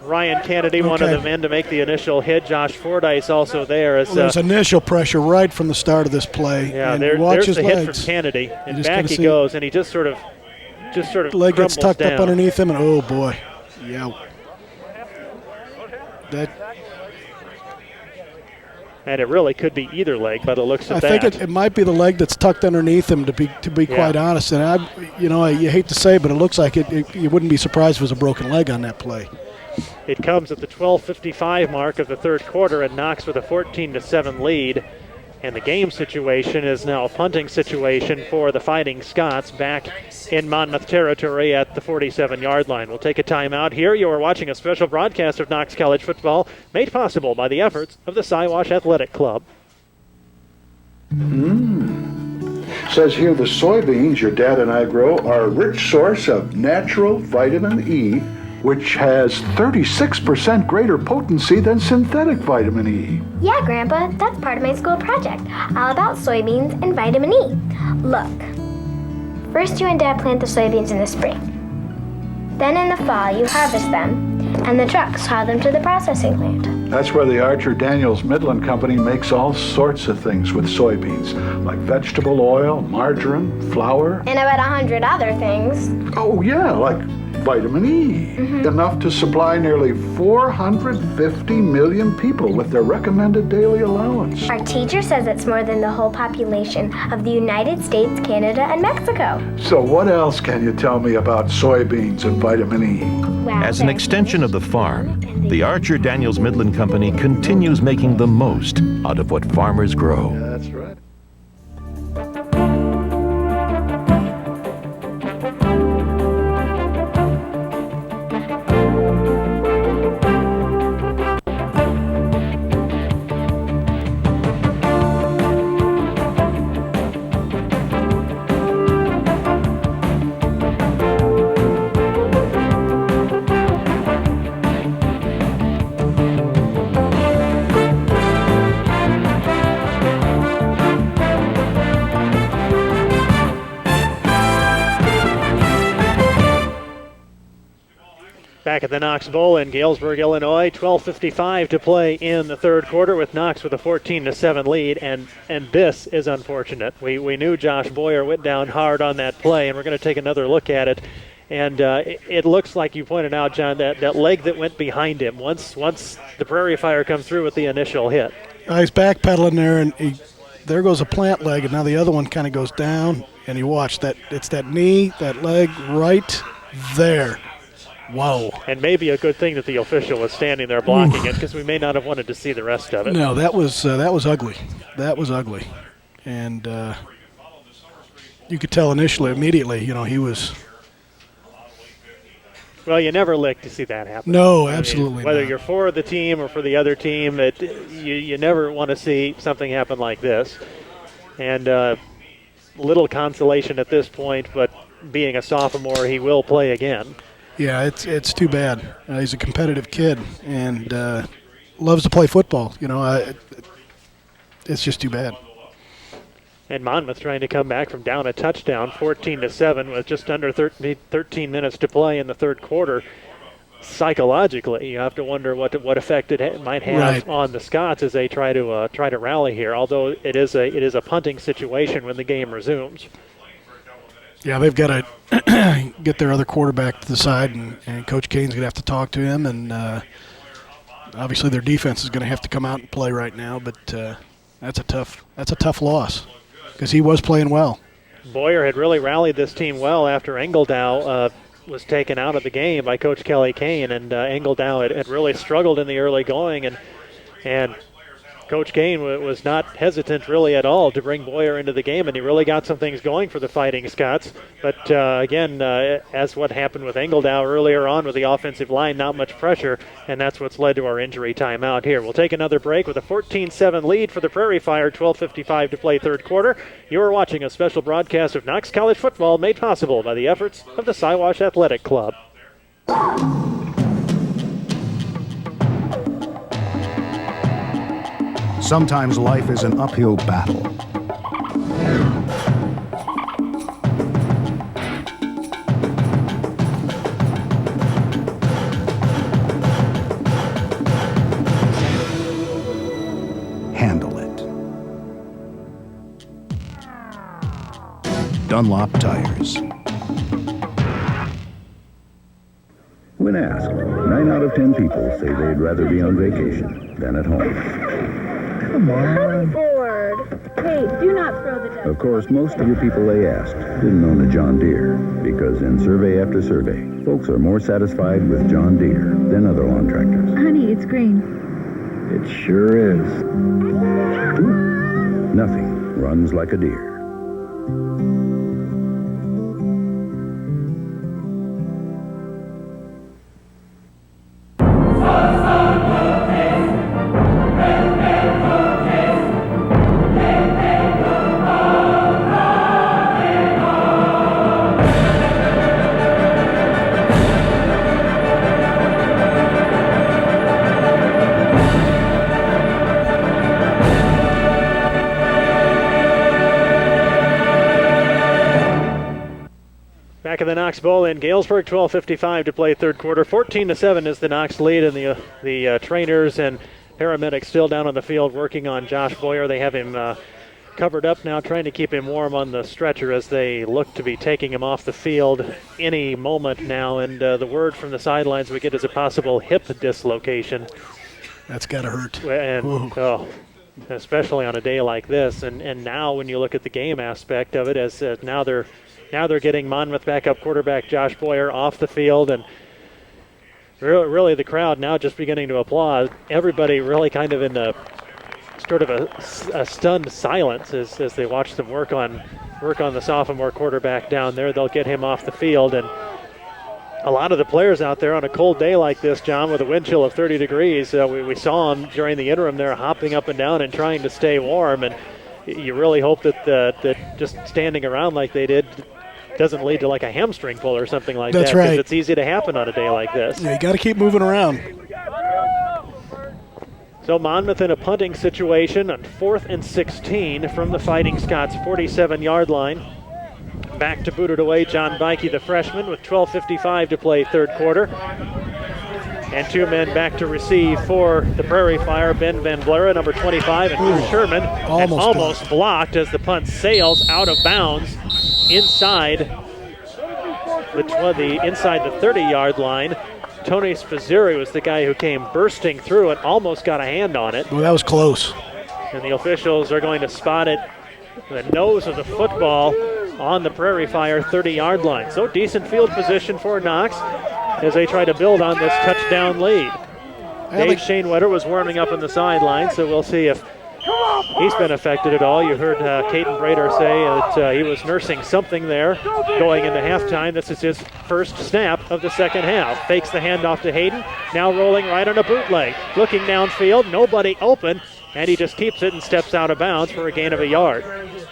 Ryan Kennedy, one of the men to make the initial hit. Josh Fordyce also there. There's initial pressure right from the start of this play. Yeah, and there's his the legs. hit from Kennedy, and back he goes, and he just sort of leg gets tucked down. up underneath him, and oh boy, yeah. And it really could be either leg by the looks of I that. think it might be the leg that's tucked underneath him, to be quite honest. And you hate to say, but it looks like you wouldn't be surprised if it was a broken leg on that play. It comes at the 12:55 mark of the third quarter, and Knox with a 14-7 lead. And the game situation is now a punting situation for the Fighting Scots back in Monmouth territory at the 47-yard line. We'll take a timeout here. You are watching a special broadcast of Knox College football made possible by the efforts of the Siwash Athletic Club. Says here the soybeans your dad and I grow are a rich source of natural vitamin E, which has 36% greater potency than synthetic vitamin E. Yeah, Grandpa, that's part of my school project, all about soybeans and vitamin E. Look, first you and Dad plant the soybeans in the spring. Then in the fall, you harvest them, and the trucks haul them to the processing plant. That's where the Archer Daniels Midland Company makes all sorts of things with soybeans, like vegetable oil, margarine, flour. And about 100 other things. Oh, yeah, like vitamin E, enough to supply nearly 450 million people with their recommended daily allowance. Our teacher says it's more than the whole population of the United States, Canada, and Mexico. So what else can you tell me about soybeans and vitamin E? As an extension of the farm, the Archer Daniels Midland Company continues making the most out of what farmers grow. Yeah, that's right. Back at the Knox Bowl in Galesburg, Illinois, 12:55 to play in the third quarter with Knox with a 14-7 lead, and this is unfortunate. We knew Josh Boyer went down hard on that play, and we're going to take another look at it. And it looks like you pointed out, John, that leg that went behind him once the Prairie Fire comes through with the initial hit. He's backpedaling there, and there goes a plant leg, and now the other one kind of goes down, and you watch that. It's that knee, that leg right there. Whoa. And maybe a good thing that the official was standing there blocking it, because we may not have wanted to see the rest of it. No, that was ugly. That was ugly. And you could tell immediately, he was. Well, you never lick to see that happen. No, absolutely whether not. you're for the team or for the other team, you never want to see something happen like this. And little consolation at this point, but being a sophomore, he will play again. Yeah, it's too bad. He's a competitive kid and loves to play football. It's just too bad. And Monmouth trying to come back from down a touchdown, 14-7, with just under 13 minutes to play in the third quarter. Psychologically, you have to wonder what effect it might have on the Scots as they try to rally here. Although it is a punting situation when the game resumes. Yeah, they've got to get their other quarterback to the side, and Coach Kane's going to have to talk to him. And obviously, their defense is going to have to come out and play right now. But that's a tough loss because he was playing well. Boyer had really rallied this team well after Engeldow was taken out of the game by Coach Kelly Kane, and Engeldow had really struggled in the early going, and Coach Kane was not hesitant really at all to bring Boyer into the game, and he really got some things going for the Fighting Scots. But again, as what happened with Engeldow earlier on with the offensive line, not much pressure, and that's what's led to our injury timeout here. We'll take another break with a 14-7 lead for the Prairie Fire, 12:55 to play third quarter. You are watching a special broadcast of Knox College football made possible by the efforts of the Siwash Athletic Club. Sometimes life is an uphill battle. Handle it. Dunlop Tires. When asked, 9 out of 10 people say they'd rather be on vacation than at home. Come on. Bored. Hey, do not throw the duck. Of course, most of the people they asked didn't own a John Deere, because in survey after survey, folks are more satisfied with John Deere than other lawn tractors. Honey, it's green. It sure is. Nothing runs like a Deere. Back in the Knox Bowl in Galesburg, 12:55 to play third quarter. 14-7 is the Knox lead, and the trainers and paramedics still down on the field working on Josh Boyer. They have him covered up now, trying to keep him warm on the stretcher as they look to be taking him off the field any moment now. And the word from the sidelines we get is a possible hip dislocation. That's got to hurt. And especially on a day like this. And now when you look at the game aspect of it, as now they're getting Monmouth backup quarterback Josh Boyer off the field, and really the crowd now just beginning to applaud. Everybody really kind of in a sort of a stunned silence as they watch them work on the sophomore quarterback down there. They'll get him off the field, and a lot of the players out there on a cold day like this, John, with a wind chill of 30 degrees, we saw them during the interim there hopping up and down and trying to stay warm, and you really hope that just standing around like they did doesn't lead to like a hamstring pull or something like That's that. right. Because it's easy to happen on a day like this. Yeah, you got to keep moving around. So Monmouth in a punting situation on 4th and 16 from the Fighting Scots 47-yard line. Back to boot it away, John Bikey, the freshman, with 12:55 to play third quarter. And 2 men back to receive for the Prairie Fire. Ben Van Blera, number 25, and Drew Sherman. Almost blocked as the punt sails out of bounds inside inside the 30-yard line. Tony Sfazzeri was the guy who came bursting through and almost got a hand on it. Well, that was close. And the officials are going to spot it, the nose of the football on the Prairie Fire 30-yard line. So decent field position for Knox as they try to build on this touchdown lead. Dave Shanewetter was warming up on the sideline, so we'll see if he's been affected at all. You heard Caden Brader say that he was nursing something there going into halftime. This is his first snap of the second half. Fakes the handoff to Hayden, now rolling right on a bootleg. Looking downfield, nobody open, and he just keeps it and steps out of bounds for a gain of a yard.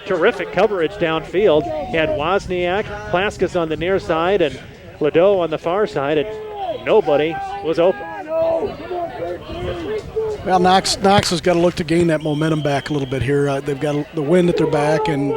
Terrific coverage downfield. He had Wozniak, Plaskas on the near side, and Ladeau on the far side, and nobody was open. Well, Knox has got to look to gain that momentum back a little bit here. They've got the wind at their back, and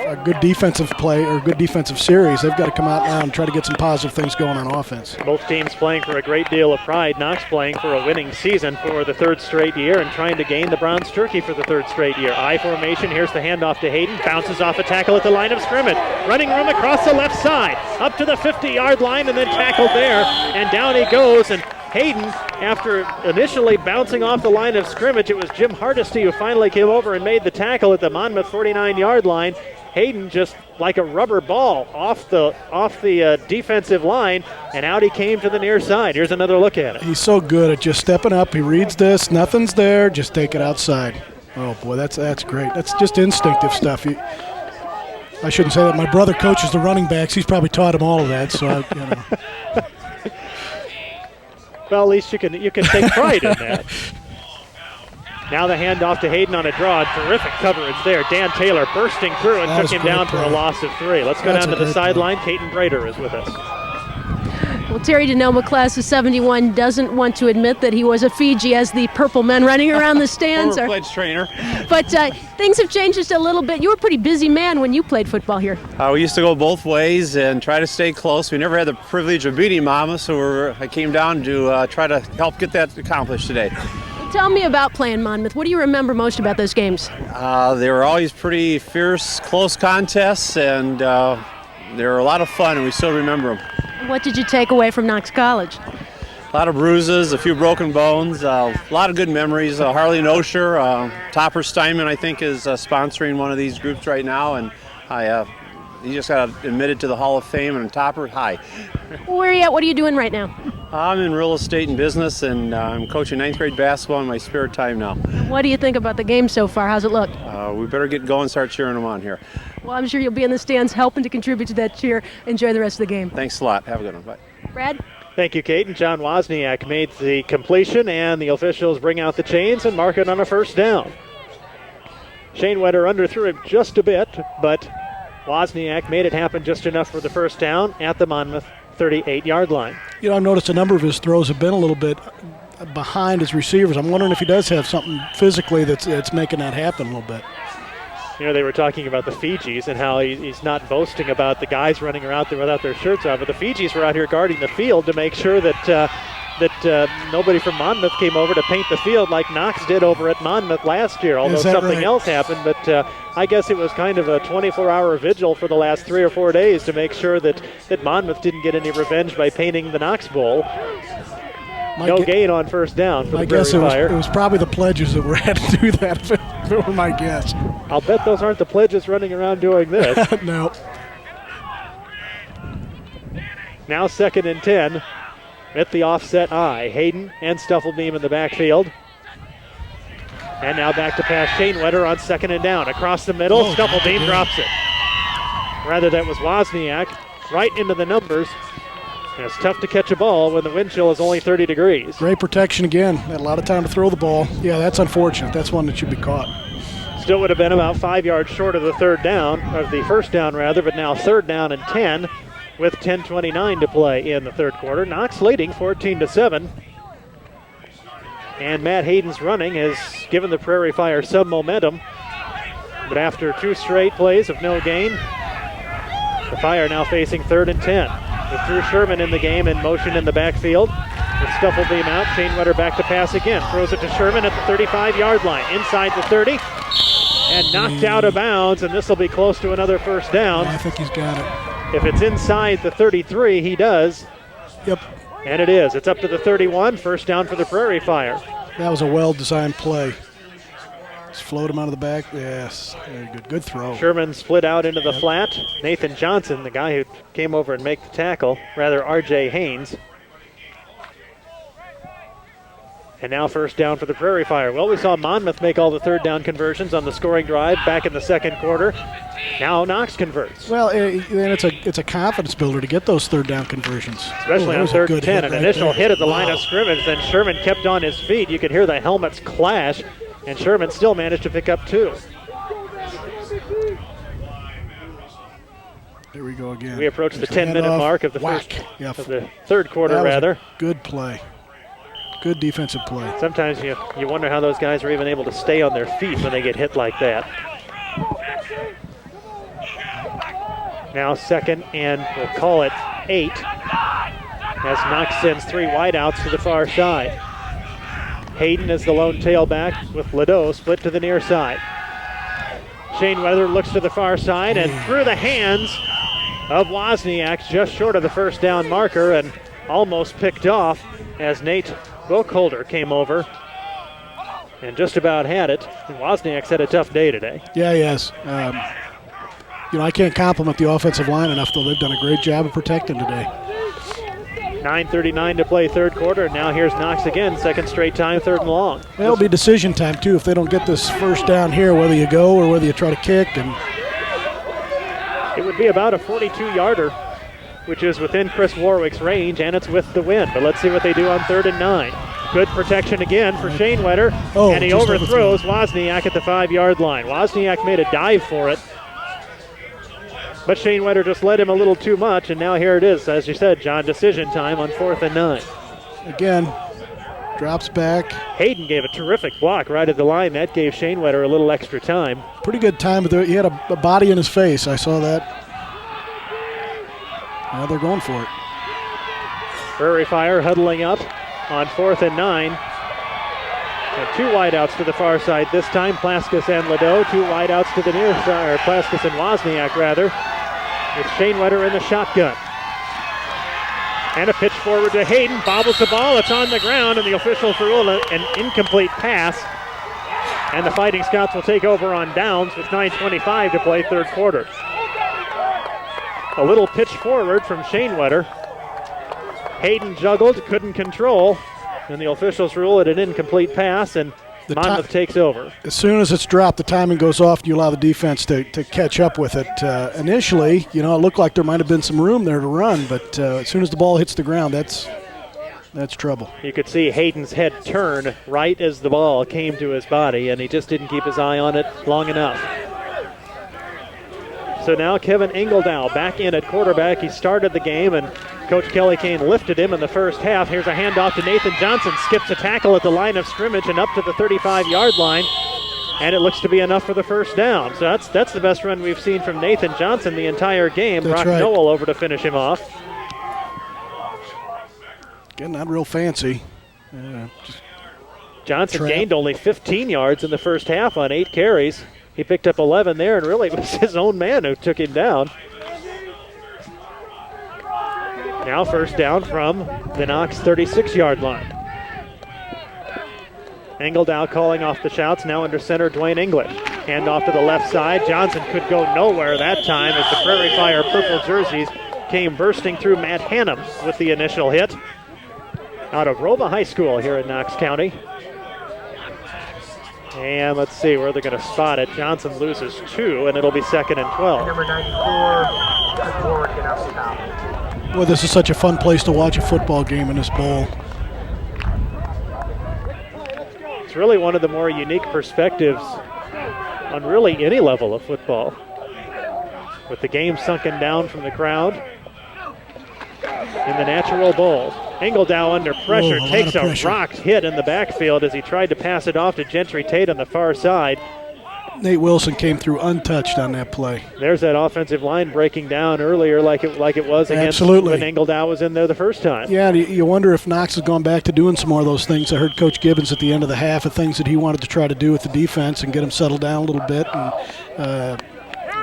a good defensive play or a good defensive series. They've got to come out now and try to get some positive things going on offense. Both teams playing for a great deal of pride. Knox playing for a winning season for the third straight year and trying to gain the Bronze Turkey for the third straight year. I formation. Here's the handoff to Hayden. Bounces off a tackle at the line of scrimmage. Running room across the left side. Up to the 50-yard line and then tackled there. And down he goes. And Hayden, after initially bouncing off the line of scrimmage, it was Jim Hardesty who finally came over and made the tackle at the Monmouth 49-yard line. Hayden just like a rubber ball off the defensive line, and out he came to the near side. Here's another look at it. He's so good at just stepping up. He reads this. Nothing's there. Just take it outside. Oh, boy, that's great. That's just instinctive stuff. I shouldn't say that. My brother coaches the running backs. He's probably taught him all of that, so Well, at least you can take pride in that. Now the handoff to Hayden on a draw. Terrific coverage there. Dan Taylor bursting through and took him down for a loss of 3. Let's go down to the sideline. Caden Brader is with us. Well, Terry Denoma, class of 71, doesn't want to admit that he was a Fiji as the purple men running around the stands. Former pledge trainer. But things have changed just a little bit. You were a pretty busy man when you played football here. We used to go both ways and try to stay close. We never had the privilege of beating Mama, so I came down to try to help get that accomplished today. Tell me about playing Monmouth. What do you remember most about those games? They were always pretty fierce, close contests, and they were a lot of fun, and we still remember them. What did you take away from Knox College? A lot of bruises, a few broken bones, a lot of good memories. Harley Nosher, Topper Steinman, I think, is sponsoring one of these groups right now, and he just got admitted to the Hall of Fame, and Topper, hi. Where are you at? What are you doing right now? I'm in real estate and business, and I'm coaching 9th grade basketball in my spare time now. What do you think about the game so far? How's it look? We better get going and start cheering them on here. Well, I'm sure you'll be in the stands helping to contribute to that cheer. Enjoy the rest of the game. Thanks a lot. Have a good one. Bye. Brad? Thank you, Kate. And John Wozniak made the completion, and the officials bring out the chains and mark it on a first down. Shanewetter underthrew it just a bit, but Wozniak made it happen just enough for the first down at the Monmouth 38-yard line. You know, I've noticed a number of his throws have been a little bit behind his receivers. I'm wondering if he does have something physically that's making that happen a little bit. You know, they were talking about the Fijis and how he's not boasting about the guys running around there without their shirts on, but the Fijis were out here guarding the field to make sure that nobody from Monmouth came over to paint the field like Knox did over at Monmouth last year, although something else happened. But I guess it was kind of a 24-hour vigil for the last 3 or 4 days to make sure that Monmouth didn't get any revenge by painting the Knox Bowl. No gain on first down for the Prairie Fire. It was probably the pledges that had to do that, if it were my guess. I'll bet those aren't the pledges running around doing this. No. Now 2nd and 10 at the offset I. Hayden and Stufflebeam in the backfield. And now back to pass Shanewetter on 2nd and down. Across the middle, Stufflebeam drops it. Rather, that was Wozniak right into the numbers. And it's tough to catch a ball when the wind chill is only 30 degrees. Great protection again. Had a lot of time to throw the ball. Yeah, that's unfortunate. That's one that should be caught. Still would have been about 5 yards short of the first down, but now 3rd down and 10 with 10:29 to play in the third quarter. Knox leading 14-7. And Matt Hayden's running has given the Prairie Fire some momentum. But after 2 straight plays of no gain, the Fire now facing 3rd and 10. with Drew Sherman in the game in motion in the backfield. With Stufflebeam out, Shane Wetter back to pass again. Throws it to Sherman at the 35-yard line. Inside the 30. And knocked out of bounds, and this will be close to another first down. I think he's got it. If it's inside the 33, he does. Yep. And it is. It's up to the 31. First down for the Prairie Fire. That was a well-designed play. Just float him out of the back. Yes, very good. Good throw. Sherman split out into the flat. Nathan Johnson, the guy who came over and make the tackle, rather R.J. Haynes. And now first down for the Prairie Fire. Well, we saw Monmouth make all the third down conversions on the scoring drive back in the second quarter. Now Knox converts. Well, and it's a confidence builder to get those third down conversions. Especially on third and 10. An initial hit at the line of scrimmage, then Sherman kept on his feet. You could hear the helmets clash, and Sherman still managed to pick up 2. Here we go again. We approach the 10-minute mark of the of the third quarter, that was rather. A good play. Good defensive play. Sometimes you wonder how those guys are even able to stay on their feet when they get hit like that. Now second and we'll call it 8 as Knox sends 3 wideouts to the far side. Hayden is the lone tailback with Ladeau split to the near side. Shane Weather looks to the far side and through the hands of Wozniak just short of the first down marker and almost picked off as Nate Bookholder came over and just about had it. And Wozniak's had a tough day today. Yeah, he has. I can't compliment the offensive line enough, though. They've done a great job of protecting today. 9:39 to play third quarter, and now here's Knox again, second straight time, third and long. It'll be decision time, too, if they don't get this first down here, whether you go or whether you try to kick. And it would be about a 42-yarder, which is within Chris Warwick's range, and it's with the wind. But let's see what they do on 3rd and 9. Good protection again for Shane Wetter, and he overthrows Wozniak at the 5-yard line. Wozniak made a dive for it, but Shane Wetter just led him a little too much, and now here it is, as you said, John, decision time on 4th and 9. Again, drops back. Hayden gave a terrific block right at the line. That gave Shane Wetter a little extra time. Pretty good time, but he had a body in his face. I saw that. Now they're going for it. Prairie Fire huddling up on 4th and 9. And 2 wideouts to the far side this time, Plaskis and Ladeau. 2 wideouts to the near side, or Plaskis and Wozniak rather, with Shane Wetter in the shotgun. And a pitch forward to Hayden, bobbles the ball, it's on the ground, and the officials rule an incomplete pass. And the Fighting Scots will take over on downs with 9:25 to play third quarter. A little pitch forward from Shane Wetter. Hayden juggled, couldn't control, and the officials rule it an incomplete pass, and Monmouth takes over. As soon as it's dropped, the timing goes off, and you allow the defense to catch up with it. Initially, it looked like there might have been some room there to run, but as soon as the ball hits the ground, that's trouble. You could see Hayden's head turn right as the ball came to his body, and he just didn't keep his eye on it long enough. So now Kevin Engeldow back in at quarterback. He started the game, and Coach Kelly Kane lifted him in the first half. Here's a handoff to Nathan Johnson. Skips a tackle at the line of scrimmage and up to the 35-yard line. And it looks to be enough for the first down. So that's the best run we've seen from Nathan Johnson the entire game. That's Brock right. Noel over to finish him off. Again, not real fancy. Johnson gained only 15 yards in the first half on 8 carries. He picked up 11 there, and really it was his own man who took him down. Now first down from the Knox 36-yard line. Engeldow calling off the shouts, now under center Dwayne English. Hand off to the left side. Johnson could go nowhere that time as the Prairie Fire purple jerseys came bursting through Matt Hannum with the initial hit. Out of Rova High School here in Knox County. And let's see where they're going to spot it. Johnson loses 2, and it'll be 2nd and 12. Number 94, Boy, this is such a fun place to watch a football game in this bowl. It's really one of the more unique perspectives on really any level of football. With the game sunken down from the crowd in the Natural Bowl. Engeldow under pressure takes a rocked hit in the backfield as he tried to pass it off to Gentry Tate on the far side. Nate Wilson came through untouched on that play. There's that offensive line breaking down earlier like it was against Absolutely. when Engeldow was in there the first time. Yeah, and you wonder if Knox has gone back to doing some more of those things. I heard Coach Gibbons at the end of the half of things that he wanted to try to do with the defense and get them settled down a little bit and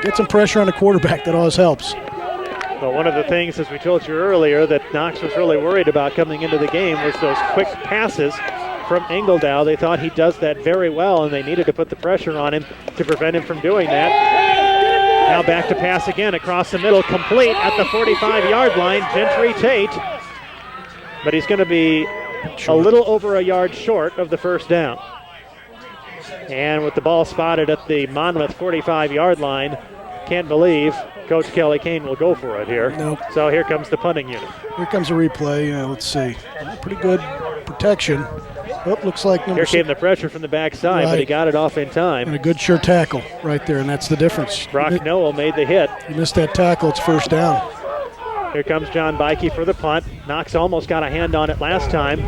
get some pressure on the quarterback. That always helps. Well, one of the things, as we told you earlier, that Knox was really worried about coming into the game was those quick passes from Engeldow. They thought he does that very well, and they needed to put the pressure on him to prevent him from doing that. Now back to pass again across the middle, complete at the 45-yard line. Gentry Tate, but he's going to be a little over a yard short of the first down. And with the ball spotted at the Monmouth 45-yard line, can't believe Coach Kelly Kane will go for it here. Nope. So here comes the punting unit. Here comes a replay. Let's see. Pretty good protection. Oh, looks like Here came the pressure from the backside, but he got it off in time. And a good sure tackle right there, and that's the difference. Brock Noel made the hit. You missed that tackle, it's first down. Here comes John Bikey for the punt. Knox almost got a hand on it last time.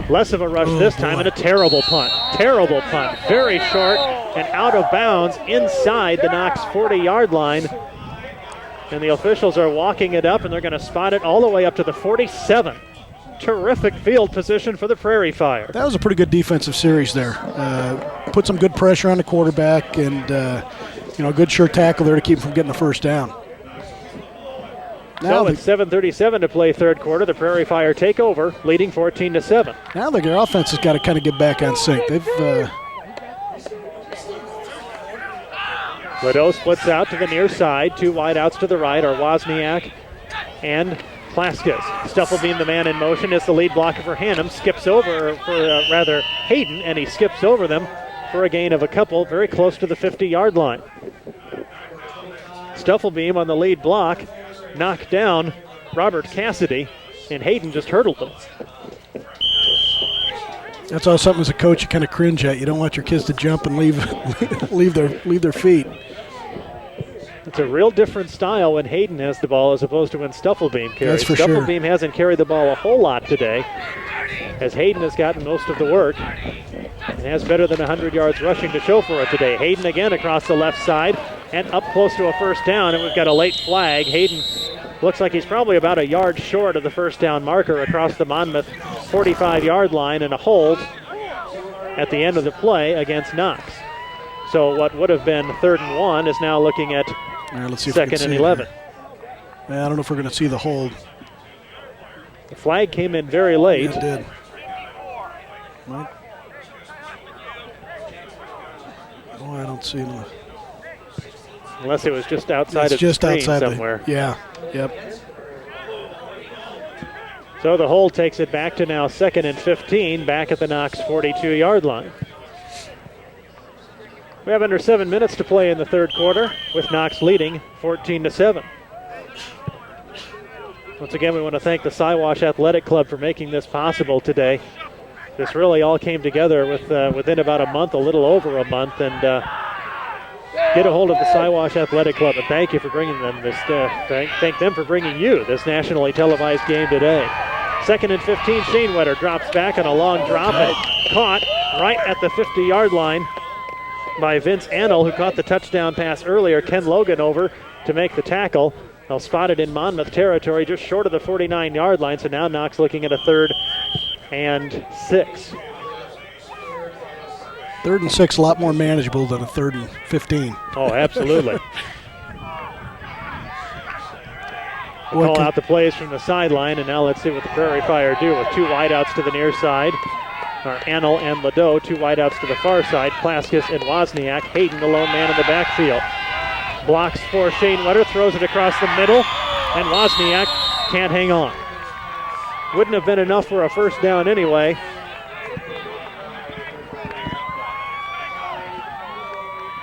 Less of a rush this time, and a terrible punt. Terrible punt. Very short and out of bounds inside the Knox 40-yard line. And the officials are walking it up, and they're going to spot it all the way up to the 47. Terrific field position for the Prairie Fire. That was a pretty good defensive series there. Put some good pressure on the quarterback and a good sure tackle there to keep him from getting the first down. Now with 7:37 to play third quarter, the Prairie Fire take over, leading 14-7. Now their offense has got to kind of get back on sync. They've Ledoux splits out to the near side. Two wideouts to the right are Wozniak and Plaskis. Stufflebeam, the man in motion, is the lead blocker for Hannum. Skips over, Hayden, and he skips over them for a gain of a couple, very close to the 50-yard line. Stufflebeam on the lead block knocked down Robert Cassidy, and Hayden just hurdled them. That's all something as a coach you kind of cringe at. You don't want your kids to jump and leave their feet. It's a real different style when Hayden has the ball as opposed to when Stufflebeam carries. That's for sure. Stufflebeam hasn't carried the ball a whole lot today, as Hayden has gotten most of the work and has better than 100 yards rushing to show for it today. Hayden again across the left side and up close to a first down, and we've got a late flag. Hayden looks like he's probably about a yard short of the first down marker across the Monmouth 45-yard line, and a hold at the end of the play against Knox. So what would have been 3rd and 1 is now looking at let's see 2nd and 11. I don't know if we're going to see the hold. The flag came in very late. It did. Right. Oh, I don't see him. Unless it was just outside of just the screen outside somewhere. Yeah, yep. So the hold takes it back to now 2nd and 15, back at the Knox 42-yard line. We have under 7 minutes to play in the third quarter, with Knox leading 14-7. Once again, we want to thank the Siwash Athletic Club for making this possible today. This really all came together within about a month, a little over a month, and get a hold of the Siwash Athletic Club, and thank you for bringing them this. Thank them for bringing you this nationally televised game today. 2nd and 15, Shane Wetter drops back on a long drop and caught right at the 50-yard line by Vince Annell, who caught the touchdown pass earlier. Ken Logan over to make the tackle. Now spotted in Monmouth territory, just short of the 49-yard line, so now Knox looking at a 3rd and 6. 3rd and 6, a lot more manageable than a 3rd and 15. Oh, absolutely. Call out the plays from the sideline, and now let's see what the Prairie Fire do with two wideouts to the near side. Annell and Ledoux, two wideouts to the far side. Plaskis and Wozniak. Hayden, the lone man in the backfield. Blocks for Shane Wetter, throws it across the middle, and Wozniak can't hang on. Wouldn't have been enough for a first down anyway.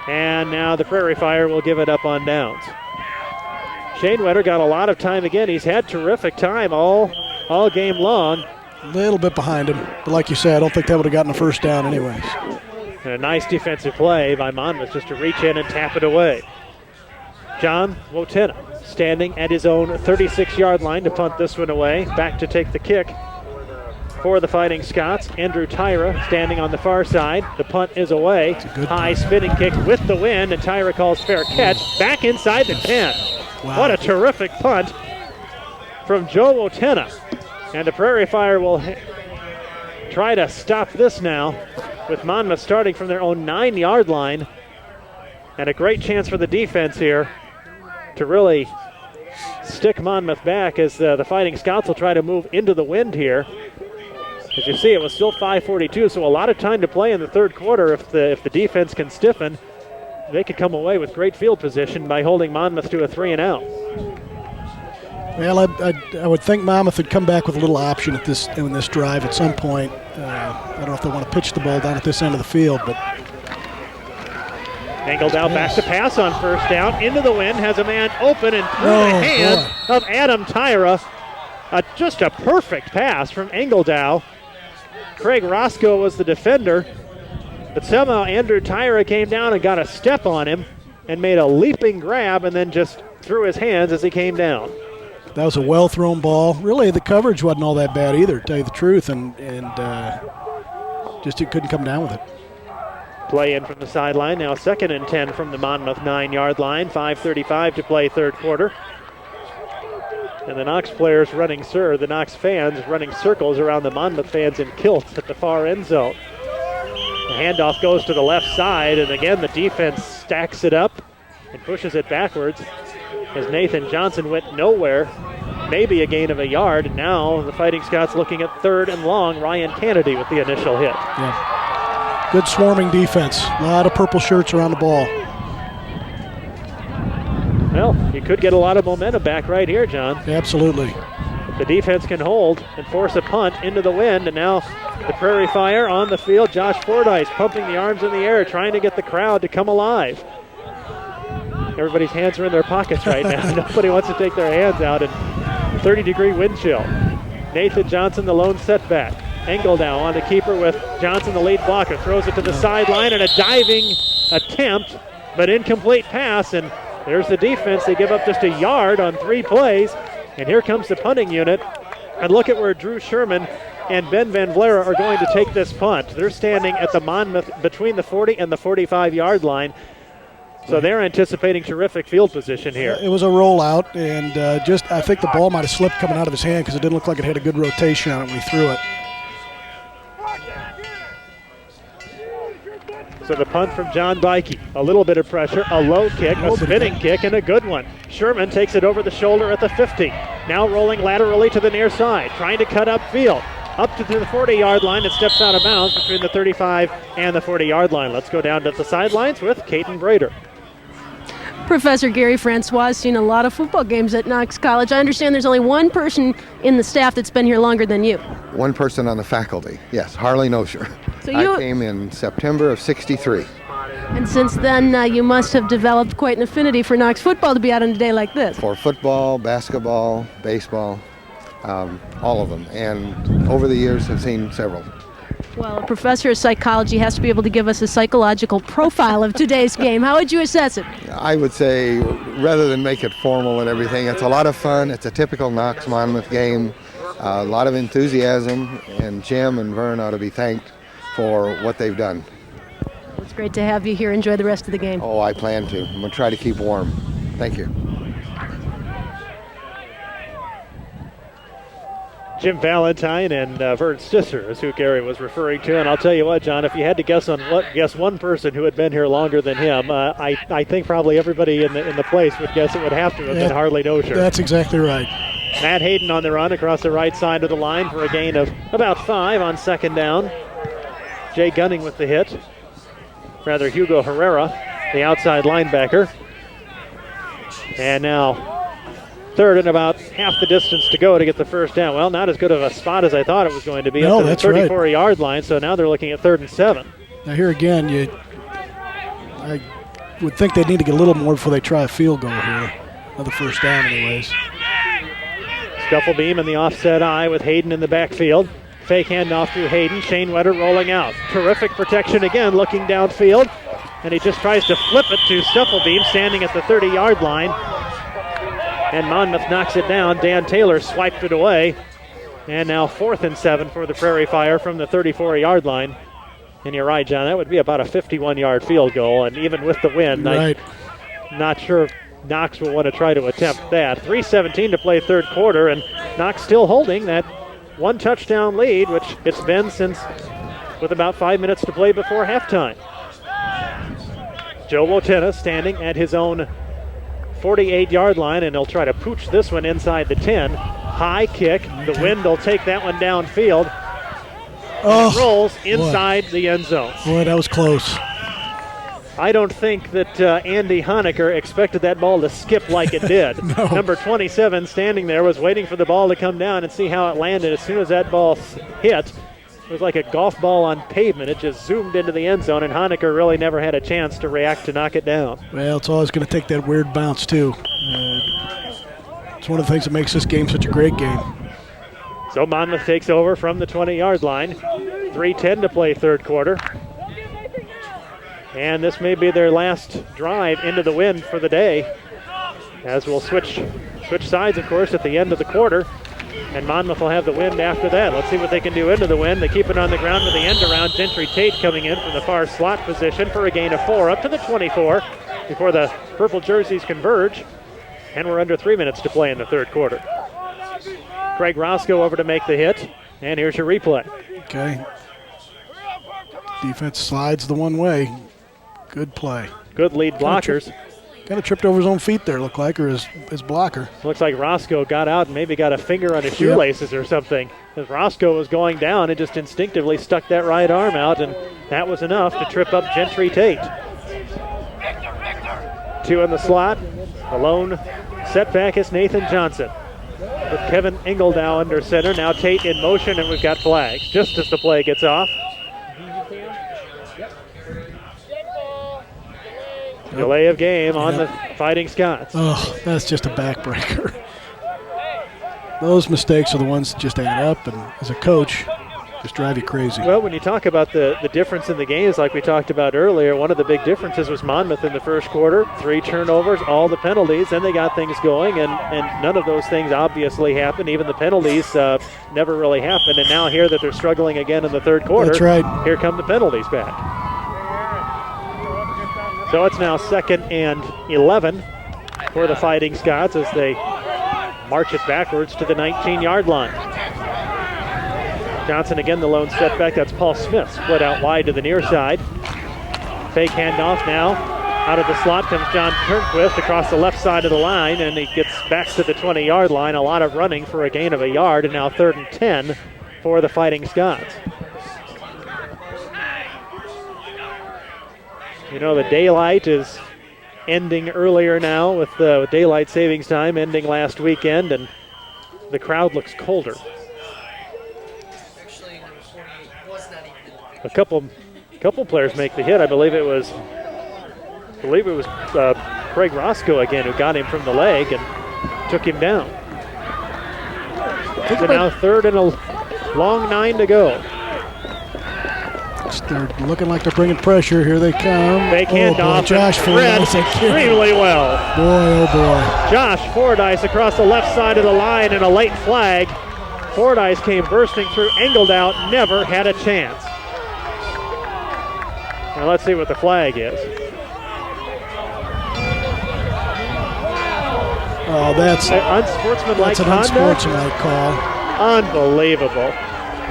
And now the Prairie Fire will give it up on downs. Shane Wetter got a lot of time again. He's had terrific time all game long. A little bit behind him, but like you said, I don't think that would have gotten a first down anyways. And a nice defensive play by Monmouth just to reach in and tap it away. John Wotena standing at his own 36-yard line to punt this one away. Back to take the kick for the Fighting Scots. Andrew Tyra standing on the far side. The punt is away. High spinning kick with the wind, and Tyra calls fair catch. Back inside the 10. Wow. What a terrific punt from Joe Wotena. And the Prairie Fire will try to stop this now, with Monmouth starting from their own 9-yard line. And a great chance for the defense here to really stick Monmouth back as the Fighting Scots will try to move into the wind here. As you see, it was still 5:42, so a lot of time to play in the third quarter. If the defense can stiffen, they could come away with great field position by holding Monmouth to a 3-and-out. Well, I would think Monmouth would come back with a little option in this drive at some point. I don't know if they want to pitch the ball down at this end of the field, but Engeldow back to pass on first down. Into the wind, has a man open and through the hand of Adam Tyra. Just a perfect pass from Engeldow. Craig Roscoe was the defender, but somehow Andrew Tyra came down and got a step on him and made a leaping grab and then just threw his hands as he came down. that was a well-thrown ball. Really, the coverage wasn't all that bad either, to tell you the truth, and just it couldn't come down with it. Play in from the sideline. Now 2nd and 10 from the Monmouth 9-yard line. 5:35 to play third quarter. And the Knox players the Knox fans running circles around the Monmouth fans in kilts at the far end zone. The handoff goes to the left side, and again the defense stacks it up and pushes it backwards as Nathan Johnson went nowhere. Maybe a gain of a yard. And now the Fighting Scots looking at 3rd and long. Ryan Kennedy with the initial hit. Yeah. Good swarming defense. A lot of purple shirts around the ball. Well, you could get a lot of momentum back right here, John. Absolutely. If the defense can hold and force a punt into the wind, and now the Prairie Fire on the field. Josh Fordyce pumping the arms in the air, trying to get the crowd to come alive. Everybody's hands are in their pockets right now. Nobody wants to take their hands out in 30-degree wind chill. Nathan Johnson, the lone setback. Engeldow on the keeper with Johnson, the lead blocker. Throws it to the sideline, and a diving attempt, but incomplete pass. And there's the defense. They give up just a yard on 3 plays. And here comes the punting unit. And look at where Drew Sherman and Ben Van Vlera are going to take this punt. They're standing at the Monmouth between the 40 and the 45-yard line. So they're anticipating terrific field position here. It was a rollout, and I think the ball might have slipped coming out of his hand because it didn't look like it had a good rotation on it when he threw it. So the punt from John Bikey. A little bit of pressure, a low kick, a spinning kick, and a good one. Sherman takes it over the shoulder at the 50. Now rolling laterally to the near side, trying to cut upfield. Up to the 40-yard line and steps out of bounds between the 35 and the 40-yard line. Let's go down to the sidelines with Caden Brader. Professor Gary Francois has seen a lot of football games at Knox College. I understand there's only one person in the staff that's been here longer than you. One person on the faculty, yes, Harley Nosher. So I came in September of '63. And since then, you must have developed quite an affinity for Knox football to be out on a day like this. For football, basketball, baseball, all of them. And over the years, have seen several. Well, a professor of psychology has to be able to give us a psychological profile of today's game. How would you assess it? I would say, rather than make it formal and everything, it's a lot of fun. It's a typical Knox Monmouth game. A lot of enthusiasm, and Jim and Vern ought to be thanked for what they've done. It's great to have you here. Enjoy the rest of the game. Oh, I plan to. I'm going to try to keep warm. Thank you. Jim Valentine and Vern Stisser is who Gary was referring to. And I'll tell you what, John, if you had to guess one person who had been here longer than him, I think probably everybody in the place would guess it would have to have been Harley Nosher. That's exactly right. Matt Hayden on the run across the right side of the line for a gain of about 5 on 2nd down. Jay Gunning with the hit. Rather, Hugo Herrera, the outside linebacker. And now 3rd and about half the distance to go to get the first down. Well, not as good of a spot as I thought it was going to be. No, up to that's the 34-yard line, so now they're looking at 3rd and 7. Now here again, I would think they need to get a little more before they try a field goal here. Another first down anyways. Scuffle beam in the offset eye with Hayden in the backfield. Fake handoff to Hayden. Shane Wetter rolling out. Terrific protection again, looking downfield. And he just tries to flip it to Stufflebeam standing at the 30-yard line. And Monmouth knocks it down. Dan Taylor swiped it away. And now 4th and 7 for the Prairie Fire from the 34-yard line. And you're right, John, that would be about a 51-yard field goal. And even with the wind, right. I'm not sure if Knox will want to try to attempt that. 3:17 to play third quarter, and Knox still holding that one touchdown lead, which it's been since with about 5 minutes to play before halftime. Joe Wotena standing at his own 48-yard line, and he'll try to pooch this one inside the 10. High kick. The wind will take that one downfield. It rolls inside the end zone. Boy, that was close. I don't think that Andy Honecker expected that ball to skip like it did. No. Number 27 standing there was waiting for the ball to come down and see how it landed. As soon as that ball hit, it was like a golf ball on pavement. It just zoomed into the end zone, and Honecker really never had a chance to react to knock it down. Well, it's always going to take that weird bounce, too. It's one of the things that makes this game such a great game. So Monmouth takes over from the 20-yard line. 3:10 to play third quarter. And this may be their last drive into the wind for the day, as we'll switch sides, of course, at the end of the quarter. And Monmouth will have the wind after that. Let's see what they can do into the wind. They keep it on the ground with the end around. Gentry Tate coming in from the far slot position for a gain of 4 up to the 24 before the purple jerseys converge. And we're under 3 minutes to play in the third quarter. Craig Roscoe over to make the hit. And here's your replay. Okay. Defense slides the one way. Good play. Good lead blockers. Kind of tripped over his own feet there, looked like, or his blocker. Looks like Roscoe got out and maybe got a finger on his shoelaces or something. As Roscoe was going down, it just instinctively stuck that right arm out, and that was enough to trip up Gentry Tate. 2 in the slot. The lone setback is Nathan Johnson. With Kevin Engeldow under center. Now Tate in motion, and we've got flags just as the play gets off. Delay of game on the Fighting Scots. Oh, that's just a backbreaker. Those mistakes are the ones that just add up, and as a coach, just drive you crazy. Well, when you talk about the difference in the games like we talked about earlier, one of the big differences was Monmouth in the first quarter. 3 turnovers, all the penalties, then they got things going, and none of those things obviously happened. Even the penalties never really happened, and now here that they're struggling again in the third quarter, that's right. Here come the penalties back. So it's now 2nd and 11 for the Fighting Scots as they march it backwards to the 19-yard line. Johnson again the lone setback. That's Paul Smith split out wide to the near side. Fake handoff now. Out of the slot comes John Turnquist across the left side of the line, and he gets back to the 20-yard line. A lot of running for a gain of a yard, and now 3rd and 10 for the Fighting Scots. You know, the daylight is ending earlier now with daylight savings time ending last weekend, and the crowd looks colder. A couple players make the hit. I believe it was Craig Roscoe again who got him from the leg and took him down. So now 3rd and a long 9 to go. They're looking like they're bringing pressure. Here they come. Fake handoff. Boy, Josh read Fordyce extremely well. Boy, oh boy. Josh Fordyce across the left side of the line and a late flag. Fordyce came bursting through. Engeldow never had a chance. Now let's see what the flag is. Oh, that's unsportsmanlike conduct. That's an unsportsmanlike call. Unbelievable.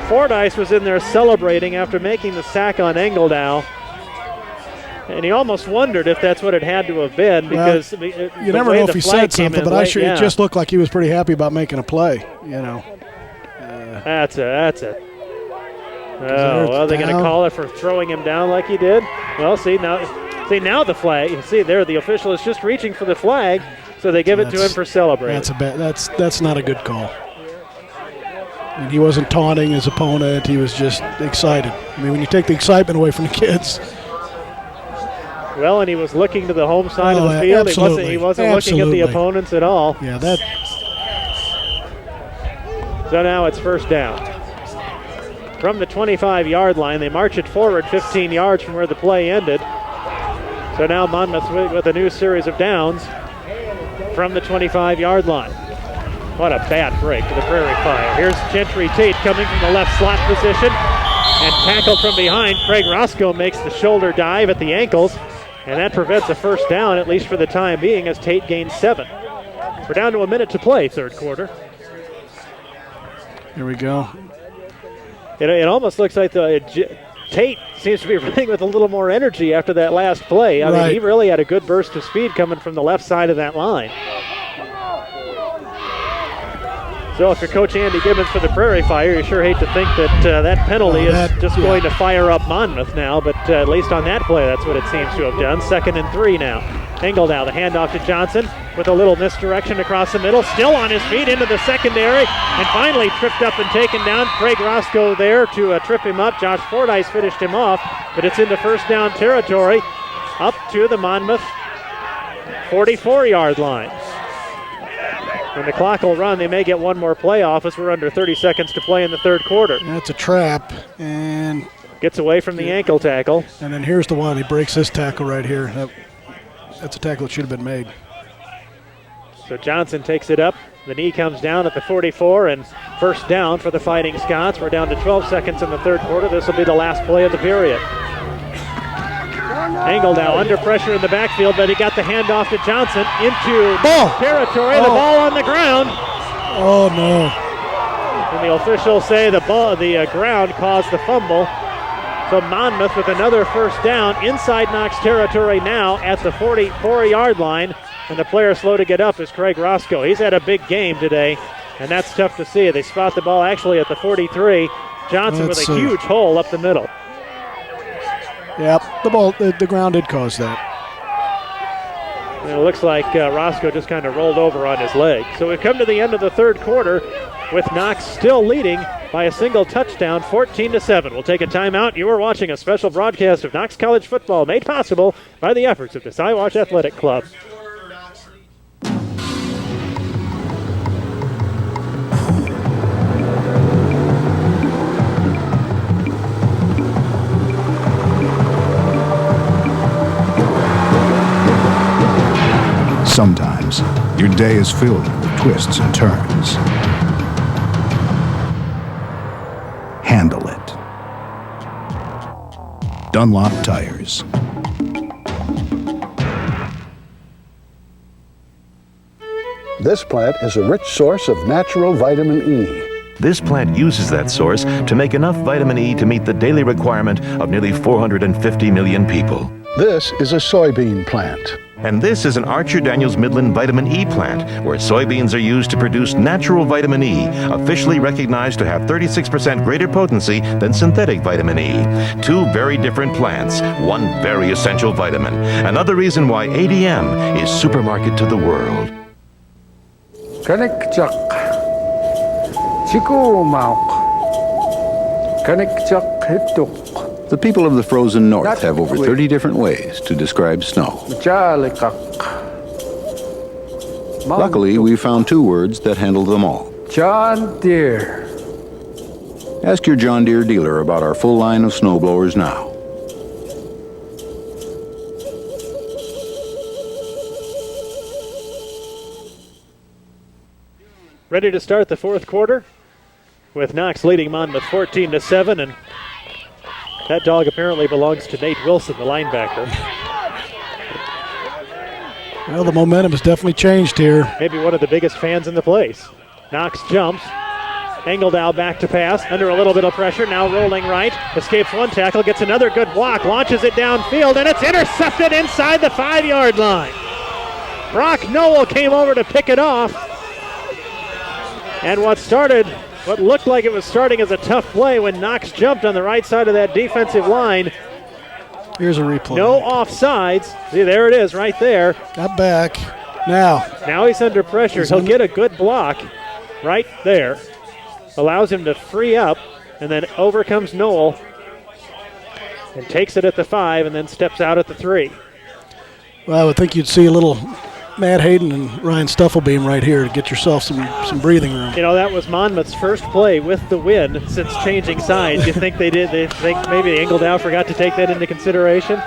Fordyce was in there celebrating after making the sack on Engeldow, and he almost wondered if that's what it had to have been because you never know if he said something, but it just looked like he was pretty happy about making a play. You know, that's it. Oh, well, they're going to call it for throwing him down like he did. Well, see now the flag. You see there, the official is just reaching for the flag, so they give it to him for celebrating. That's not a good call. And he wasn't taunting his opponent. He was just excited. I mean, when you take the excitement away from the kids. Well, and he was looking to the home side of the field. Absolutely. He wasn't looking at the opponents at all. Yeah, So now it's 1st down. From the 25-yard line, they march it forward 15 yards from where the play ended. So now Monmouth with a new series of downs from the 25-yard line. What a bad break for the Prairie Fire. Here's Gentry Tate coming from the left slot position and tackled from behind. Craig Roscoe makes the shoulder dive at the ankles, and that prevents a first down, at least for the time being, as Tate gains 7. We're down to a minute to play, third quarter. Here we go. It almost looks like Tate seems to be running with a little more energy after that last play. I mean, he really had a good burst of speed coming from the left side of that line. So if you're Coach Andy Gibbons for the Prairie Fire, you sure hate to think that that penalty is just going to fire up Monmouth now, but at least on that play, that's what it seems to have done. 2nd and 3 now. Engeldow, the handoff to Johnson with a little misdirection across the middle. Still on his feet into the secondary, and finally tripped up and taken down. Craig Roscoe there to trip him up. Josh Fordyce finished him off, but it's into first down territory up to the Monmouth 44-yard line. When the clock will run, they may get one more play off as we're under 30 seconds to play in the third quarter. That's a trap, and gets away from the ankle tackle. And then here's the one. He breaks this tackle right here. That's a tackle that should have been made. So Johnson takes it up. The knee comes down at the 44, and first down for the Fighting Scots. We're down to 12 seconds in the third quarter. This will be the last play of the period. Engeldow under pressure in the backfield, but he got the handoff to Johnson into territory. The ball on the ground. Oh, no. And the officials say the ground caused the fumble. So Monmouth with another first down inside Knox territory now at the 44-yard line. And the player slow to get up is Craig Roscoe. He's had a big game today, and that's tough to see. They spot the ball actually at the 43. Johnson with a huge hole up the middle. Yep, the ground did cause that. And it looks like Roscoe just kind of rolled over on his leg. So we've come to the end of the third quarter with Knox still leading by a single touchdown, 14-7. We'll take a timeout. You are watching a special broadcast of Knox College football made possible by the efforts of the Siwash Athletic Club. Sometimes your day is filled with twists and turns. Handle it. Dunlop Tires. This plant is a rich source of natural vitamin E. This plant uses that source to make enough vitamin E to meet the daily requirement of nearly 450 million people. This is a soybean plant. And this is an Archer Daniels Midland vitamin E plant, where soybeans are used to produce natural vitamin E, officially recognized to have 36% greater potency than synthetic vitamin E. Two very different plants, one very essential vitamin. Another reason why ADM is supermarket to the world. Kanikchak. Chiku mauk. Kanikchak hituk. The people of the frozen north have over 30 different ways to describe snow. Luckily, we found 2 words that handle them all. John Deere. Ask your John Deere dealer about our full line of snowblowers now. Ready to start the fourth quarter with Knox leading Monmouth 14-7, and that dog apparently belongs to Nate Wilson, the linebacker. Well, the momentum has definitely changed here. Maybe one of the biggest fans in the place. Knox jumps. Engeldow back to pass, under a little bit of pressure, now rolling right. Escapes one tackle, gets another good block, launches it downfield, and it's intercepted inside the 5-yard line. Brock Noel came over to pick it off. And what looked like it was starting as a tough play when Knox jumped on the right side of that defensive line. Here's a replay. No offsides. See, there it is right there. Got back. Now he's under pressure. He'll get a good block right there. Allows him to free up, and then overcomes Noel and takes it at the 5 and then steps out at the 3. Well, I would think you'd see a little Matt Hayden and Ryan Stufflebeam right here to get yourself some breathing room. You know, that was Monmouth's first play with the win since changing sides. You think they think maybe Engeldow forgot to take that into consideration?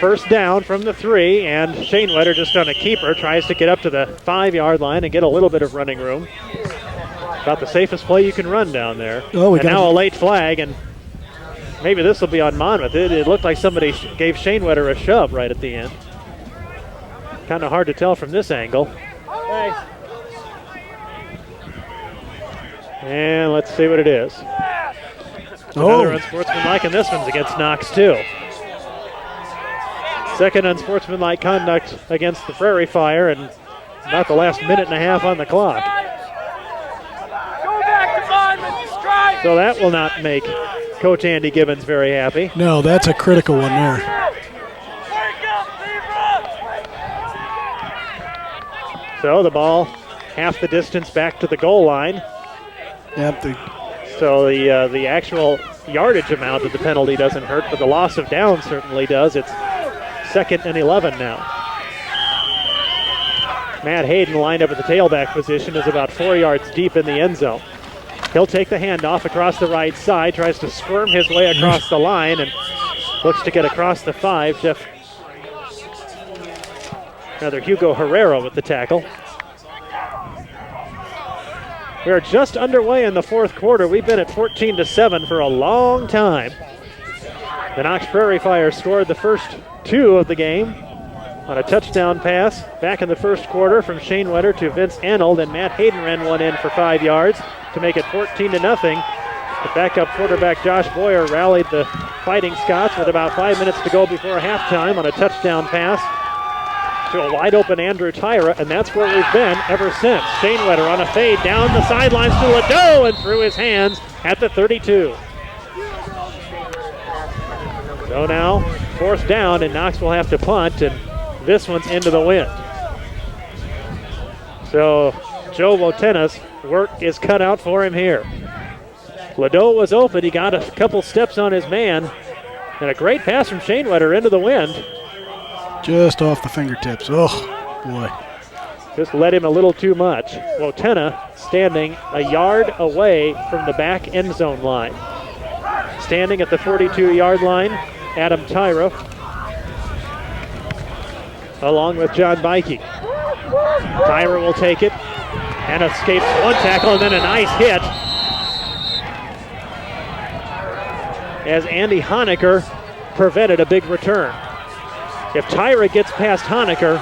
first down from the 3, and Shane Wetter just on a keeper tries to get up to the 5-yard line and get a little bit of running room. About the safest play you can run down there. Oh, and now a late flag, and maybe this will be on Monmouth. It looked like somebody gave Shane Wetter a shove right at the end. Kind of hard to tell from this angle. And let's see what it is. Another unsportsmanlike, and this one's against Knox too. Second unsportsmanlike conduct against the Prairie Fire, and about the last minute and a half on the clock. So that will not make Coach Andy Gibbons very happy. No, that's a critical one there. So the ball half the distance back to the goal line. Yep. So the actual yardage amount of the penalty doesn't hurt, but the loss of down certainly does. It's 2nd and 11 now. Matt Hayden lined up at the tailback position is about 4 yards deep in the end zone. He'll take the handoff across the right side, tries to squirm his way across the line, and looks to get across the 5. Hugo Herrera with the tackle. We are just underway in the 4th quarter. We've been at 14-7 for a long time. The Knox Prairie Fire scored the first 2 of the game on a touchdown pass back in the 1st quarter from Shane Wetter to Vince Arnold, and Matt Hayden ran one in for 5 yards to make it 14-0. The backup quarterback Josh Boyer rallied the Fighting Scots with about 5 minutes to go before halftime on a touchdown pass to a wide-open Andrew Tyra, and that's where we've been ever since. Shane Wetter on a fade down the sidelines to Ladeau and through his hands at the 32. So now, 4th down, and Knox will have to punt, and this one's into the wind. So Joe Wotena's work is cut out for him here. Ladeau was open. He got a couple steps on his man, and a great pass from Shane Wetter into the wind. Just off the fingertips. Oh, boy. Just led him a little too much. Wotena standing a yard away from the back end zone line. Standing at the 42-yard line, Adam Tyra, along with John Bikey. Tyra will take it and escapes one tackle, and then a nice hit as Andy Honecker prevented a big return. If Tyra gets past Honecker,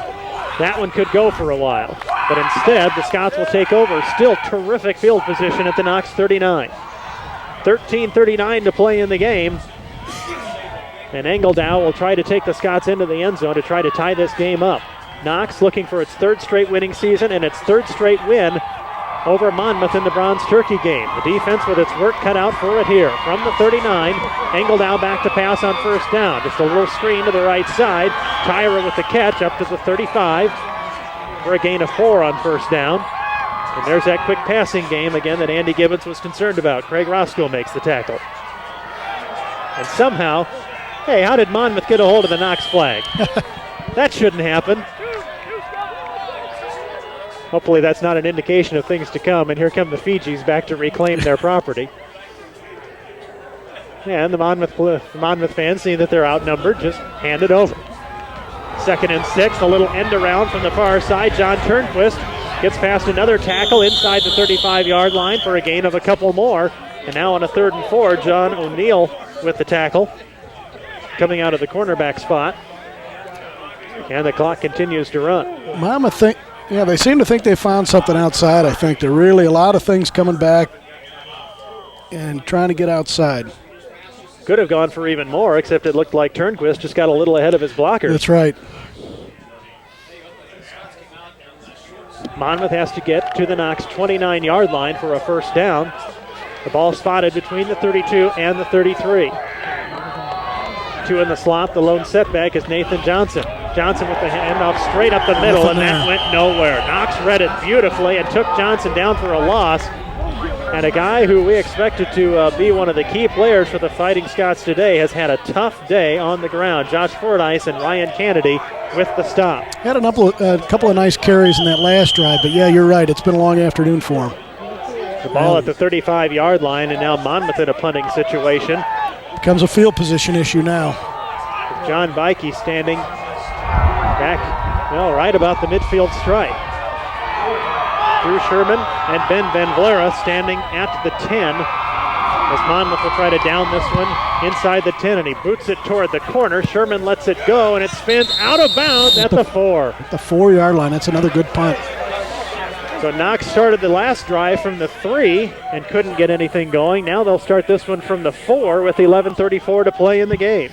that one could go for a while. But instead, the Scots will take over. Still terrific field position at the Knox 39. 13:39 to play in the game. And Engeldow will try to take the Scots into the end zone to try to tie this game up. Knox looking for its 3rd straight winning season and its 3rd straight win over Monmouth in the Bronze Turkey game. The defense with its work cut out for it here. From the 39, Engeldow back to pass on 1st down. Just a little screen to the right side. Tyra with the catch up to the 35 for a gain of 4 on 1st down. And there's that quick passing game again that Andy Gibbons was concerned about. Craig Roscoe makes the tackle. And somehow, hey, how did Monmouth get a hold of the Knox flag? That shouldn't happen. Hopefully that's not an indication of things to come, and here come the Fijis back to reclaim their property. And the Monmouth fans, seeing that they're outnumbered, just hand it over. 2nd and 6, a little end around from the far side. John Turnquist gets past another tackle inside the 35-yard line for a gain of a couple more. And now on a 3rd and 4, John O'Neill with the tackle, coming out of the cornerback spot. And the clock continues to run. Monmouth they seem to think they found something outside. I think they're really a lot of things coming back and trying to get outside. Could have gone for even more, except it looked like Turnquist just got a little ahead of his blocker. That's right. Monmouth has to get to the Knox 29-yard line for a 1st down. The ball spotted between the 32 and the 33. 2 in the slot. The lone setback is Nathan Johnson. Johnson with the handoff straight up the middle, and that went nowhere. Knox read it beautifully and took Johnson down for a loss. And a guy who we expected to be one of the key players for the Fighting Scots today has had a tough day on the ground. Josh Fordyce and Ryan Kennedy with the stop. Had a couple of nice carries in that last drive, but yeah, you're right. It's been a long afternoon for him. The ball at the 35-yard line, and now Monmouth in a punting situation. Becomes a field position issue now. John Bikey standing back, well, right about the midfield stripe. Drew Sherman and Ben Van Valera standing at the 10 as Monmouth will try to down this one inside the 10, and he boots it toward the corner. Sherman lets it go, and it spins out of bounds at the 4. The 4-yard line. That's another good punt. So Knox started the last drive from the 3 and couldn't get anything going. Now they'll start this one from the 4 with 11:34 to play in the game.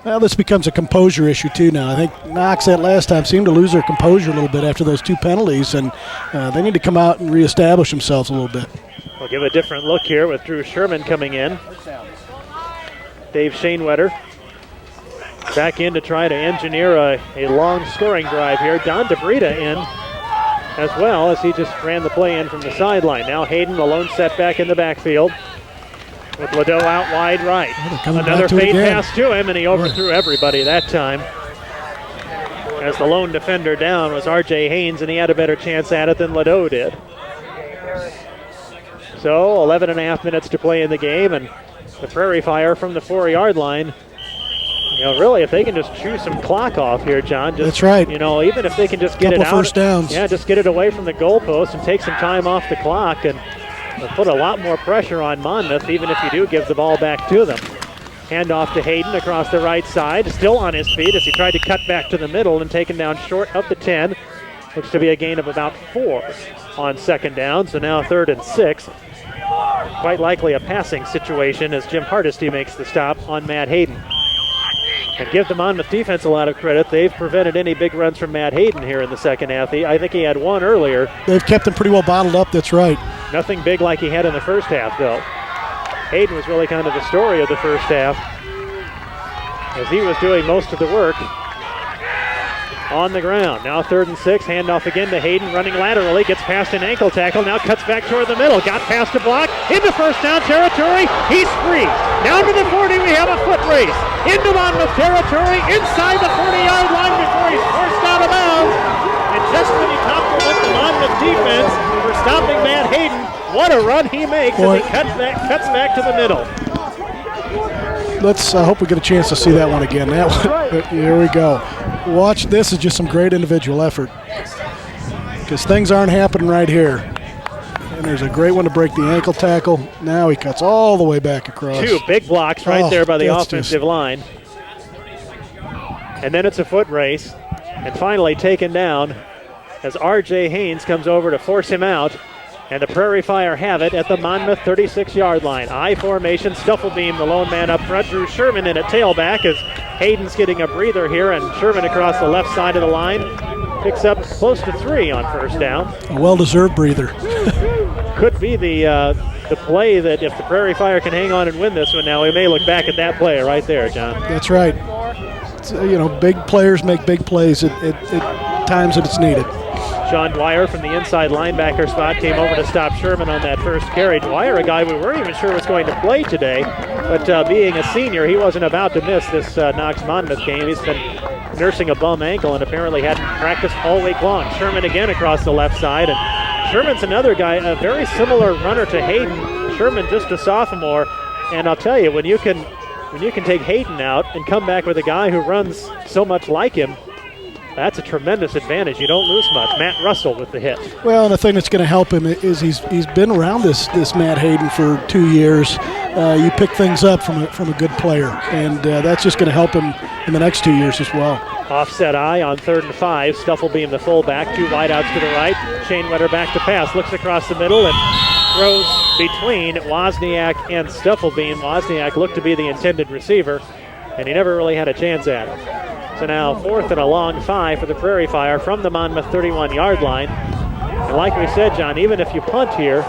Well, this becomes a composure issue, too, now. I think Knox that last time seemed to lose their composure a little bit after those 2 penalties, and they need to come out and reestablish themselves a little bit. We'll give a different look here with Drew Sherman coming in. Dave Shanewetter back in to try to engineer a long scoring drive here. Don DeBrita in as well as he just ran the play in from the sideline. Now Hayden, the lone setback in the backfield with Ladeau out wide right. Another fade pass to him, and he overthrew everybody that time. As the lone defender down was R.J. Haynes, and he had a better chance at it than Ladeau did. So 11 and a half minutes to play in the game, and the Prairie Fire from the 4-yard line. You know, really, if they can just chew some clock off here, John. That's right. You know, even if they can just get it out. First downs. Yeah, just get it away from the goalpost and take some time off the clock, and put a lot more pressure on Monmouth, even if you do give the ball back to them. Handoff to Hayden across the right side, still on his feet as he tried to cut back to the middle and taken down short of the 10. Looks to be a gain of about 4 on second down, so now 3rd and 6. Quite likely a passing situation as Jim Hardesty makes the stop on Matt Hayden. And give the Monmouth defense a lot of credit. They've prevented any big runs from Matt Hayden here in the second half. I think he had one earlier. They've kept him pretty well bottled up, that's right. Nothing big like he had in the first half, though. Hayden was really kind of the story of the first half as he was doing most of the work on the ground. Now 3rd and 6, handoff again to Hayden, running laterally, gets past an ankle tackle, now cuts back toward the middle, got past a block, into first down territory, he's free. Down to the 40, we have a foot race. Into Monmouth territory, inside the 40-yard line before he's forced out of bounds. And just when you compliment the Monmouth defense for stopping Matt Hayden, what a run he makes as he cuts back to the middle. Let's hope we get a chance to see that one again. Here we go. Watch, this is just some great individual effort because things aren't happening right here. And there's a great one to break the ankle tackle. Now he cuts all the way back across. 2 big blocks right there by the offensive line. And then it's a foot race. And finally taken down as R.J. Haynes comes over to force him out. And the Prairie Fire have it at the Monmouth 36-yard line. I formation, Stufflebeam, the lone man up front. Drew Sherman in at tailback as Hayden's getting a breather here, and Sherman across the left side of the line picks up close to 3 on first down. A well-deserved breather. Could be the play that if the Prairie Fire can hang on and win this one now, we may look back at that play right there, John. That's right. Big players make big plays at times that it's needed. Sean Dwyer from the inside linebacker spot came over to stop Sherman on that first carry. Dwyer, a guy we weren't even sure was going to play today, but being a senior, he wasn't about to miss this Knox-Monmouth game. He's been nursing a bum ankle and apparently hadn't practiced all week long. Sherman again across the left side, and Sherman's another guy, a very similar runner to Hayden. Sherman just a sophomore, and I'll tell you, when you can take Hayden out and come back with a guy who runs so much like him, that's a tremendous advantage. You don't lose much. Matt Russell with the hit. Well, and the thing that's going to help him is he's been around this Matt Hayden for 2 years. You pick things up from a good player, and that's just going to help him in the next 2 years as well. Offset eye on 3rd and 5. Stufflebeam the fullback. 2 wideouts to the right. Shanewetter back to pass. Looks across the middle and throws between Wozniak and Stufflebeam. Wozniak looked to be the intended receiver, and he never really had a chance at it. So now 4th and a long 5 for the Prairie Fire from the Monmouth 31-yard line. And like we said, John, even if you punt here,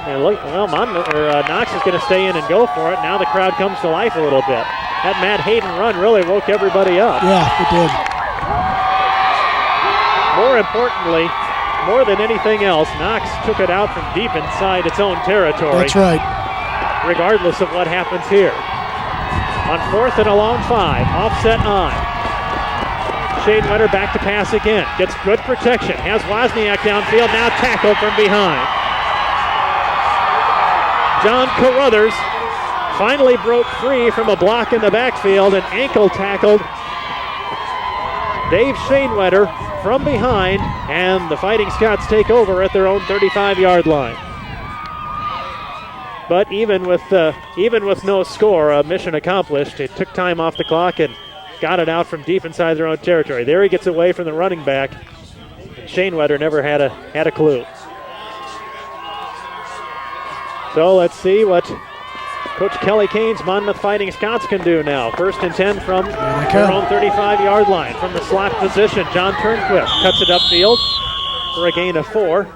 and look, well, Knox is going to stay in and go for it. Now the crowd comes to life a little bit. That Matt Hayden run really woke everybody up. Yeah, it did. More importantly, more than anything else, Knox took it out from deep inside its own territory. That's right. Regardless of what happens here. On 4th and a long 5, offset eye. Shanewetter back to pass again. Gets good protection. Has Wozniak downfield. Now tackled from behind. John Carruthers finally broke free from a block in the backfield and ankle tackled Dave Shanewetter from behind, and the Fighting Scots take over at their own 35-yard line. But even with no score, mission accomplished. It took time off the clock and got it out from deep inside their own territory. There he gets away from the running back. And Shanewetter never had a clue. So let's see what Coach Kelly Kane's Monmouth Fighting Scots can do now. 1st and 10 from their own 35-yard line. From the slot position, John Turnquist cuts it upfield for a gain of 4.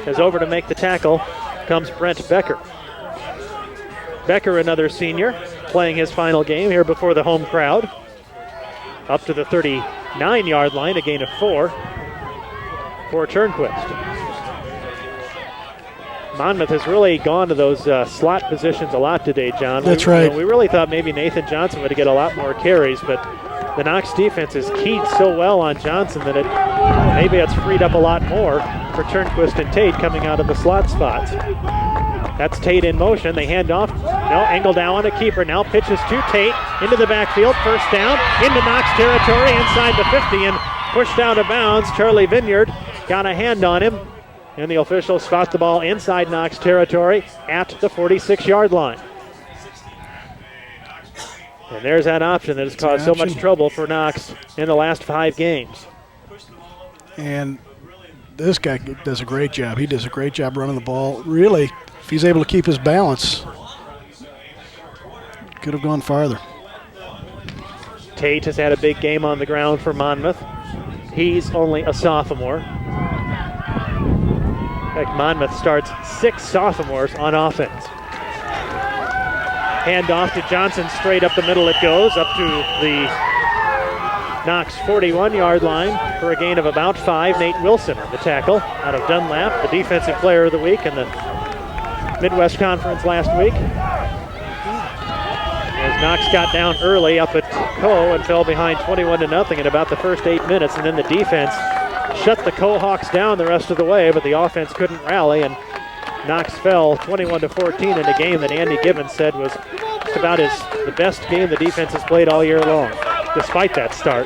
As over to make the tackle comes Brent Becker. Becker, another senior, playing his final game here before the home crowd. Up to the 39-yard line, a gain of 4 for Turnquist. Monmouth has really gone to those slot positions a lot today, John. That's right. We really thought maybe Nathan Johnson would get a lot more carries, but the Knox defense is keyed so well on Johnson that maybe it's freed up a lot more for Turnquist and Tate coming out of the slot spots. That's Tate in motion. They hand off. No, Engel down on a keeper. Now pitches to Tate into the backfield. 1st down into Knox territory inside the 50 and pushed out of bounds. Charlie Vineyard got a hand on him, and the officials spot the ball inside Knox territory at the 46-yard line. And there's that option that has caused so much trouble for Knox in the last 5 games. And this guy does a great job. He does a great job running the ball. Really, if he's able to keep his balance, could have gone farther. Tate has had a big game on the ground for Monmouth. He's only a sophomore. In fact, Monmouth starts 6 sophomores on offense. Hand off to Johnson, straight up the middle it goes, up to the Knox 41-yard line for a gain of about 5. Nate Wilson on the tackle out of Dunlap, the defensive player of the week in the Midwest Conference last week. As Knox got down early up at Coe and fell behind 21-0 in about the first 8 minutes, and then the defense shut the Coe-Hawks down the rest of the way, but the offense couldn't rally, and Knox fell 21-14 in a game that Andy Gibbons said was just about the best game the defense has played all year long, despite that start.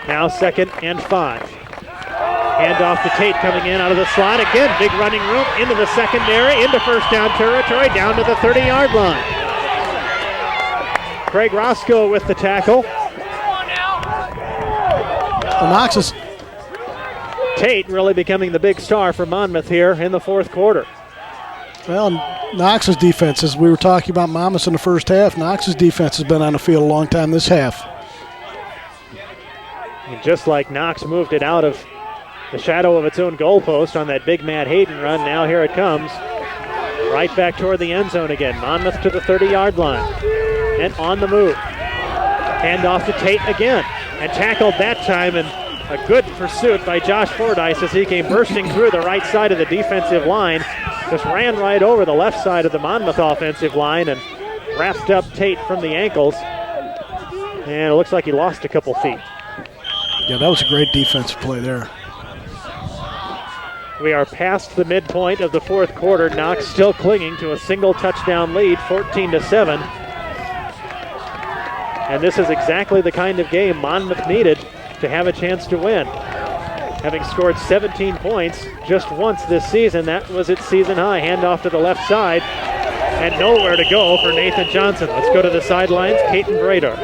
Now 2nd and 5. Hand off to Tate coming in out of the slot. Again, big running room into the secondary, into 1st down territory, down to the 30-yard line. Craig Roscoe with the tackle. Well, Knox is Tate really becoming the big star for Monmouth here in the 4th quarter. Well, Knox's defense, as we were talking about Monmouth in the first half, Knox's defense has been on the field a long time this half. And just like Knox moved it out of the shadow of its own goalpost on that big Matt Hayden run, now here it comes. Right back toward the end zone again. Monmouth to the 30-yard line. And on the move. Hand off to Tate again. And tackled that time, and a good pursuit by Josh Fordyce as he came bursting through the right side of the defensive line. Just ran right over the left side of the Monmouth offensive line and wrapped up Tate from the ankles. And it looks like he lost a couple feet. Yeah, that was a great defensive play there. We are past the midpoint of the 4th quarter. Knox still clinging to a single touchdown lead, 14-7. And this is exactly the kind of game Monmouth needed to have a chance to win. Having scored 17 points just once this season, that was its season high. Handoff to the left side, and nowhere to go for Nathan Johnson. Let's go to the sidelines. Caton Bradar.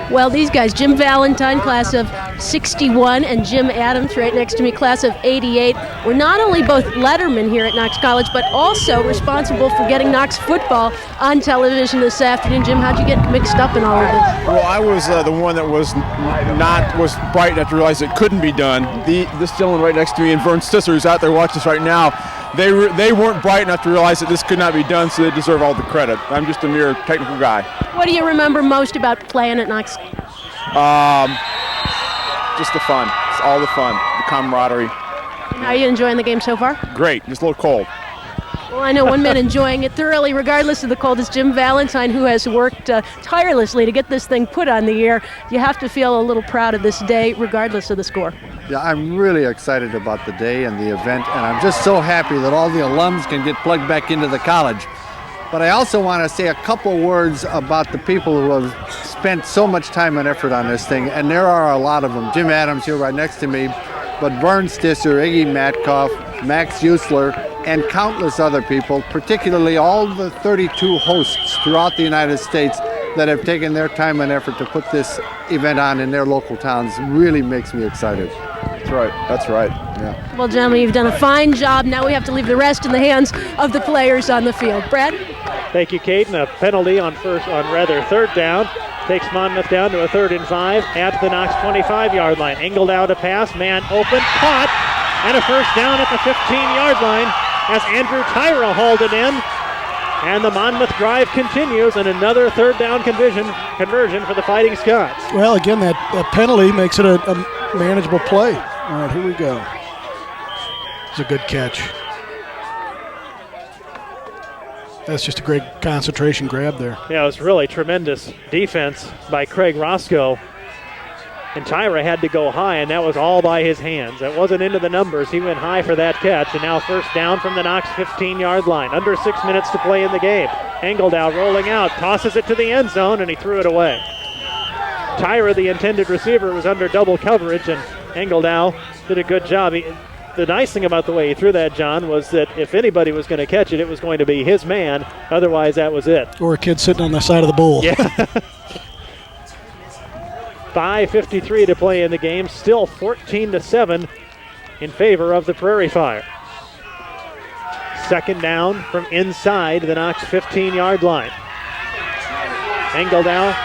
Well, these guys, Jim Valentine, class of 61, and Jim Adams, right next to me, class of 88, were not only both lettermen here at Knox College, but also responsible for getting Knox football on television this afternoon. Jim, how'd you get mixed up in all of this? Well, I was the one that was bright enough to realize it couldn't be done. This gentleman right next to me, and Vern Stisser, who's out there watching us right now, they weren't bright enough to realize that this could not be done, so they deserve all the credit. I'm just a mere technical guy. What do you remember most about playing at Knox? Just the fun. It's all the fun, the camaraderie. How are you enjoying the game so far? Great. Just a little cold. Well, I know one man enjoying it thoroughly, regardless of the cold, is Jim Valentine, who has worked tirelessly to get this thing put on the air. You have to feel a little proud of this day, regardless of the score. Yeah, I'm really excited about the day and the event, and I'm just so happy that all the alums can get plugged back into the college. But I also want to say a couple words about the people who have spent so much time and effort on this thing, and there are a lot of them. Jim Adams here right next to me, but Vern Stisser, Iggy Matkoff, Max Usler, and countless other people, particularly all the 32 hosts throughout the United States that have taken their time and effort to put this event on in their local towns, really makes me excited. That's right. That's right. Yeah. Well, gentlemen, you've done a fine job. Now we have to leave the rest in the hands of the players on the field. Brad? Thank you, Kate. And a penalty on third down. Takes Monmouth down to a 3rd and 5 at the Knox 25-yard line. Engeldow to pass, man open, caught, and a first down at the 15-yard line as Andrew Tyra hauled it in. And the Monmouth drive continues, and another 3rd down conversion for the Fighting Scots. Well, again, that penalty makes it a manageable play. All right, here we go. It's a good catch. That's just a great concentration grab there. Yeah, it was really tremendous defense by Craig Roscoe. And Tyra had to go high, and that was all by his hands. That wasn't into the numbers. He went high for that catch, and now first down from the Knox 15-yard line. Under 6 minutes to play in the game. Engeldow rolling out, tosses it to the end zone, and he threw it away. Tyra, the intended receiver, was under double coverage, and Engeldow did a good job. The nice thing about the way he threw that, John, was that if anybody was going to catch it, it was going to be his man. Otherwise, that was it. Or a kid sitting on the side of the bowl. Yeah. 5:53 to play in the game. Still 14-7 in favor of the Prairie Fire. Second down from inside the Knox 15-yard line. Engeldow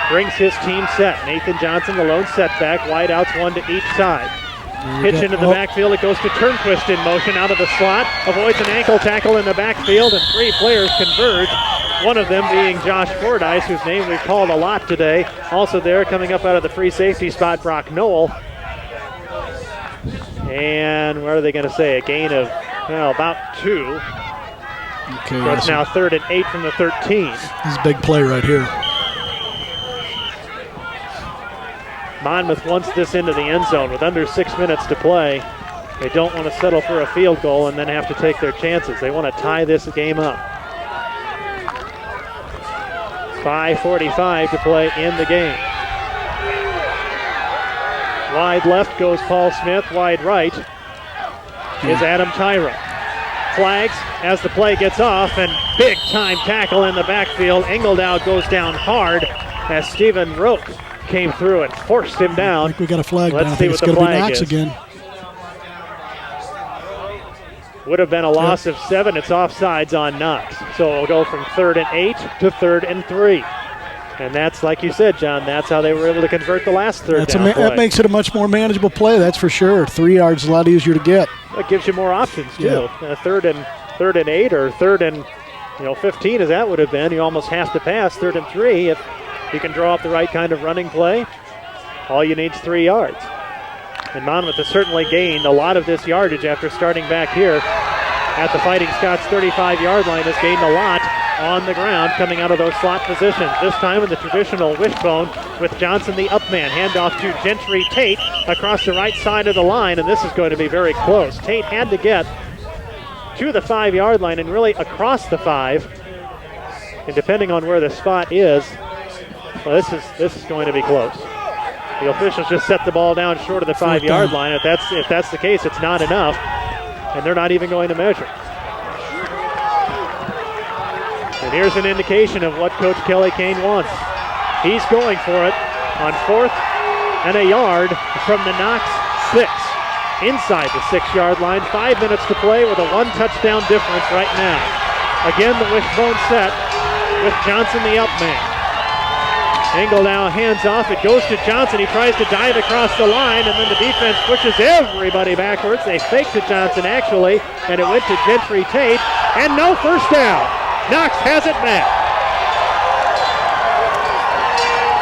brings his team set. Nathan Johnson, the lone setback. Wide outs, one to each side. Pitch into the backfield. It goes to Turnquist in motion out of the slot. Avoids an ankle tackle in the backfield, and 3 players converge. One of them being Josh Fordyce, whose name we've called a lot today. Also there, coming up out of the free safety spot, Brock Noel. And what are they going to say? A gain of, well, about 2. Okay, so it's now 3rd and 8 from the 13. This is a big play right here. Monmouth wants this into the end zone with under 6 minutes to play. They don't want to settle for a field goal and then have to take their chances. They want to tie this game up. 5:45 to play in the game. Wide left goes Paul Smith. Wide right is Adam Tyra. Flags as the play gets off, and big time tackle in the backfield. Engeldow goes down hard as Stephen Roke came through and forced him down. I think we got a flag down. Let's see what it's the going to be flag Knox is. again. Would have been a loss of 7. It's offsides on Knox. So it'll go from 3rd and 8 to 3rd and 3. And that's, like you said, John, that's how they were able to convert the last third down play. That makes it a much more manageable play, that's for sure. 3 yards is a lot easier to get. It gives you more options, too. Yeah. 3rd and 8 or 3rd and 15, as that would have been. You almost have to pass 3rd and 3 if you can draw up the right kind of running play. All you need is 3 yards. And Monmouth has certainly gained a lot of this yardage after starting back here at the Fighting Scots 35-yard line. Has gained a lot on the ground coming out of those slot positions. This time in the traditional wishbone with Johnson the up man. Handoff to Gentry Tate across the right side of the line, and this is going to be very close. Tate had to get to the 5-yard line and really across the 5. And depending on where the spot is, well, this is going to be close. The officials just set the ball down short of the 5-yard line. If that's the case, it's not enough, and they're not even going to measure. And here's an indication of what Coach Kelly Kane wants. He's going for it on 4th and a yard from the Knox 6. Inside the 6-yard line, 5 minutes to play with a 1-touchdown difference right now. Again, the wishbone set with Johnson the up man. Engeldow hands off. It goes to Johnson. He tries to dive across the line, and then the defense pushes everybody backwards. They faked to Johnson, actually, and it went to Gentry Tate, and no first down. Knox has it back.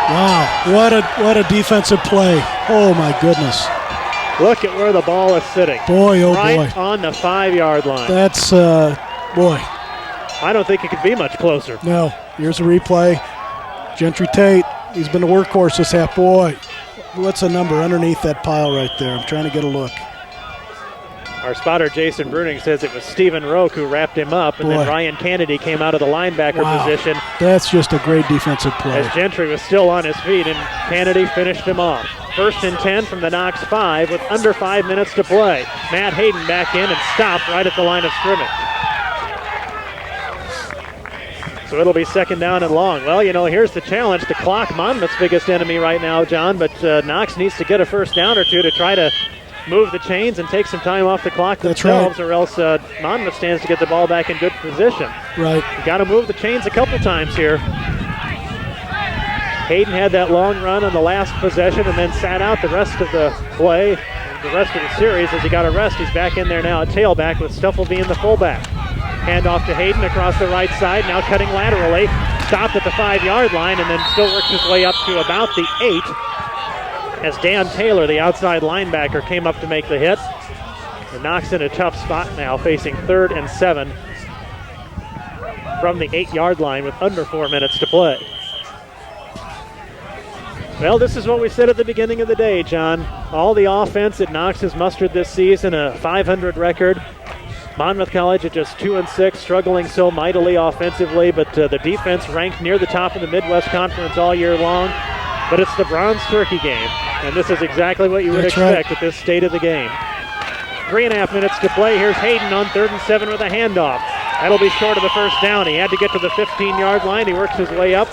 Wow, what a defensive play. Oh, my goodness. Look at where the ball is sitting. Boy, oh right boy. On the 5-yard line. That's Boy. I don't think it could be much closer. No. Here's a replay. Gentry Tate, he's been the workhorse this half. Boy, what's the number underneath that pile right there? I'm trying to get a look. Our spotter, Jason Bruning, says it was Stephen Roque who wrapped him up, and then Ryan Kennedy came out of the linebacker position. That's just a great defensive play. As Gentry was still on his feet, and Kennedy finished him off. 1st and 10 from the Knox 5 with under 5 minutes to play. Matt Hayden back in and stopped right at the line of scrimmage. So it'll be 2nd down and long. Well, you know, here's the challenge. The clock, Monmouth's biggest enemy right now, John, but Knox needs to get a 1st down or two to try to move the chains and take some time off the clock themselves, or else Monmouth stands to get the ball back in good position. Right. You got to move the chains a couple times here. Hayden had that long run on the last possession and then sat out the rest of the play, the rest of the series. As he got a rest, he's back in there now at tailback with Stuffle being the fullback. Hand off to Hayden across the right side, now cutting laterally. Stopped at the 5-yard line and then still works his way up to about the 8. As Dan Taylor, the outside linebacker, came up to make the hit. And Knox in a tough spot now, facing 3rd and 7 from the 8-yard line with under 4 minutes to play. Well, this is what we said at the beginning of the day, John. All the offense that Knox has mustered this season, a 500 record. Monmouth College at just 2-6, struggling so mightily offensively, but the defense ranked near the top of the Midwest Conference all year long. But it's the Bronze Turkey game, and this is exactly what you would expect at this state of the game. 3.5 minutes to play. Here's Hayden on 3rd and 7 with a handoff. That'll be short of the 1st down. He had to get to the 15-yard line. He works his way up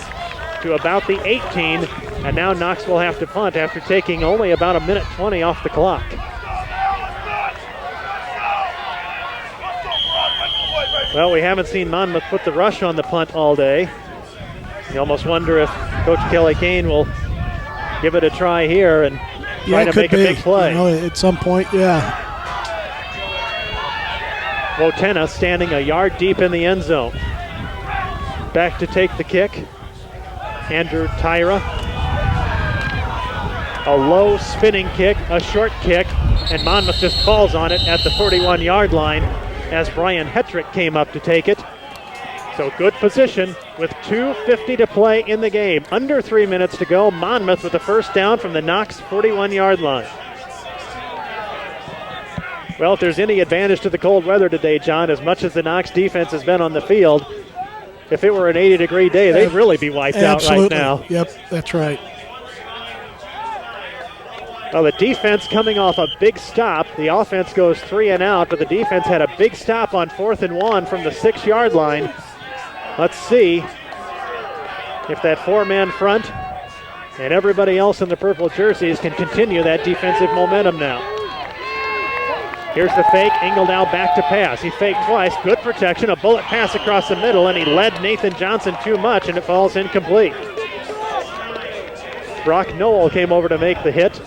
to about the 18, and now Knox will have to punt after taking only about 1:20 off the clock. Well, we haven't seen Monmouth put the rush on the punt all day. You almost wonder if Coach Kelly Kane will give it a try here and try to make a big play. You know, at some point, yeah. Wotena standing a yard deep in the end zone. Back to take the kick. Andrew Tyra. A low spinning kick, a short kick, and Monmouth just falls on it at the 41-yard line as Brian Hetrick came up to take it. So good position with 2:50 to play in the game. Under 3 minutes to go. Monmouth with the 1st down from the Knox 41-yard line. Well, if there's any advantage to the cold weather today, John, as much as the Knox defense has been on the field, if it were an 80-degree day, they'd really be wiped out right now. Yep, that's right. Well, the defense coming off a big stop. The offense goes 3 and out, but the defense had a big stop on 4th and 1 from the 6-yard line. Let's see if that 4-man front and everybody else in the purple jerseys can continue that defensive momentum now. Here's the fake. Engeldow back to pass. He faked twice. Good protection. A bullet pass across the middle, and he led Nathan Johnson too much, and it falls incomplete. Brock Noel came over to make the hit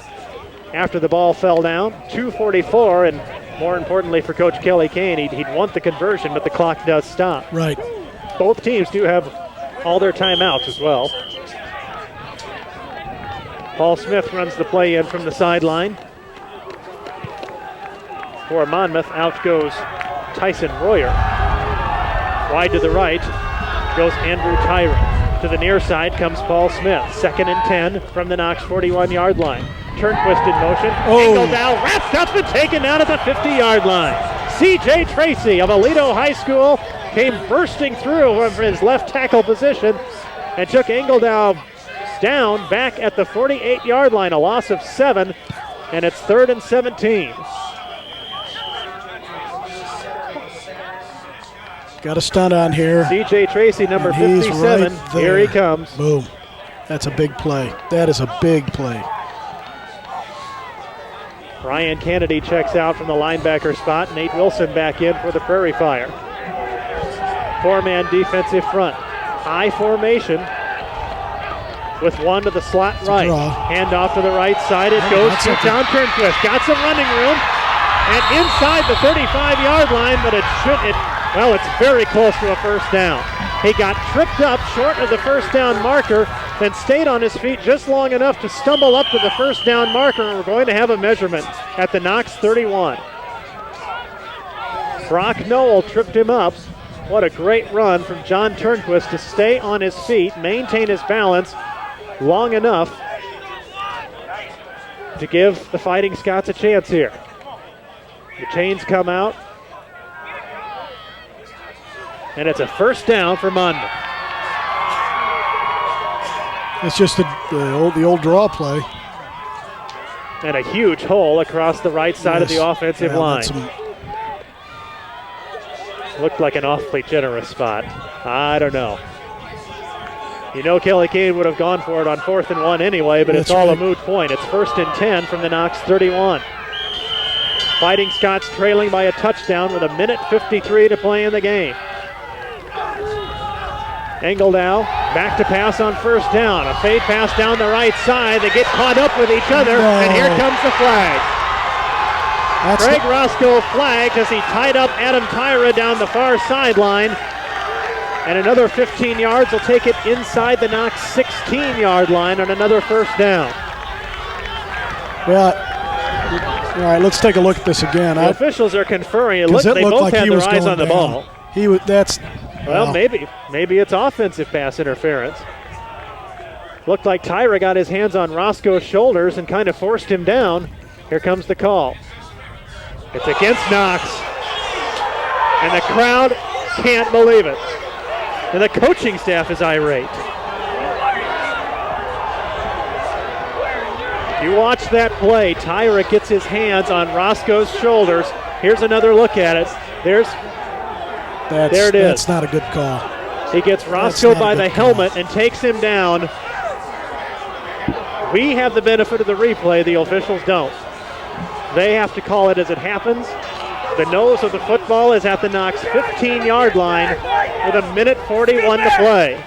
after the ball fell down. 2:44, and more importantly for Coach Kelly Kane, he'd want the conversion, but the clock does stop. Right. Both teams do have all their timeouts as well. Paul Smith runs the play in from the sideline. For Monmouth, out goes Tyson Royer. Wide to the right goes Andrew Tyra. To the near side comes Paul Smith. 2nd and 10 from the Knox 41-yard line. Turnquist in motion. Engeldow wrapped up and taken out at the 50-yard line. C.J. Tracy of Aledo High School came bursting through from his left tackle position and took Engeldow down back at the 48-yard line. A loss of 7, and it's 3rd and 17. Got a stunt on here. C.J. Tracy, number 57. Right here he comes. Boom. That's a big play. That is a big play. Ryan Kennedy checks out from the linebacker spot. Nate Wilson back in for the Prairie Fire. 4-man defensive front. High formation with one to the slot right. Hand off to the right side. It goes to John Turnquist. Got some running room. And inside the 35-yard line, but it's very close to a 1st down. He got tripped up short of the 1st down marker, then stayed on his feet just long enough to stumble up to the 1st down marker, and we're going to have a measurement at the Knox 31. Brock Noel tripped him up What a great run from John Turnquist to stay on his feet, maintain his balance long enough to give the Fighting Scots a chance here. The chains come out, and it's a first down for Monmouth. It's just the old draw play. And a huge hole across the right side of the offensive line. Looked like an awfully generous spot. I don't know. You know Kelly Kane would have gone for it on 4th and 1 anyway, but it's all a moot point. It's 1st and 10 from the Knox 31. Fighting Scots trailing by a touchdown with 1:53 to play in the game. Engeldow back to pass on 1st down. A fade pass down the right side. They get caught up with each other, and here comes the flag. Craig Roscoe flagged as he tied up Adam Tyra down the far sideline. And another 15 yards will take it inside the Knox 16-yard line on another 1st down. Well, all right, let's take a look at this again. The officials are conferring. They looked both like had he their was eyes going on the down. ball. He was. That's. Well, maybe it's offensive pass interference. Looked like Tyra got his hands on Roscoe's shoulders and kind of forced him down. Here comes the call. It's against Knox. And the crowd can't believe it. And the coaching staff is irate. You watch that play. Tyra gets his hands on Roscoe's shoulders. Here's another look at it. There it is. That's not a good call. He gets Roscoe by the helmet and takes him down. We have the benefit of the replay. The officials don't. They have to call it as it happens. The nose of the football is at the Knox 15-yard line with 1:41 to play.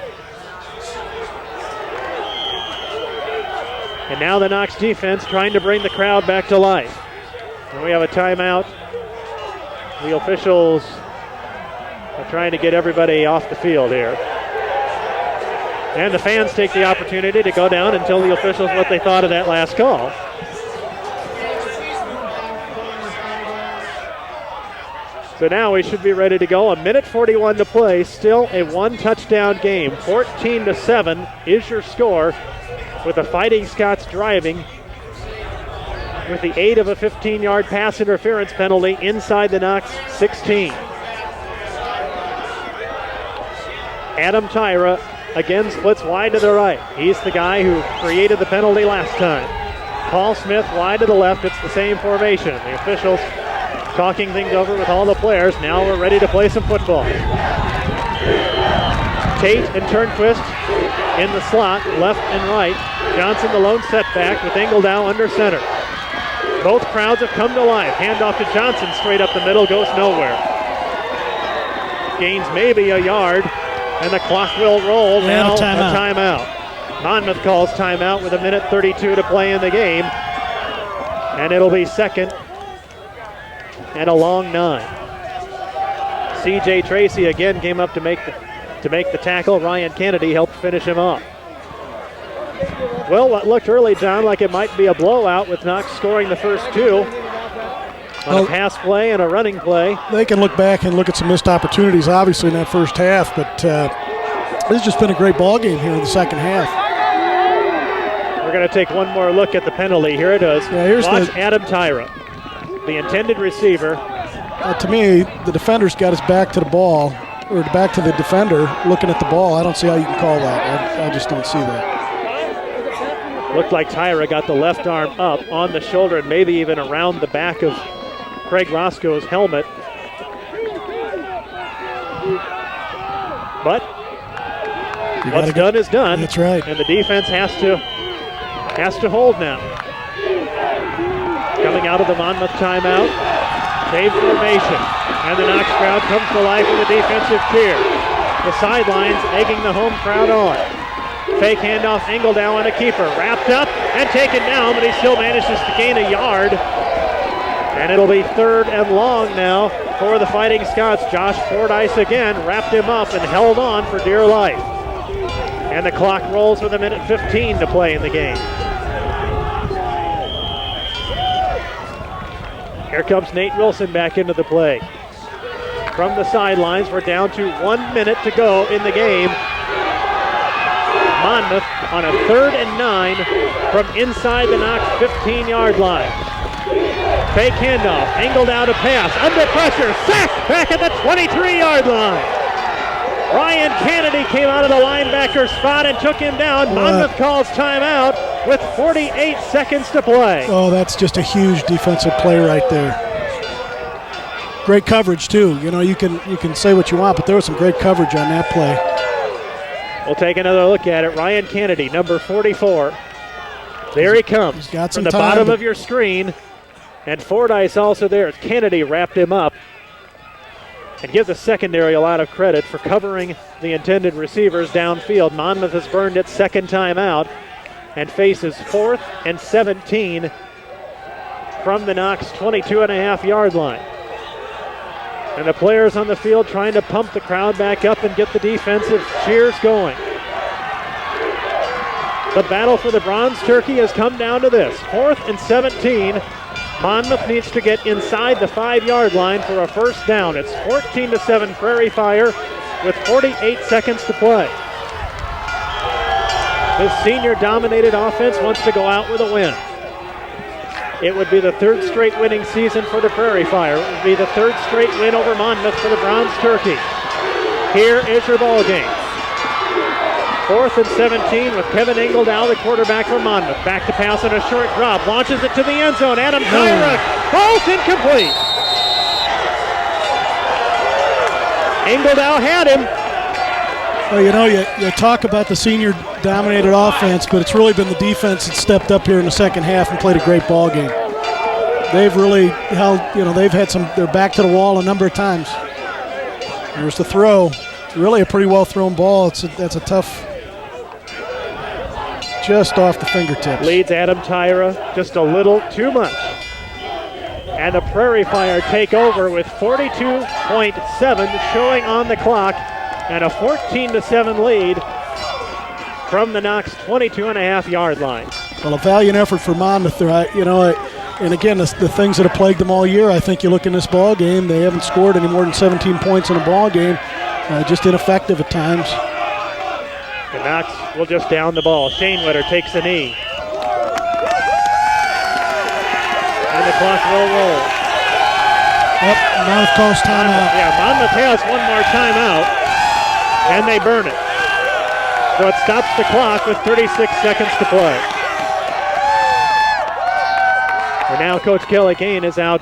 And now the Knox defense trying to bring the crowd back to life. And we have a timeout. The officials are trying to get everybody off the field here. And the fans take the opportunity to go down and tell the officials what they thought of that last call. So now we should be ready to go. 1:41 to play. Still a one-touchdown game. 14-7 is your score, with the Fighting Scots driving with the aid of a 15-yard pass interference penalty inside the Knox 16. Adam Tyra again splits wide to the right. He's the guy who created the penalty last time. Paul Smith wide to the left. It's the same formation. The officials talking things over with all the players. Now we're ready to play some football. Tate and Turnquist in the slot, left and right. Johnson the lone setback with Engeldow under center. Both crowds have come to life. Handoff to Johnson straight up the middle, goes nowhere. Gains maybe a yard, and the clock will roll. Now a timeout. Monmouth calls timeout with 1:32 to play in the game. And it'll be 2nd and a long 9. C.J. Tracy again came up to make the tackle. Ryan Kennedy helped finish him off. Well, what looked early, John, like it might be a blowout with Knox scoring the first 2 on a pass play and a running play. They can look back and look at some missed opportunities, obviously, in that first half, but this has just been a great ball game here in the second half. We're going to take one more look at the penalty. Here it is. Yeah, watch Adam Tyra, the intended receiver. To me, the defender's got his back to the ball, or back to the defender looking at the ball. I don't see how you can call that. I just don't see that. Looked like Tyra got the left arm up on the shoulder and maybe even around the back of Craig Roscoe's helmet. But what's done is done. That's right. And the defense has to hold now. Coming out of the Monmouth timeout, save formation. And the Knox crowd comes to life with a defensive cheer. The sidelines egging the home crowd on. Fake handoff, Engeldow on a keeper. Wrapped up and taken down, but he still manages to gain a yard. And it'll be 3rd and long now for the Fighting Scots. Josh Fordyce again wrapped him up and held on for dear life. And the clock rolls with 1:15 to play in the game. Here comes Nate Wilson back into the play. from the sidelines. We're down to 1 minute to go in the game. Monmouth on a 3rd and 9 from inside the Knox 15-yard line. Fake handoff, angled out a pass, under pressure, sacked back at the 23-yard line. Ryan Kennedy came out of the linebacker spot and took him down. Monmouth calls timeout with 48 seconds to play. Oh, that's just a huge defensive play right there. Great coverage too. You know, you can say what you want, but there was some great coverage on that play. We'll take another look at it. Ryan Kennedy, number 44. There he comes from the bottom of your screen. And Fordyce also there. Kennedy wrapped him up. And give the secondary a lot of credit for covering the intended receivers downfield. Monmouth has burned its second time out and faces 4th and 17 from the Knox 22.5-yard line. And the players on the field trying to pump the crowd back up and get the defensive cheers going. The battle for the Bronze Turkey has come down to this. 4th and 17. Monmouth needs to get inside the 5-yard line for a first down. It's 14-7 Prairie Fire with 48 seconds to play. This senior-dominated offense wants to go out with a win. It would be the 3rd straight winning season for the Prairie Fire. It would be the 3rd straight win over Monmouth for the Bronze Turkey. Here is your ball game. 4th and 17 with Kevin Engeldow, the quarterback for Monmouth. Back to pass on a short drop. Launches it to the end zone. Adam Tyra. Both incomplete. Engeldow had him. Well, you know, you talk about the senior-dominated offense, but it's really been the defense that stepped up here in the second half and played a great ball game. They've really held, you know, they're back to the wall a number of times. There's the throw. Really a pretty well-thrown ball. That's a tough, just off the fingertips. Leads Adam Tyra just a little too much. And the Prairie Fire take over with 42.7 showing on the clock and a 14-7 lead from the Knox 22.5-yard line. Well, a valiant effort for Monmouth there. You know, and again, the things that have plagued them all year, I think you look in this ball game, they haven't scored any more than 17 points in a ball game. Just ineffective at times. And Knox will just down the ball. Shanewetter takes a knee. And the clock will roll. Yep, Monmouth calls timeout. Yeah, Monmouth has one more timeout, and they burn it. So it stops the clock with 36 seconds to play. And now Coach Kelly Kane is out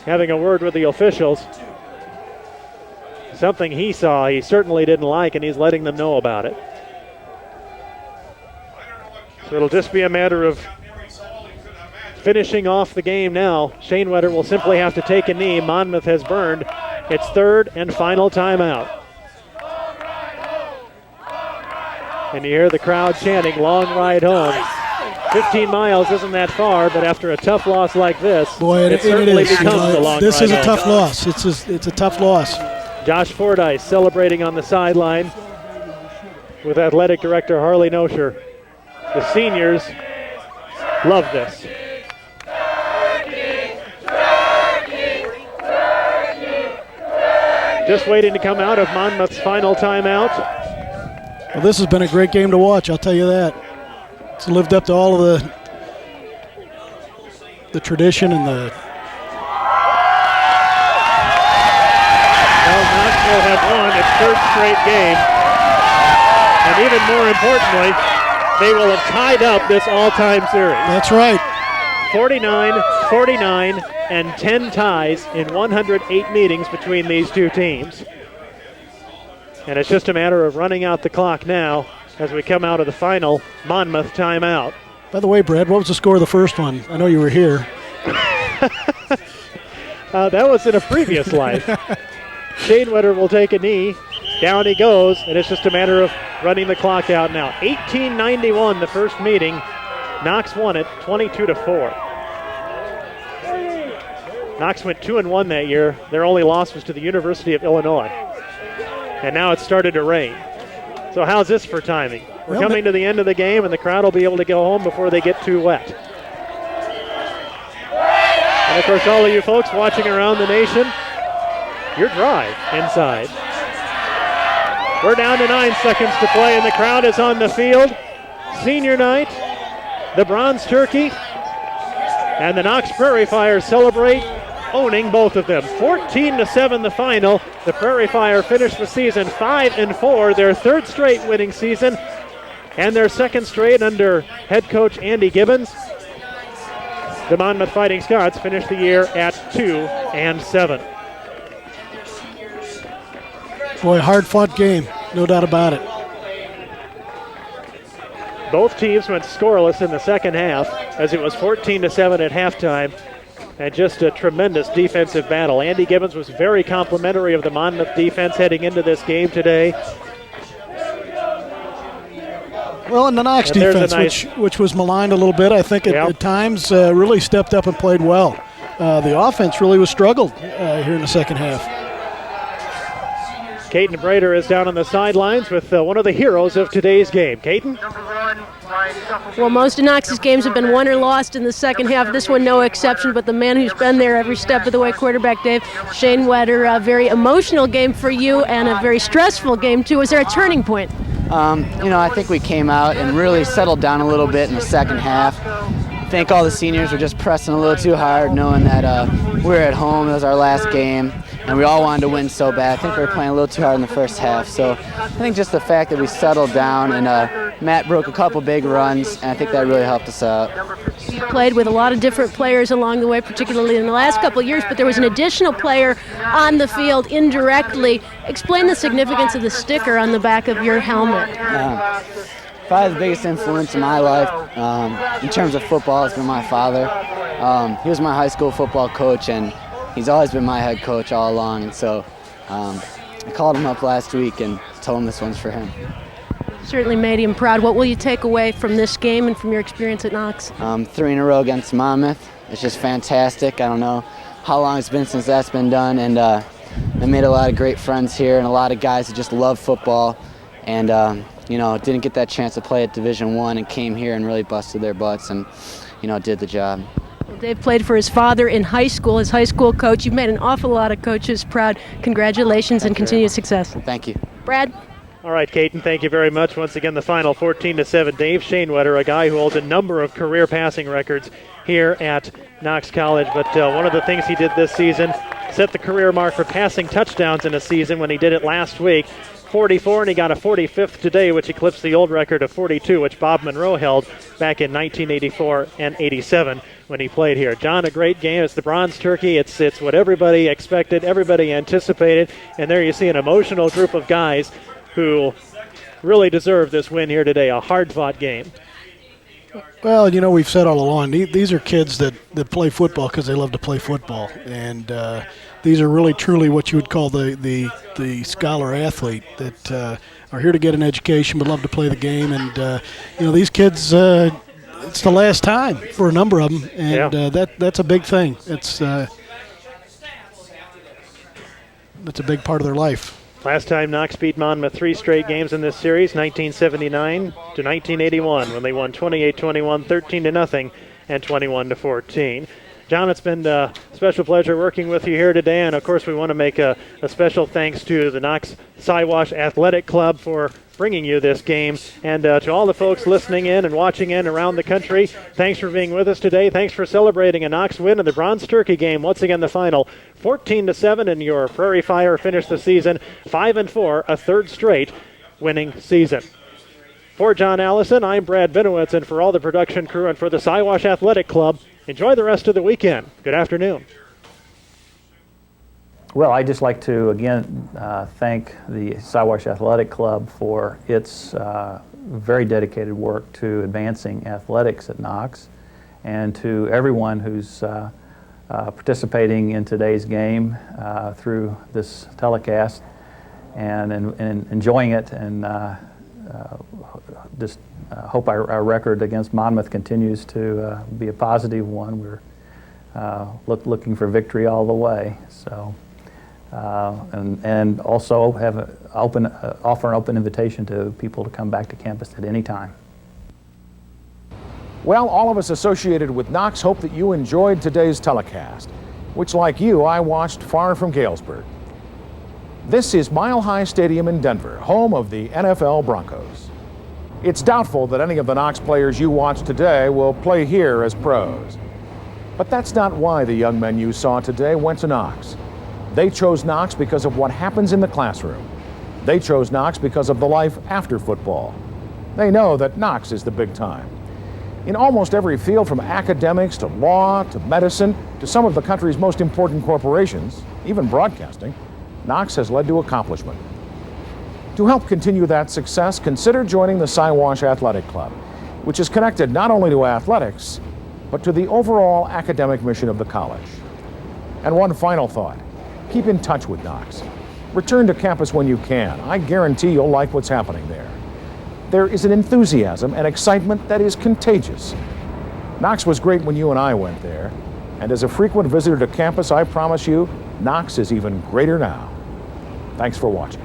having a word with the officials. Something he saw he certainly didn't like, and he's letting them know about it. So it'll just be a matter of finishing off the game now. Shanewetter will simply have to take a knee. Monmouth has burned its 3rd and final timeout. And you hear the crowd chanting, "Long ride home." 15 miles isn't that far, but after a tough loss like this, it certainly becomes a long This ride is a home. tough loss. It's a tough loss. Josh Fordyce celebrating on the sideline with athletic director Harley Nosher. The seniors love this. Just waiting to come out of Monmouth's final timeout. Well, this has been a great game to watch, I'll tell you that. It's lived up to all of the tradition and the... Well, Knox will have won its 3rd straight game. And even more importantly, they will have tied up this all-time series. That's right. 49, 49, and 10 ties in 108 meetings between these two teams. And it's just a matter of running out the clock now as we come out of the final Monmouth timeout. By the way, Brad, what was the score of the first one? I know you were here. That was in a previous life. Shanewetter will take a knee. Down he goes, and it's just a matter of running the clock out now. 1891, the first meeting. Knox won it 22-4. Knox went 2-1 that year. Their only loss was to the University of Illinois. And now it's started to rain. So how's this for timing? We're coming to the end of the game, and the crowd will be able to go home before they get too wet. And of course, all of you folks watching around the nation, your drive inside. We're down to 9 seconds to play, and the crowd is on the field. Senior night, the Bronze Turkey and the Knox Prairie Fire celebrate, owning both of them. 14-7 the final. The Prairie Fire finished the season 5-4, their third straight winning season, and their second straight under head coach Andy Gibbons. The Monmouth Fighting Scots finished the year at 2-7. Boy, hard-fought game, no doubt about it. Both teams went scoreless in the second half, as it was 14-7 at halftime, and just a tremendous defensive battle. Andy Gibbons was very complimentary of the Monmouth defense heading into this game today. Well, and the Knox defense, which was maligned a little bit, I think at times really stepped up and played well. The offense really was struggled here in the second half. Caden Brader is down on the sidelines with one of the heroes of today's game. Caden? Well, most of Knox's games have been won or lost in the second half. This one no exception, but the man who's been there every step of the way, quarterback Dave, Shane Wetter, a very emotional game for you and a very stressful game too. Was there a turning point? I think we came out and really settled down a little bit in the second half. I think all the seniors were just pressing a little too hard, knowing that we were at home, it was our last game, and we all wanted to win so bad. I think we were playing a little too hard in the first half. So I think just the fact that we settled down and Matt broke a couple big runs, and I think that really helped us out. You played with a lot of different players along the way, particularly in the last couple of years, but there was an additional player on the field indirectly. Explain the significance of the sticker on the back of your helmet. Probably the biggest influence in my life in terms of football has been my father. He was my high school football coach, and he's always been my head coach all along. And so I called him up last week and told him this one's for him. Certainly made him proud. What will you take away from this game and from your experience at Knox? 3 in a row against Monmouth. It's just fantastic. I don't know how long it's been since that's been done, and I made a lot of great friends here and a lot of guys who just love football, and didn't get that chance to play at Division I and came here and really busted their butts and did the job. Well, Dave played for his father in high school, his high school coach. You've made an awful lot of coaches proud. Congratulations and continued success. Thank you. Brad? All right, Caden, thank you very much. Once again, the final 14-7. Dave Shanewetter, a guy who holds a number of career passing records here at Knox College. But one of the things he did this season, set the career mark for passing touchdowns in a season when he did it last week. 44, and he got a 45th today, which eclipsed the old record of 42, which Bob Monroe held back in 1984 and 87 when he played here. John, a great game. It's the Bronze Turkey. It's what everybody expected, everybody anticipated, and there you see an emotional group of guys who really deserve this win here today, a hard-fought game. Well, we've said all along, these are kids that play football because they love to play football, and these are really truly what you would call the scholar athlete that are here to get an education but love to play the game. And these kids, it's the last time for a number of them, and that's a big thing. That's a big part of their life. Last time Knox beat Monmouth 3 straight games in this series, 1979 to 1981, when they won 28-21, 13-0, and 21-14. John, it's been a special pleasure working with you here today, and of course we want to make a special thanks to the Knox Siwash Athletic Club for bringing you this game, and to all the folks listening in and watching in around the country, thanks for being with us today. Thanks for celebrating a Knox win in the Bronze Turkey game. Once again, the final 14-7, and your Prairie Fire finished the season 5-4, a third straight winning season. For John Allison, I'm Brad Benowitz, and for all the production crew and for the Siwash Athletic Club, enjoy the rest of the weekend. Good afternoon. Well, I'd just like to, again, thank the Siwash Athletic Club for its very dedicated work to advancing athletics at Knox, and to everyone who's participating in today's game through this telecast and enjoying it, and just hope our record against Monmouth continues to be a positive one. We're looking for victory all the way. So. And also offer an open invitation to people to come back to campus at any time. Well, all of us associated with Knox hope that you enjoyed today's telecast, which, like you, I watched far from Galesburg. This is Mile High Stadium in Denver, home of the NFL Broncos. It's doubtful that any of the Knox players you watch today will play here as pros. But that's not why the young men you saw today went to Knox. They chose Knox because of what happens in the classroom. They chose Knox because of the life after football. They know that Knox is the big time. In almost every field, from academics to law to medicine to some of the country's most important corporations, even broadcasting, Knox has led to accomplishment. To help continue that success, consider joining the Siwash Athletic Club, which is connected not only to athletics, but to the overall academic mission of the college. And one final thought, keep in touch with Knox. Return to campus when you can. I guarantee you'll like what's happening there. There is an enthusiasm and excitement that is contagious. Knox was great when you and I went there, and as a frequent visitor to campus, I promise you, Knox is even greater now. Thanks for watching.